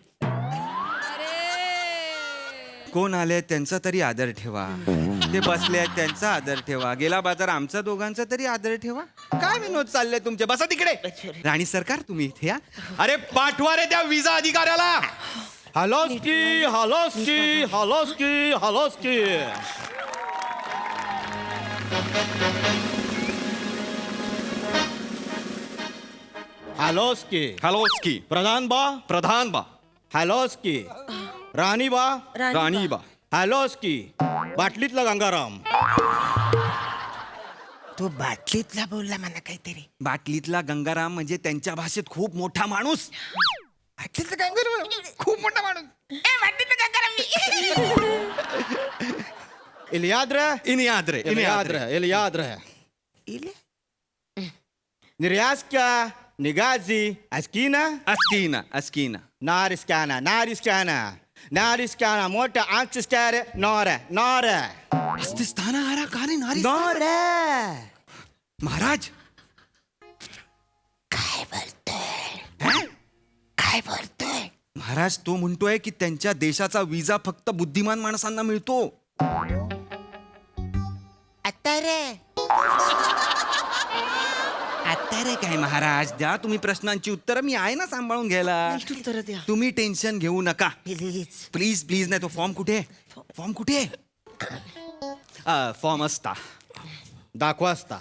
कोण आले त्यांचा तरी आदर ठेवा. ते बसले आहेत त्यांचा आदर ठेवा. गेला बाजार आमचा दोघांचा तरी आदर ठेवा. काय विनोद चालले तुमचे? बसा तिकडे. राणी सरकार तुम्ही इथे या. अरे पाठवा रे त्या विजा अधिकाऱ्याला. हलोस्की हलोस्की हलोस्की हलोस्की. हलोस्की हलोस्की. प्रधान बा. प्रधान बा. हलोस्की राणी बा. राणी बा. हलोस्की बाटलीतला गंगाराम. तो बाटलीतला बोलला मला काहीतरी. बाटलीतला गंगाराम म्हणजे त्यांच्या भाषेत खूप मोठा माणूस. बाटलीतला गंगाराम खूप मोठा माणूस. बाटलीतला गंगाराम. इलियाद रे. इनियाद रे. इलियाद रे. इलियाद रे. निर्यास क्या निगाजी अस्कीना. अस्कीना. अस्कीना. नारिस्काना नारिस्काना नारिस्काना मोठा आंचस्कार नॉर नॉर. अस्तिस्ताना आरा काने नारी. नॉर. महाराज काय बोलतोय? काय बोलतोय? महाराज तो म्हणतोय की त्यांच्या देशाचा विजा फक्त बुद्धिमान माणसांना मिळतो. आता रे. आता रे काय महाराज, द्या तुम्ही प्रश्नांची उत्तरं. मी आहे ना सांभाळून घ्यायला. उत्तर द्या. तुम्ही टेन्शन घेऊ नका. प्लीज. Please please. नाही तो फॉर्म कुठे? फॉर्म कुठे? फॉर्म असता. दाखवा असता.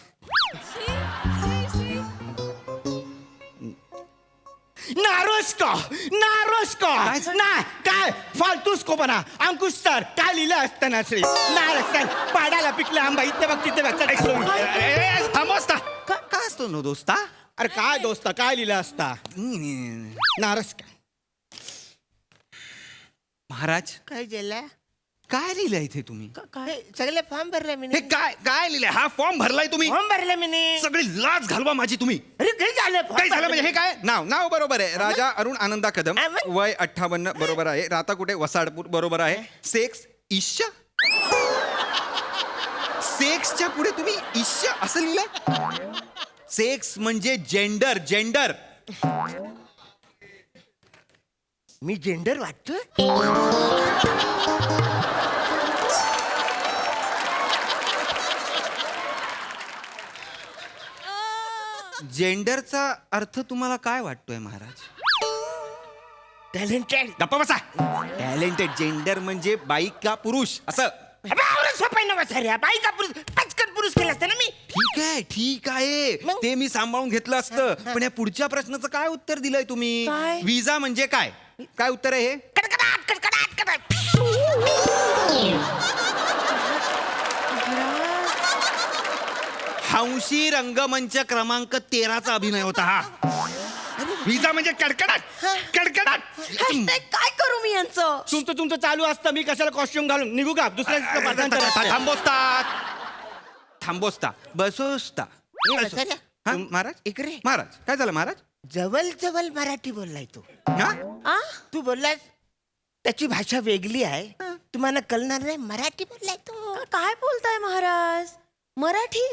नारोस्को नारोस्को. नाही काय फालतूस को बना अंकुश सर. काय लिहिलं असतं ना श्री नारस्कर. पाडाला पिकला आंबा इथे बघ तिथे बघ. थांबोस्ता. काय असतो नो दोस्ता? अरे काय दोस्ता काय लिहिलं असता? नारस्कर. महाराज काय झालं? काय लिहिलंय इथे तुम्ही? सगळे फॉर्म भरले मी. हे काय काय लिहिलंय? हा फॉर्म भरलाय तुम्ही? फॉर्म भरले मी. सगळी लाज घालवा माझी तुम्ही. अरे काय झालं? काय झालं म्हणजे? हे काय नाव? नाव बरोबर आहे, राजा अरुण आनंदा कदम. वय 58 बरोबर आहे. राहता कुठे? वसाडपूर बरोबर आहे. सेक्स ईश्य. सेक्सच्या पुढे तुम्ही ईश्य असं लिहिलंय? सेक्स म्हणजे जेंडर. जेंडर. मी जेंडर वाटतोय? जेंडरचा अर्थ तुम्हाला काय वाटतोय महाराज? टॅलेंटेड. गप्पा बसा. टॅलेंटेड. जेंडर म्हणजे बाई का पुरुष असं. बाई का पुरुष? पचकन पुरुष केला असतं ना मी. ठीक आहे ठीक आहे, ते मी सांभाळून घेतलं असतं. पण या पुढच्या प्रश्नाचं काय उत्तर दिलंय तुम्ही? काय? विजा म्हणजे काय? काय उत्तर आहे हे? कडकडाट कडकडाट. हौशी रंगमंच क्रमांक 13चा अभिनय होता हा. विजा म्हणजे कडकडाट कडकडाट. काय करू मी यांचं? तुमचं चालू असतं, मी कशाला कॉस्ट्युम घालून निघू का? दुसऱ्या थांबोस्ता बसोस्ता. महाराज इकडे महाराज काय झालं महाराज? जवळ जवळ मराठी बोललाय तू. तू बोललास त्याची भाषा वेगळी आहे, तुम्हाला कळणार नाही. मराठी बोललाय तू. काय बोलताय महाराज? मराठी?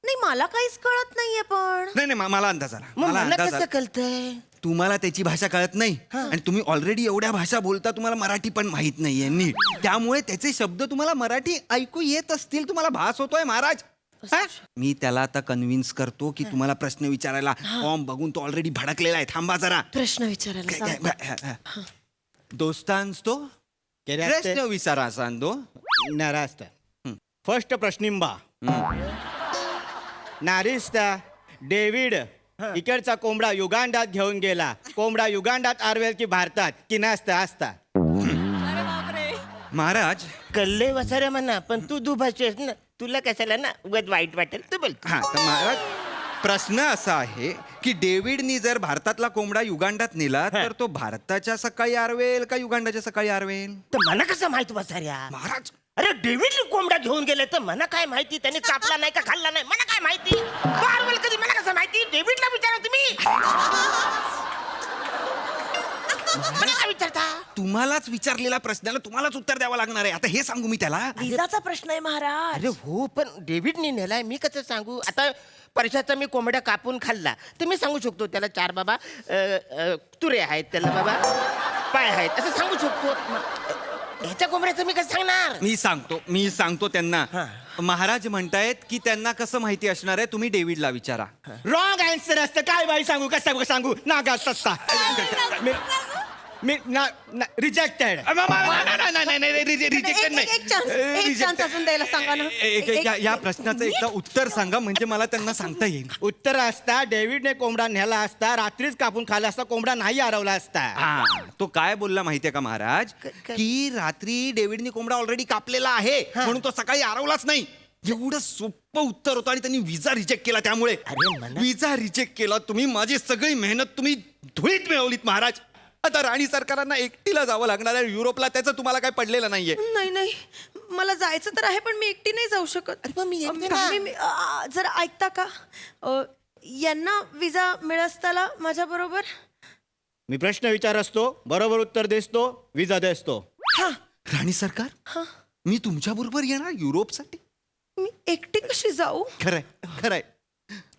नाही, मला काहीच कळत नाहीये. पण नाही मला अंदाज आला. मग मला अंदाज कसं आला. कळतंय? तुम्हाला त्याची भाषा कळत नाही आणि तुम्ही ऑलरेडी एवढ्या भाषा बोलता, तुम्हाला मराठी पण माहित नाहीये नीट. त्यामुळे त्याचे शब्द तुम्हाला मराठी ऐकू येत असतील, तुम्हाला भास होतोय महाराज. मी त्याला आता कन्व्हिन्स करतो की तुम्हाला प्रश्न विचारायला. फॉर्म बघून तो ऑलरेडी भडकलेला आहे. थांबा जरा. प्रश्न विचारायला दोस्तांस्तो प्रश्न विचारा सांदो. नारास्ता. फर्स्ट प्रश्निंबा. नारिस्ता डेव्हिड इकडचा कोंबडा युगांडात घेऊन गेला. कोंबडा युगांडात आरवेल की भारतात की नास्ता असता? महाराज कल्ले वसारे म्हणा, पण तू दुभाषी आहेस ना, तुला कशाला ना उगाच वाईट वाटेल तू बोल. हा तर महाराज प्रश्न असा आहे की डेव्हिडनी जर भारतातला कोंबडा युगांडात नेला तर तो भारताच्या सकाळी आरवेल का युगांडाच्या सकाळी आरवेल? तर मला कसं माहित वसाऱ्या? महाराज अरे डेव्हिड कोंबडा घेऊन गेले तर मला काय माहिती त्याने कापला नाही का खाल्ला नाही, मला काय माहिती? बारवल कधी मला कसं माहिती? डेव्हिडला विचारा तुम्ही. मला काय विचारता? तुम्हालाच विचारलेल्या प्रश्नाला तुम्हालाच उत्तर द्यावं लागणार आहे. आता हे सांगू मी त्याला? विजाचा प्रश्न आहे महाराज. अरे हो, पण डेव्हिडने नेलाय, मी कसं सांगू? आता परशाचा मी कोंबड्या कापून खाल्ला तर मी सांगू शकतो त्याला 4 बाबा तुरे आहेत, त्याला बाबा पाय आहेत, असं सांगू शकतो. ह्याच्या कोंबड्याचं मी कसं सांगणार? मी सांगतो त्यांना. महाराज म्हणतायत की त्यांना कसं माहिती असणार आहे, तुम्ही डेव्हिडला विचारा. रॉंग आन्सर असतं. काय बाई सांगू, कसं सांगू? नागा सस्ता. मी रिजेक्टेड. रिजेक्टेड एक चान्स अजून द्यायला सांगा ना. या प्रश्नाचं एकदा उत्तर सांगा म्हणजे मला त्यांना सांगता येईल. उत्तर असता डेव्हिडने कोंबडा नेला असता, रात्रीच कापून खाला असता, कोंबडा नाही हरवला असता. तो काय बोलला माहितीये का महाराज, की रात्री डेव्हिडने कोंबडा ऑलरेडी कापलेला आहे म्हणून तो सकाळी हरवलाच नाही. एवढं सोपं उत्तर होतं आणि त्यांनी विजा रिजेक्ट केला. त्यामुळे विजा रिजेक्ट केला तुम्ही, माझी सगळी मेहनत तुम्ही धुळीत मिळवलीत महाराज. आता राणी सरकारांना एकटीला जावं लागणार आहे युरोपला, त्याचं तुम्हाला काय पडलेलं नाहीये. नाही मला जायचं तर आहे, पण मी एकटी नाही जाऊ शकत. जर ऐकता का, यांना विजा मिळसताला माझ्या बरोबर. मी प्रश्न विचार असतो, बरोबर उत्तर देसतो, विजा देसतो. राणी सरकार मी तुमच्या बरोबर येणार युरोपसाठी. मी एकटी कशी जाऊ? खरंय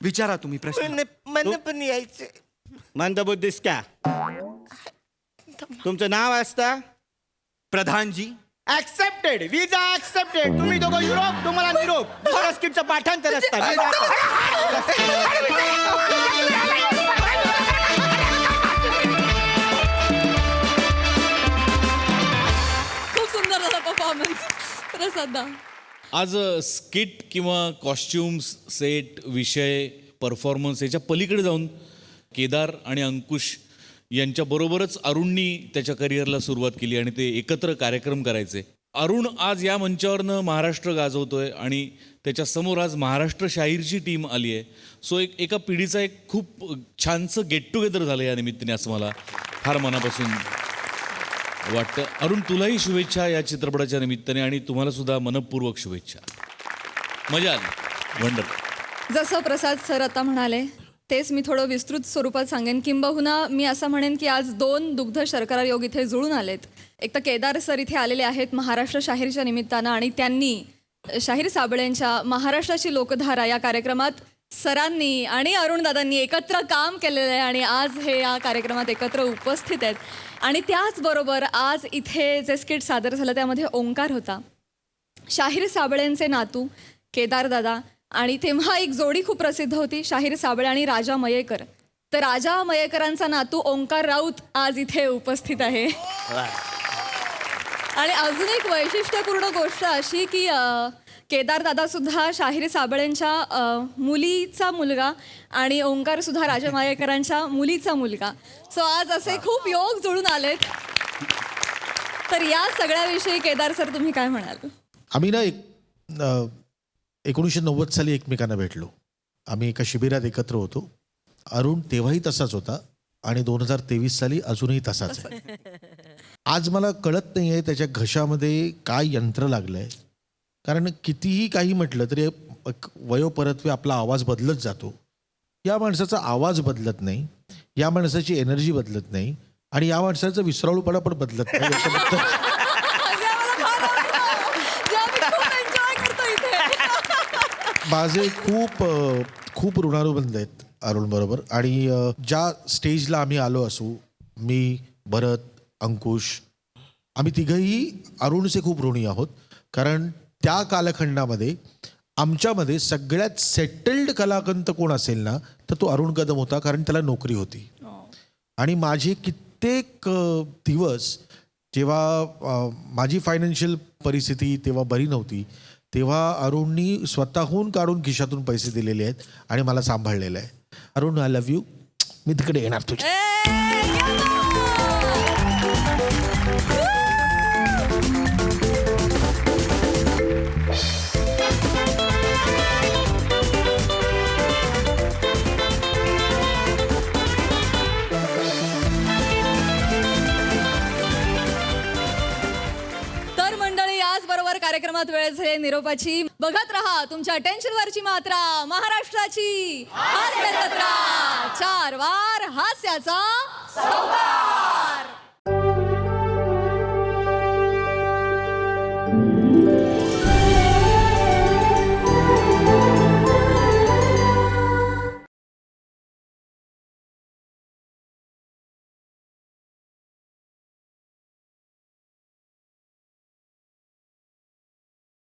विचारा तुम्ही प्रश्न. मन पण यायचं. मंदबुद्धीस का? तुमचं नाव असता? प्रधानजी. ऍक्सेप्टेड. विजा ऍक्सेप्टेड. तुम्ही दोघं युरोप, तुम्हाला निरोप. फॉरेस्किटचं पाठांतर असतं. खूप सुंदर झाला परफॉर्मन्स प्रसादा. आज स्किट किंवा कॉस्ट्युम्स, सेट, विषय, परफॉर्मन्स याच्या पलीकडे जाऊन केदार आणि अंकुश यांच्याबरोबरच अरुणनी त्याच्या करिअरला सुरुवात केली आणि ते एकत्र कार्यक्रम करायचे. अरुण आज या मंचावरनं महाराष्ट्र गाजवतोय आणि त्याच्यासमोर आज महाराष्ट्र शाहीरची टीम आली आहे. सो एका पिढीचा एक खूप छानसं गेट टुगेदर झालं या निमित्ताने, असं मला फार मनापासून वाटतं. अरुण तुलाही शुभेच्छा या चित्रपटाच्या निमित्ताने आणि तुम्हाला सुद्धा मनपूर्वक शुभेच्छा. मजा आली. वंडरफुल. जसं प्रसाद सर आता म्हणाले तेच मी थोडं विस्तृत स्वरूपात सांगेन. किंबहुना मी असं म्हणेन की आज 2 दुग्ध शर्करा योग इथे जुळून आलेत. एक तर केदार सर इथे आलेले आहेत महाराष्ट्र शाहीरच्या निमित्तानं आणि त्यांनी शाहीर साबळेंच्या महाराष्ट्राची लोकधारा या कार्यक्रमात सरांनी आणि अरुणदादांनी एकत्र काम केलेलं आहे आणि आज हे या कार्यक्रमात एकत्र उपस्थित आहेत. आणि त्याचबरोबर आज इथे जे स्किट सादर झालं त्यामध्ये ओंकार होता. शाहीर साबळेंचे नातू केदारदादा आणि तेव्हा एक जोडी खूप प्रसिद्ध होती, शाहीर साबळे आणि राजा मयेकर. तर राजा मयेकरांचा नातू ओंकार राऊत आज इथे उपस्थित आहे. आणि अजून एक वैशिष्ट्यपूर्ण गोष्ट अशी की केदारदादा सुद्धा शाहीर साबळेंच्या मुलीचा मुलगा आणि ओंकार सुद्धा राजा मयेकरांच्या मुलीचा मुलगा. सो आज असे खूप योग जुळून आलेत. तर या सगळ्याविषयी केदार सर तुम्ही काय म्हणाल? आम्ही ना 1990 साली एकमेकांना भेटलो. आम्ही एका शिबिरात एकत्र होतो. अरुण तेव्हाही तसाच होता आणि 2023 साली अजूनही तसाच आहे. आज मला कळत नाही आहे त्याच्या घशामध्ये काय यंत्र लागलंय. कारण कितीही काही म्हटलं तरी वयोपरत्वे आपला आवाज बदलत जातो. या माणसाचा आवाज बदलत नाही, या माणसाची एनर्जी बदलत नाही आणि या माणसाचा विसराळूपणा पण बदलत नाही. माझे खूप ऋणानुबंध आहेत अरुण बरोबर. आणि ज्या स्टेजला आम्ही आलो असू, मी, भरत, अंकुश, आम्ही तिघंही अरुणचे खूप ऋणी आहोत. कारण त्या कालखंडामध्ये आमच्यामध्ये सगळ्यात सेटल्ड कलावंत कोण असेल ना तर तो अरुण कदम होता. कारण त्याला नोकरी होती. आणि माझे कित्येक दिवस जेव्हा माझी फायनान्शियल परिस्थिती तेव्हा बरी नव्हती, तेव्हा अरुणनी स्वतःहून काढून खिशातून पैसे दिलेले आहेत आणि मला सांभाळलेलं आहे. Arun, I love you. मी तिकडे येणार तुझ्या. कार्यक्रमात वेळ झाली निरोपाची. बघत रहा तुमच्या टेन्शनवरची मात्रा, महाराष्ट्राची हास्य जत्रा. 4 वार हास्याचा सौदा.